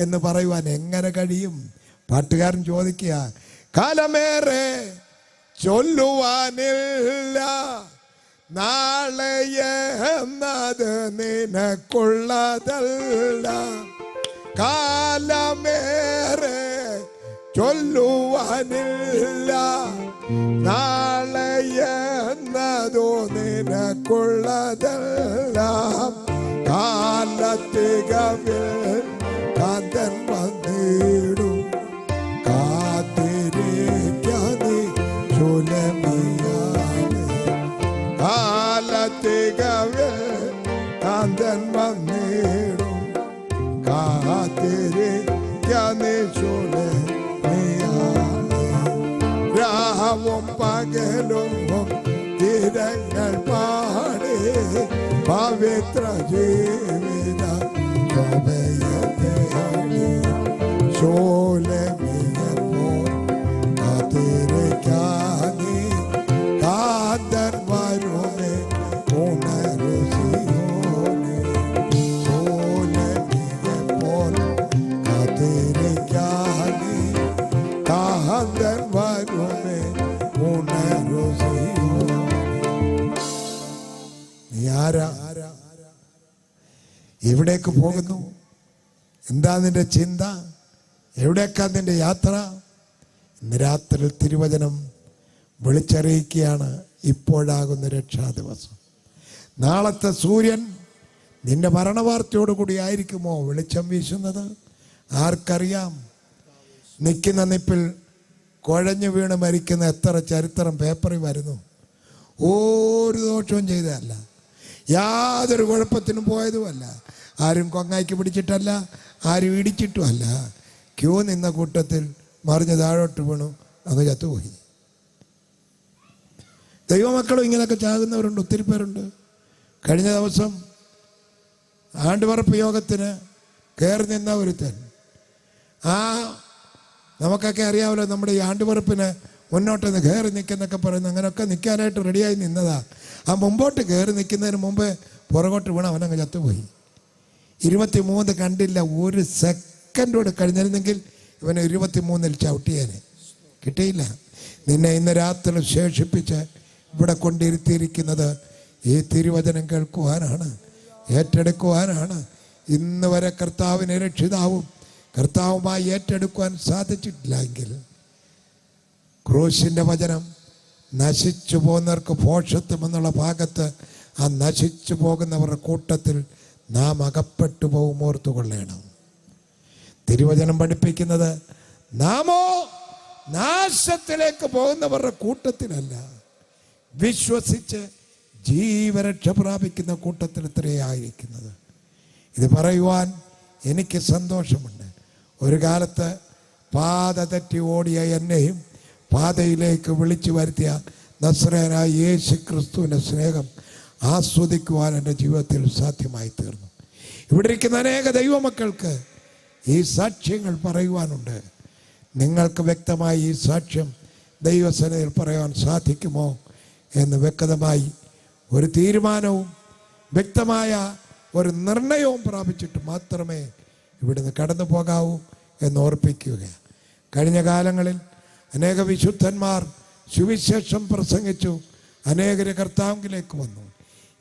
എന്ന് പറയുവാൻ എങ്ങനെ കഴിയും? പാട്ടുകാരൻ ചോദിക്കുക, കാലമേറെ ചൊല്ലുവാനില്ല, നാളെ എന്നത് നിനക്കുള്ളതല്ല. കാലമേറെ ചൊല്ലുവാനില്ല, നാളെ എന്നതോ നിനക്കുള്ളതല്ല. കാലത്തികവിൽ കാന്തൻ വന്നിടും, കാത്തിരിക്കാതെ ചൊല്ലുമിയാതെ. കാലത്തികവിൽ കാന്തൻ വന്നിടും, കാത്തിരിക്കാതെ ചൊല്ലുമിയാതെ. രാവും പകലും തിരങ്ങൾ പാടി പവിത്ര ജീവിത ശോലമിയപ്പോൾ കാത്തിരിക്കാതെ കാന്തൻ വരുമേ ഉണരുസിയോനെ. ശോലമിയപ്പോൾ കാത്തിരിക്കാതെ കാന്തൻ വരുമേ ഉണരുസിയോനെ. നീ ആരാ? എവിടേക്ക് പോകുന്നു? എന്താ നിന്റെ ചിന്ത? എവിടേക്കാ നിന്റെ യാത്ര? ഇന്ന് രാത്രി തിരുവചനം വിളിച്ചറിയിക്കുകയാണ്, ഇപ്പോഴാകുന്ന രക്ഷാ ദിവസം. നാളത്തെ സൂര്യൻ നിന്റെ മരണവാർത്തയോടുകൂടി ആയിരിക്കുമോ വെളിച്ചം വീശുന്നത്? ആർക്കറിയാം? നിൽക്കുന്ന നിപ്പിൽ കുഴഞ്ഞു വീണ് മരിക്കുന്ന എത്ര ചരിത്രം പേപ്പറിൽ വരുന്നു. ഒരു ദോഷവും ചെയ്തതല്ല, യാതൊരു കുഴപ്പത്തിനും പോയതുമല്ല, ആരും കൊങ്ങായ്ക്ക് പിടിച്ചിട്ടല്ല, ആരും ഇടിച്ചിട്ടുമല്ല. ക്യൂ നിന്ന കൂട്ടത്തിൽ മറിഞ്ഞ് താഴോട്ട് വീണു, അങ്ങ് ചത്തുപോയി. ദൈവമക്കളും ഇങ്ങനെയൊക്കെ ചാകുന്നവരുണ്ട്, ഒത്തിരി പേരുണ്ട്. കഴിഞ്ഞ ദിവസം ആണ്ടുപറപ്പ് യോഗത്തിന് കയറി നിന്ന ഒരുത്തൻ, നമുക്കൊക്കെ അറിയാമല്ലോ, നമ്മുടെ ഈ ആണ്ടുപറപ്പിന് മുന്നോട്ട് കയറി നിൽക്കുന്നൊക്കെ പറയുന്നു. അങ്ങനെയൊക്കെ നിൽക്കാനായിട്ട് റെഡിയായി നിന്നതാ. മുമ്പോട്ട് കയറി നിൽക്കുന്നതിന് മുമ്പ് പുറകോട്ട് വീണ് അവനങ്ങ് ചത്തുപോയി. 23 കണ്ടില്ല, ഒരു സെക്കൻഡോട് കഴിഞ്ഞിരുന്നെങ്കിൽ ഇവനെ 23 ചവിട്ടിയേനെ. കിട്ടിയില്ല. നിന്നെ ഇന്ന് രാത്രി ശേഷിപ്പിച്ച് ഇവിടെ കൊണ്ടിരുത്തിയിരിക്കുന്നത് ഈ തിരുവചനം കേൾക്കുവാനാണ്, ഏറ്റെടുക്കുവാനാണ്. ഇന്ന് വരെ കർത്താവിനെ രക്ഷിതാവും കർത്താവുമായി ഏറ്റെടുക്കുവാൻ സാധിച്ചിട്ടില്ല എങ്കിൽ ക്രൂശിൻ്റെ വചനം നശിച്ചു പോകുന്നവർക്ക് ഭോഷത്വം എന്നുള്ള ഭാഗത്ത് ആ നശിച്ചു പോകുന്നവരുടെ കൂട്ടത്തിൽ നാം അകപ്പെട്ടു പോകും, ഓർത്തു കൊള്ളണം. തിരുവചനം പഠിപ്പിക്കുന്നത് നാമോ നാശത്തിലേക്ക് പോകുന്നവരുടെ കൂട്ടത്തിലല്ല, വിശ്വസിച്ച് ജീവരക്ഷ പ്രാപിക്കുന്ന കൂട്ടത്തിൽ ഇത്രയായിരിക്കുന്നത്. ഇത് പറയുവാൻ എനിക്ക് സന്തോഷമുണ്ട്. ഒരു കാലത്ത് പാത തെറ്റി ഓടിയ എന്നെയും പാതയിലേക്ക് വിളിച്ചു വരുത്തിയ നസ്രയനായ യേശു ക്രിസ്തുവിൻ്റെ സ്നേഹം ആസ്വദിക്കുവാൻ എൻ്റെ ജീവിതത്തിൽ സാധ്യമായി തീർന്നു. ഇവിടെ ഇരിക്കുന്ന അനേക ദൈവമക്കൾക്ക് ഈ സാക്ഷ്യങ്ങൾ പറയുവാനുണ്ട്. നിങ്ങൾക്ക് വ്യക്തമായി ഈ സാക്ഷ്യം ദൈവസേനയിൽ പറയാൻ സാധിക്കുമോ എന്ന് വ്യക്തമായി ഒരു തീരുമാനവും വ്യക്തമായ ഒരു നിർണയവും പ്രാപിച്ചിട്ട് മാത്രമേ ഇവിടുന്ന് കടന്നു പോകാവൂ എന്ന് ഓർപ്പിക്കുക. കഴിഞ്ഞ കാലങ്ങളിൽ അനേക വിശുദ്ധന്മാർ സുവിശേഷം പ്രസംഗിച്ചു, അനേകര് കർത്താവിലേക്ക് വന്നു.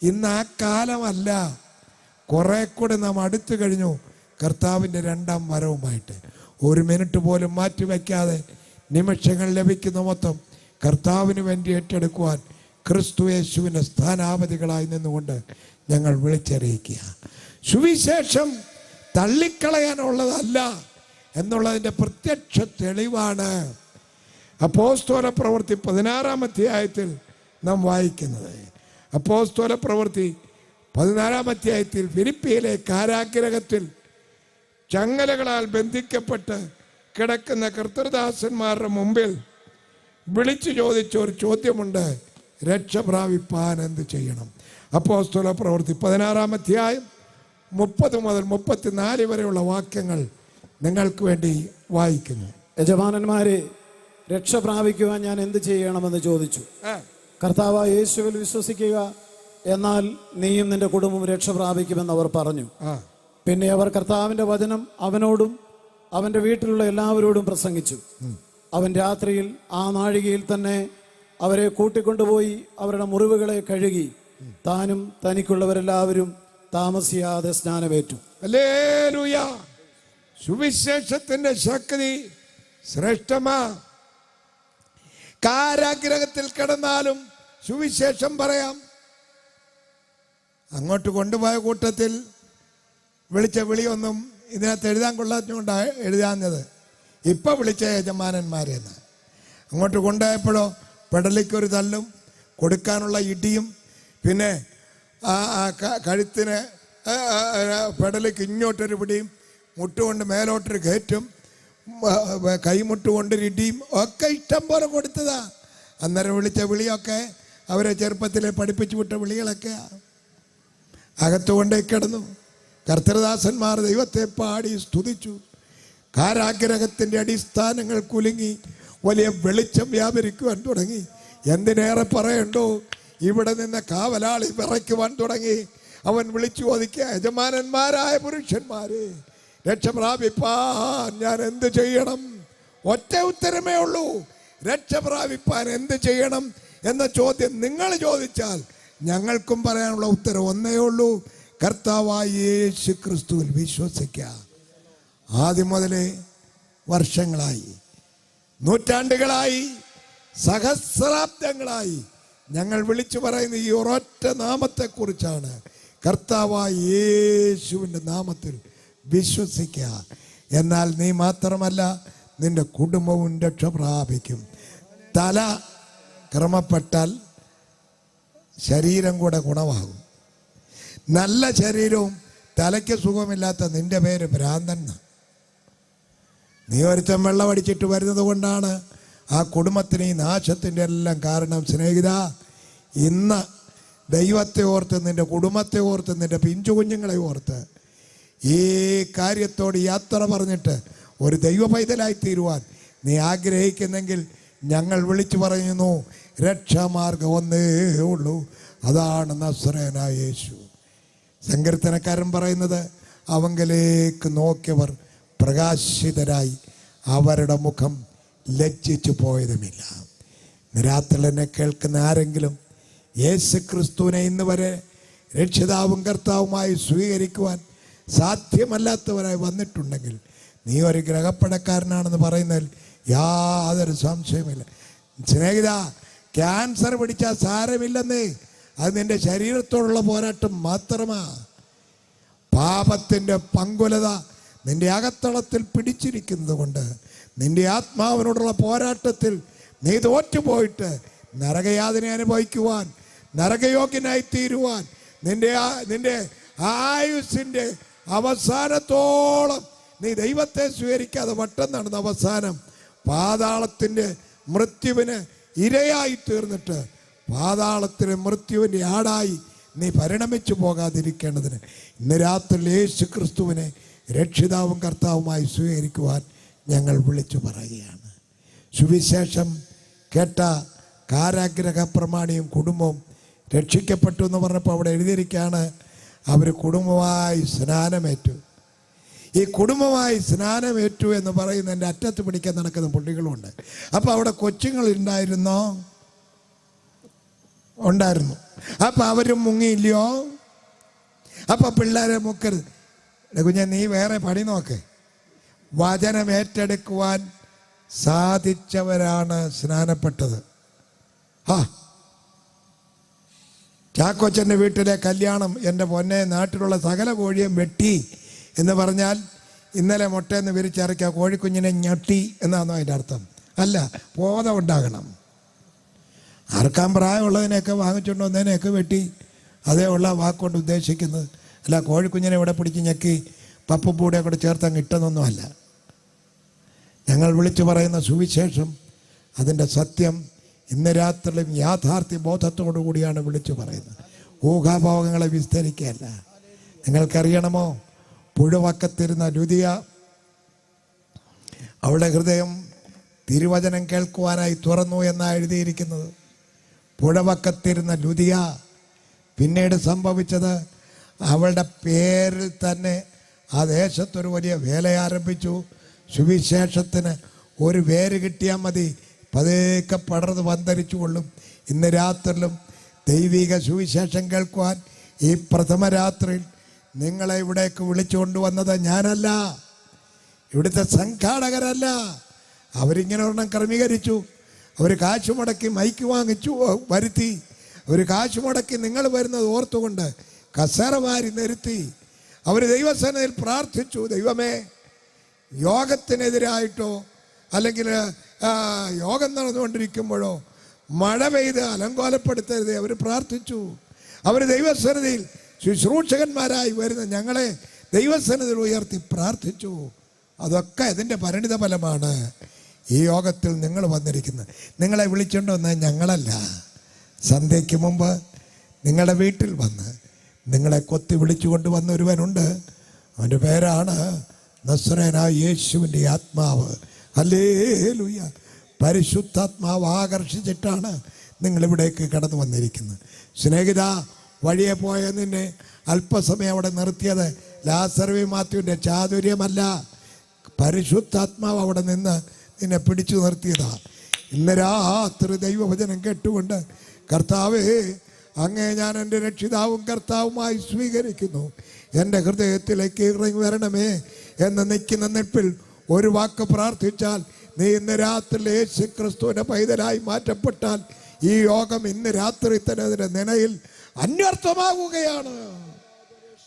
ഇന്ന് ആ കാലമല്ല, കുറെ കൂടെ നാം അടുത്തു കഴിഞ്ഞു കർത്താവിൻ്റെ രണ്ടാം വരവുമായിട്ട്. ഒരു മിനിറ്റ് പോലും മാറ്റിവെക്കാതെ നിമിഷങ്ങൾ ലഭിക്കുന്ന മൊത്തം കർത്താവിന് വേണ്ടി ഏറ്റെടുക്കുവാൻ ക്രിസ്തു യേശുവിൻ്റെ സ്ഥാനാപതികളായി നിന്നുകൊണ്ട് ഞങ്ങൾ വിളിച്ചറിയിക്കുക. സുവിശേഷം തള്ളിക്കളയാനുള്ളതല്ല എന്നുള്ളതിൻ്റെ പ്രത്യക്ഷ തെളിവാണ് അപ്പോസ്തല പ്രവൃത്തി 16-ാം അധ്യായത്തിൽ നാം വായിക്കുന്നത്. അപ്പോസ്തല പ്രവൃത്തി 16-ാം അധ്യായത്തിൽ ഫിലിപ്പിയിലെ കാരാഗ്രഹത്തിൽ ചങ്ങലകളാൽ ബന്ധിക്കപ്പെട്ട് കിടക്കുന്ന കർത്തൃദാസന്മാരുടെ മുമ്പിൽ വിളിച്ചു ചോദിച്ച ഒരു ചോദ്യമുണ്ട്: രക്ഷ പ്രാപിപ്പാൻ എന്ത് ചെയ്യണം? അപ്പോസ്തല പ്രവൃത്തി 16-ാം അധ്യായം 30 മുതൽ 34 വരെയുള്ള വാക്യങ്ങൾ നിങ്ങൾക്ക് വേണ്ടി വായിക്കുന്നു. യജമാനന്മാരെ, രക്ഷ പ്രാപിക്കുവാൻ ഞാൻ എന്ത് ചെയ്യണമെന്ന് ചോദിച്ചു. കർത്താവായ യേശുവിൽ വിശ്വസിക്കുക, എന്നാൽ നീയും നിന്റെ കുടുംബവും രക്ഷ പ്രാപിക്കുമെന്ന് അവർ പറഞ്ഞു. പിന്നെ അവർ കർത്താവിന്റെ വചനം അവനോടും അവന്റെ വീട്ടിലുള്ള എല്ലാവരോടും പ്രസംഗിച്ചു. അവൻ രാത്രിയിൽ ആ നാഴികയിൽ തന്നെ അവരെ കൂട്ടിക്കൊണ്ടുപോയി അവരുടെ മുറിവുകളെ കഴുകി താനും തനിക്കുള്ളവരെല്ലാവരും താമസിയാതെ സ്നാനമേറ്റു. ഹല്ലേലൂയ! സുവിശേഷത്തിന്റെ ശക്തി ശ്രേഷ്ഠമാ. കാരാഗ്രഹത്തിൽ കിടന്നാലും സുവിശേഷം പറയാം. അങ്ങോട്ട് കൊണ്ടുപോയ കൂട്ടത്തിൽ വിളിച്ച വിളിയൊന്നും ഇതിനകത്ത് എഴുതാൻ കൊള്ളാത്തതുകൊണ്ടാണ് എഴുതാഞ്ഞത്. ഇപ്പൊ വിളിച്ച യജമാനന്മാരെന്ന്. അങ്ങോട്ട് കൊണ്ടുപോയപ്പോഴോ പെടലിക്കൊരു തല്ലും, കൊടുക്കാനുള്ള ഇടിയും, പിന്നെ കഴുത്തിന് പെടലിക്ക് ഇങ്ങോട്ടൊരു പിടിയും, മുട്ടുകൊണ്ട് മേലോട്ടൊരു കയറ്റും, കൈമുട്ടുകൊണ്ടൊരു ഇടിയും ഒക്കെ ഇഷ്ടം പോലെ കൊടുത്തതാ. അന്നേരം വിളിച്ച വിളിയൊക്കെ അവരെ ചെറുപ്പത്തിലെ പഠിപ്പിച്ചു വിട്ട വിളികളൊക്കെ അകത്തുകൊണ്ടേ കിടന്നു. കർത്തൃദാസന്മാർ ദൈവത്തെ പാടി സ്തുതിച്ചു. കാരാഗ്രഹത്തിൻ്റെ അടിസ്ഥാനങ്ങൾ കുലുങ്ങി വലിയ വെളിച്ചം വ്യാപരിക്കുവാൻ തുടങ്ങി. എന്തിനേറെ പറയണ്ടോ, ഇവിടെ നിന്ന് കാവലാളി വിറയ്ക്കുവാൻ തുടങ്ങി. അവൻ വിളിച്ചു ചോദിക്കുക: യജമാനന്മാരായ പുരുഷന്മാരെ, രക്ഷ പ്രാപിപ്പാൻ ഞാൻ എന്ത് ചെയ്യണം? ഒറ്റ ഉത്തരമേ ഉള്ളൂ: രക്ഷ പ്രാപിപ്പാൻ എന്ത് ചെയ്യണം എന്ന ചോദ്യം നിങ്ങൾ ചോദിച്ചാൽ ഞങ്ങൾക്കും പറയാനുള്ള ഉത്തരം ഒന്നേ ഉള്ളൂ: കർത്താവായ യേശു ക്രിസ്തുവിൽ വിശ്വസിക്കുക. ആദ്യം മുതലേ വർഷങ്ങളായി, നൂറ്റാണ്ടുകളായി, സഹസ്രാബ്ദങ്ങളായി ഞങ്ങൾ വിളിച്ചു പറയുന്ന ഈ ഒരൊറ്റ നാമത്തെക്കുറിച്ചാണ്. കർത്താവായ യേശുവിൻ്റെ നാമത്തിൽ വിശ്വസിക്കുക. എന്നാൽ നീ മാത്രമല്ല, നിന്റെ കുടുംബവും രക്ഷ പ്രാപിക്കും. തല ക്രമപ്പെട്ടാൽ ശരീരം കൂടെ ഗുണമാകും. നല്ല ശരീരവും തലയ്ക്ക് സുഖമില്ലാത്ത നിന്റെ പേര് ഭ്രാന്തൻ. നീ ഒരുത്തൻ വെള്ളമടിച്ചിട്ട് വരുന്നത് കൊണ്ടാണ് ആ കുടുംബത്തിന് ഈ നാശത്തിൻ്റെ എല്ലാം കാരണം. സ്നേഹിത, ഇന്ന് ദൈവത്തെ ഓർത്ത്, നിന്റെ കുടുംബത്തെ ഓർത്ത്, നിന്റെ പിഞ്ചു കുഞ്ഞുങ്ങളെ ഓർത്ത് ഈ കാര്യത്തോട് യാത്ര പറഞ്ഞിട്ട് ഒരു ദൈവ പൈതലായി തീരുവാൻ നീ ആഗ്രഹിക്കുന്നെങ്കിൽ ഞങ്ങൾ വിളിച്ചു പറയുന്നു, രക്ഷാമാർഗം ഒന്നേ ഉള്ളൂ, അതാണ് നസ്രയനായ യേശു. സങ്കീർത്തനക്കാരൻ പറയുന്നത്, അവങ്കലേക്ക് നോക്കിയവർ പ്രകാശിതരായി അവരുടെ മുഖം ലജ്ജിച്ചു പോയതുമില്ല. രാത്രി എന്നെ കേൾക്കുന്ന ആരെങ്കിലും യേശു ക്രിസ്തുവിനെ ഇന്ന് വരെ രക്ഷിതാവും കർത്താവുമായി സ്വീകരിക്കുവാൻ സാധ്യമല്ലാത്തവരായി വന്നിട്ടുണ്ടെങ്കിൽ നീ ഒരു ഗ്രഹപ്പടക്കാരനാണെന്ന് പറയുന്നതിൽ യാതൊരു സംശയമില്ല. സ്നേഹിത, ക്യാൻസർ പിടിച്ചാൽ സാരമില്ലെന്നേ, അത് നിന്റെ ശരീരത്തോടുള്ള പോരാട്ടം മാത്രമാ. പാപത്തിൻ്റെ പങ്കുലത നിന്റെ അകത്തളത്തിൽ പിടിച്ചിരിക്കുന്നത് കൊണ്ട് നിന്റെ ആത്മാവിനോടുള്ള പോരാട്ടത്തിൽ നീ തോറ്റുപോയിട്ട് നരകയാതന അനുഭവിക്കുവാൻ, നരകയോഗ്യനായി തീരുവാൻ, നിന്റെ ആയുസിൻ്റെ അവസാനത്തോളം നീ ദൈവത്തെ സ്വീകരിക്കാതെ വട്ടം നടന്ന അവസാനം പാതാളത്തിൻ്റെ മൃത്യുവിന് ഇരയായി തീർന്നിട്ട് പാതാളത്തിലെ മൃത്യുവിൻ്റെ ആടായി നീ പരിണമിച്ചു പോകാതിരിക്കേണ്ടതിന് ഇന്ന് രാത്രി യേശു ക്രിസ്തുവിനെ രക്ഷിതാവും കർത്താവുമായി സ്വീകരിക്കുവാൻ ഞങ്ങൾ വിളിച്ചു പറയുകയാണ്. സുവിശേഷം കേട്ട കാരാഗ്രഹ പ്രമാണിയും കുടുംബവും രക്ഷിക്കപ്പെട്ടു എന്ന് പറഞ്ഞപ്പോൾ അവിടെ എഴുതിയിരിക്കുകയാണ്, അവർ കുടുംബമായി സ്നാനമേറ്റു. ഈ കുടുംബമായി സ്നാനമേറ്റു എന്ന് പറയുന്നതിൻ്റെ അറ്റത്ത് പിടിക്കാൻ നടക്കുന്ന പുള്ളികളുമുണ്ട്. അപ്പോൾ അവിടെ കൊച്ചുങ്ങൾ ഉണ്ടായിരുന്നു. അപ്പം അവരും മുങ്ങിയില്ലയോ? അപ്പം പിള്ളേരെ മുക്കരുത്. കുഞ്ഞെ, നീ വേറെ പണി നോക്ക്. വചനം ഏറ്റെടുക്കുവാൻ സാധിച്ചവരാണ് സ്നാനപ്പെട്ടത്. ചാക്കോച്ചൻ്റെ വീട്ടിലെ കല്യാണം, എൻ്റെ പൊന്നെ, നാട്ടിലുള്ള സകല കോഴിയും വെട്ടി എന്ന് പറഞ്ഞാൽ ഇന്നലെ മുട്ടയെന്ന് വിരിച്ചിറക്കിയ കോഴിക്കുഞ്ഞിനെ ഞെട്ടി എന്നാണോ അതിൻ്റെ അർത്ഥം? അല്ല, ബോധം ഉണ്ടാകണം. ആർക്കാൻ പ്രായമുള്ളതിനെയൊക്കെ വാങ്ങിച്ചുകൊണ്ട് വന്നതിനെയൊക്കെ വെട്ടി, അതേ ഉള്ള വാക്കുകൊണ്ട് ഉദ്ദേശിക്കുന്നത്. അല്ല, കോഴിക്കുഞ്ഞിനെ ഇവിടെ പിടിച്ച് ഞെക്കി പപ്പൂടെ കൂടെ ചേർത്തങ്ങ് ഇട്ടതൊന്നുമല്ല. ഞങ്ങൾ വിളിച്ചു പറയുന്ന സുവിശേഷം, അതിൻ്റെ സത്യം ഇന്ന് രാത്രിയിലും യാഥാർത്ഥ്യ ബോധത്തോടു കൂടിയാണ് വിളിച്ചു പറയുന്നത്. ഊഹാഭോഗങ്ങളെ വിസ്തരിക്കുകയല്ല. നിങ്ങൾക്കറിയണമോ, പുഴവക്കത്തിരുന്ന ലുദിയ, അവളുടെ ഹൃദയം തിരുവചനം കേൾക്കുവാനായി തുറന്നു എന്നാണ് എഴുതിയിരിക്കുന്നത്. പുഴവക്കത്തിരുന്ന ലുദിയ, പിന്നീട് സംഭവിച്ചത് അവളുടെ പേരിൽ തന്നെ ആ ദേശത്തൊരു വലിയ വേല ആരംഭിച്ചു. സുവിശേഷത്തിന് ഒരു വേര് കിട്ടിയാൽ മതി, പതുക്കെ പടർന്ന് പന്തരിച്ചു കൊള്ളും. ഇന്ന് രാത്രിയിലും ദൈവിക സുവിശേഷം കേൾക്കുവാൻ ഈ പ്രഥമ രാത്രിയിൽ നിങ്ങളെ ഇവിടേക്ക് വിളിച്ചു കൊണ്ടുവന്നത് ഞാനല്ല, ഇവിടുത്തെ സംഘാടകരല്ല. അവരിങ്ങനെ ഒരെണ്ണം ക്രമീകരിച്ചു. അവർ കാശ് മുടക്കി മൈക്ക് വാങ്ങിച്ചു വരുത്തി. അവർ കാശ് മുടക്കി നിങ്ങൾ വരുന്നത് ഓർത്തുകൊണ്ട് കസേരമാരി നിരുത്തി. അവർ ദൈവസേനയിൽ പ്രാർത്ഥിച്ചു, ദൈവമേ, യോഗത്തിനെതിരായിട്ടോ അല്ലെങ്കിൽ യോഗം നടന്നുകൊണ്ടിരിക്കുമ്പോഴോ മഴ പെയ്ത് അലങ്കോലപ്പെടുത്തരുത് അവർ പ്രാർത്ഥിച്ചു. അവർ ദൈവസേനയിൽ ശുശ്രൂഷകന്മാരായി വരുന്ന ഞങ്ങളെ ദൈവസേനയിൽ ഉയർത്തി പ്രാർത്ഥിച്ചു. അതൊക്കെ ഇതിൻ്റെ പരിണിത ഫലമാണ് ഈ യോഗത്തിൽ നിങ്ങൾ വന്നിരിക്കുന്നത്. നിങ്ങളെ വിളിച്ചുകൊണ്ട് വന്നത് ഞങ്ങളല്ല. സന്ധ്യയ്ക്ക് മുമ്പ് നിങ്ങളുടെ വീട്ടിൽ വന്ന് നിങ്ങളെ കൊത്തി വിളിച്ചു കൊണ്ടുവന്ന ഒരുവനുണ്ട്. അവൻ്റെ പേരാണ് നസ്രയനായ യേശുവിൻ്റെ ആത്മാവ്. ഹല്ലേലൂയ. പരിശുദ്ധാത്മാവ് ആകർഷിച്ചിട്ടാണ് നിങ്ങളിവിടേക്ക് കടന്നു വന്നിരിക്കുന്നത്. സ്നേഹിത, വഴിയെ പോയ നിന്നെ അല്പസമയം അവിടെ നിർത്തിയത് ലാസർവി മാത്യുവിൻ്റെ ചാതുര്യമല്ല, പരിശുദ്ധാത്മാവ് അവിടെ നിന്ന് നിന്നെ പിടിച്ചു നിർത്തിയതാണ്. ഇന്ന് രാത്രി ദൈവവചനം കേട്ടുകൊണ്ട്, കർത്താവേ, അങ്ങേ ഞാൻ എൻ്റെ രക്ഷിതാവും കർത്താവുമായി സ്വീകരിക്കുന്നു, എൻ്റെ ഹൃദയത്തിലേക്ക് ഇറങ്ങി വരണമേ എന്ന് നിൽക്കുന്ന നിൽപ്പിൽ ഒരു വാക്ക് പ്രാർത്ഥിച്ചാൽ നീ ഇന്ന് രാത്രി യേശു ക്രിസ്തുവിൻ്റെ പൈതലായി മാറ്റപ്പെട്ടാൽ ഈ യോഗം ഇന്ന് രാത്രി തന്നെ അതിൻ്റെ നിലയിൽ അന്വർത്ഥമാകുകയാണ്.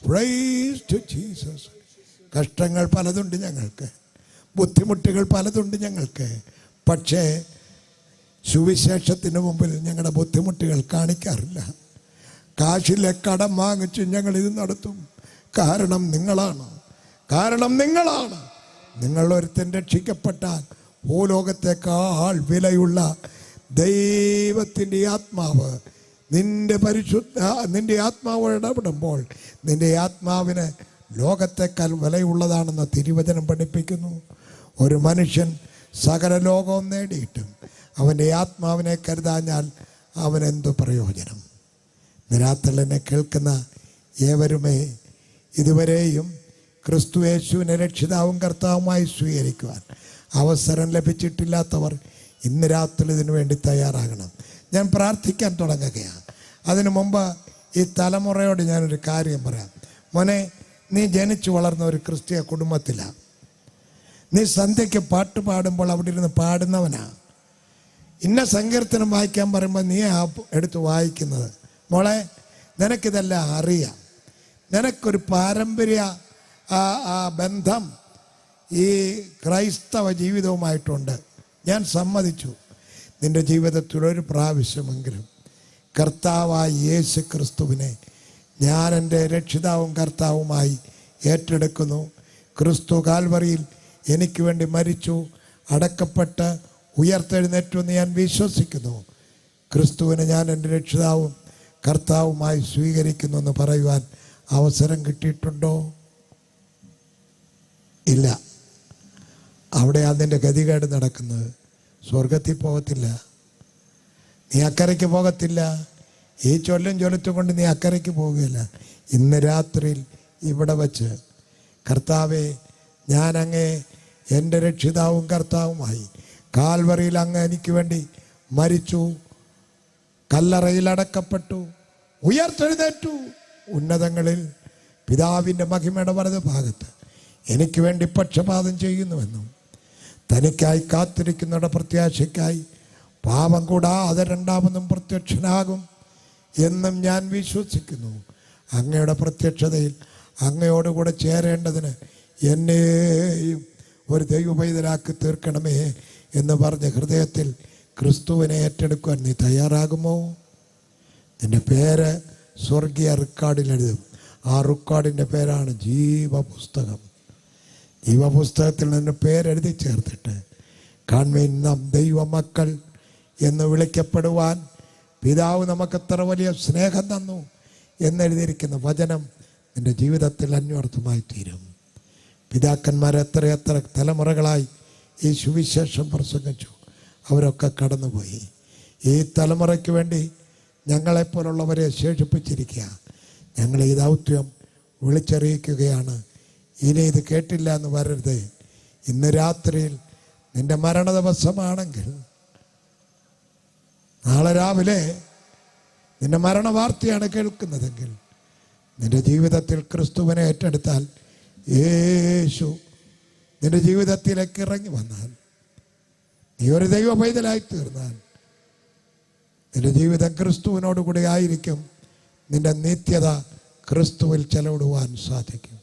Price to Jesus. കഷ്ടങ്ങൾ പലതുണ്ട് ഞങ്ങൾക്ക്, ബുദ്ധിമുട്ടുകൾ പലതുണ്ട് ഞങ്ങൾക്ക്. പക്ഷേ സുവിശേഷത്തിന് മുമ്പിൽ ഞങ്ങളുടെ ബുദ്ധിമുട്ടുകൾ കാണിക്കാറില്ല. കാശിലെ കടം വാങ്ങിച്ച് ഞങ്ങളിത് നടത്തും. കാരണം നിങ്ങളാണ്. നിങ്ങൾ ഒരുത്തൻ രക്ഷിക്കപ്പെട്ടാൽ ഭൂലോകത്തെക്കാൾ വിലയുള്ള ദൈവത്തിൻ്റെ ആത്മാവ് നിന്റെ ആത്മാവ് ഇടപെടുമ്പോൾ നിന്റെ ആത്മാവിന് ലോകത്തെക്കാൾ വിലയുള്ളതാണെന്ന് തിരുവചനം പഠിപ്പിക്കുന്നു. ഒരു മനുഷ്യൻ സകല ലോകവും നേടിയിട്ടും അവൻ്റെ ആത്മാവിനെ കരുതാഞ്ഞാൽ അവനെന്തു പ്രയോജനം? രാത്രി എന്നെ കേൾക്കുന്ന ഏവരുമേ, ഇതുവരെയും ക്രിസ്തു യേശുവിനെ രക്ഷിതാവും കർത്താവുമായി സ്വീകരിക്കുവാൻ അവസരം ലഭിച്ചിട്ടില്ലാത്തവർ ഇന്ന് രാത്രി ഇതിനു വേണ്ടി തയ്യാറാകണം. ഞാൻ പ്രാർത്ഥിക്കാൻ തുടങ്ങുകയാണ്. അതിനു മുമ്പ് ഈ തലമുറയോട് ഞാനൊരു കാര്യം പറയാം. മോനെ, നീ ജനിച്ചു വളർന്ന ഒരു ക്രിസ്തീയ കുടുംബത്തിലാണ്. നീ സന്ധ്യയ്ക്ക് പാട്ട് പാടുമ്പോൾ അവിടെ ഇരുന്ന് പാടുന്നവനാ. ഇന്ന സങ്കീർത്തനം വായിക്കാൻ പറയുമ്പോൾ നീ എടുത്ത് വായിക്കുന്നത്. മോളെ, നിനക്കിതെല്ലാം അറിയാം. നിനക്കൊരു പാരമ്പര്യ ബന്ധം ഈ ക്രൈസ്തവ ജീവിതവുമായിട്ടുണ്ട്. ഞാൻ സമ്മതിച്ചു. നിന്റെ ജീവിതത്തിൽ ഒരു പ്രാവശ്യമെങ്കിലും കർത്താവായ യേശു ക്രിസ്തുവിനെ ഞാൻ എൻ്റെ രക്ഷിതാവും കർത്താവുമായി ഏറ്റെടുക്കുന്നു. ക്രിസ്തു കാൽവറിയിൽ എനിക്ക് വേണ്ടി മരിച്ചു, അടക്കപ്പെട്ട് ഉയർത്തെഴുന്നേറ്റു എന്ന് ഞാൻ വിശ്വസിക്കുന്നു. ക്രിസ്തുവിനെ ഞാൻ എൻ്റെ രക്ഷിതാവും കർത്താവുമായി സ്വീകരിക്കുന്നു എന്ന് പറയുവാൻ അവസരം കിട്ടിയിട്ടുണ്ടോ? ഇല്ല. അവിടെ അതിൻ്റെ ഗതികേട് നടക്കുന്നത്. സ്വർഗത്തിൽ പോകത്തില്ല, നീ അക്കരയ്ക്ക് പോകത്തില്ല. ഈ ചൊല്ലും കൊണ്ട് നീ അക്കരയ്ക്ക് പോവുകയില്ല. ഇന്ന് രാത്രിയിൽ ഇവിടെ വച്ച് കർത്താവേ, ഞാൻ അങ്ങേ എൻ്റെ രക്ഷിതാവും കർത്താവുമായി കാൽവറിയിൽ അങ്ങ് എനിക്ക് വേണ്ടി മരിച്ചു, കല്ലറയിൽ അടക്കപ്പെട്ടു, ഉയർത്തെഴുന്നേറ്റു, ഉന്നതങ്ങളിൽ പിതാവിൻ്റെ മഹിമയുടെ വലത് ഭാഗത്ത് എനിക്ക് വേണ്ടി പക്ഷപാതം ചെയ്യുന്നുവെന്നും തനിക്കായി കാത്തിരിക്കുന്നവരുടെ പ്രത്യാശയ്ക്കായി പാപം കൂടാതെ രണ്ടാമതും പ്രത്യക്ഷനാകും എന്നും ഞാൻ വിശ്വസിക്കുന്നു. അങ്ങയുടെ പ്രത്യക്ഷതയിൽ അങ്ങയോടുകൂടെ ചേരേണ്ടതിന് എന്നെയും ഒരു ദൈവപൈതലാക്കി തീർക്കണമേ എന്ന് പറഞ്ഞ് ഹൃദയത്തിൽ ക്രിസ്തുവിനെ ഏറ്റെടുക്കുവാൻ നീ തയ്യാറാകുമോ? നിൻ്റെ പേര് സ്വർഗീയ റെക്കോർഡിൽ എഴുതും. ആ റെക്കോർഡിൻ്റെ പേരാണ് ജീവപുസ്തകം. ജീവപുസ്തകത്തിൽ നിന്റെ പേരെഴുതി ചേർത്തിട്ട് കാൺമീൻ നാം ദൈവമക്കൾ എന്ന് വിളിക്കപ്പെടുവാൻ പിതാവ് നമുക്കെത്ര വലിയ സ്നേഹം തന്നു എന്നെഴുതിയിരിക്കുന്ന വചനം നിൻ്റെ ജീവിതത്തിൽ അന്വർത്ഥമായി തീരും. പിതാക്കന്മാർ എത്രയെത്ര തലമുറകളായി ഈ സുവിശേഷം പ്രസംഗിച്ചു. അവരൊക്കെ കടന്നുപോയി. ഈ തലമുറയ്ക്ക് വേണ്ടി ഞങ്ങളെപ്പോലുള്ളവരെ ശേഷിപ്പിച്ചിരിക്കുക. ഞങ്ങൾ ഈ ദൗത്യം വിളിച്ചറിയിക്കുകയാണ്. ഇനി ഇത് കേട്ടില്ല എന്ന് വരരുത്. ഇന്ന് രാത്രിയിൽ നിന്റെ മരണ ദിവസമാണെങ്കിൽ, നാളെ രാവിലെ നിന്റെ മരണ വാർത്തയാണ് കേൾക്കുന്നതെങ്കിൽ, നിന്റെ ജീവിതത്തിൽ ക്രിസ്തുവിനെ ഏറ്റെടുത്താൽ, യേശു നിന്റെ ജീവിതത്തിലേക്ക് ഇറങ്ങി വന്നാൽ, നീ ഒരു ദൈവ പൈതലായി തീർന്നാൽ, നിന്റെ ജീവിതം ക്രിസ്തുവിനോട് കൂടി ആയിരിക്കും. നിന്റെ നിത്യത ക്രിസ്തുവിൽ ചെലവിടുവാൻ സാധിക്കും.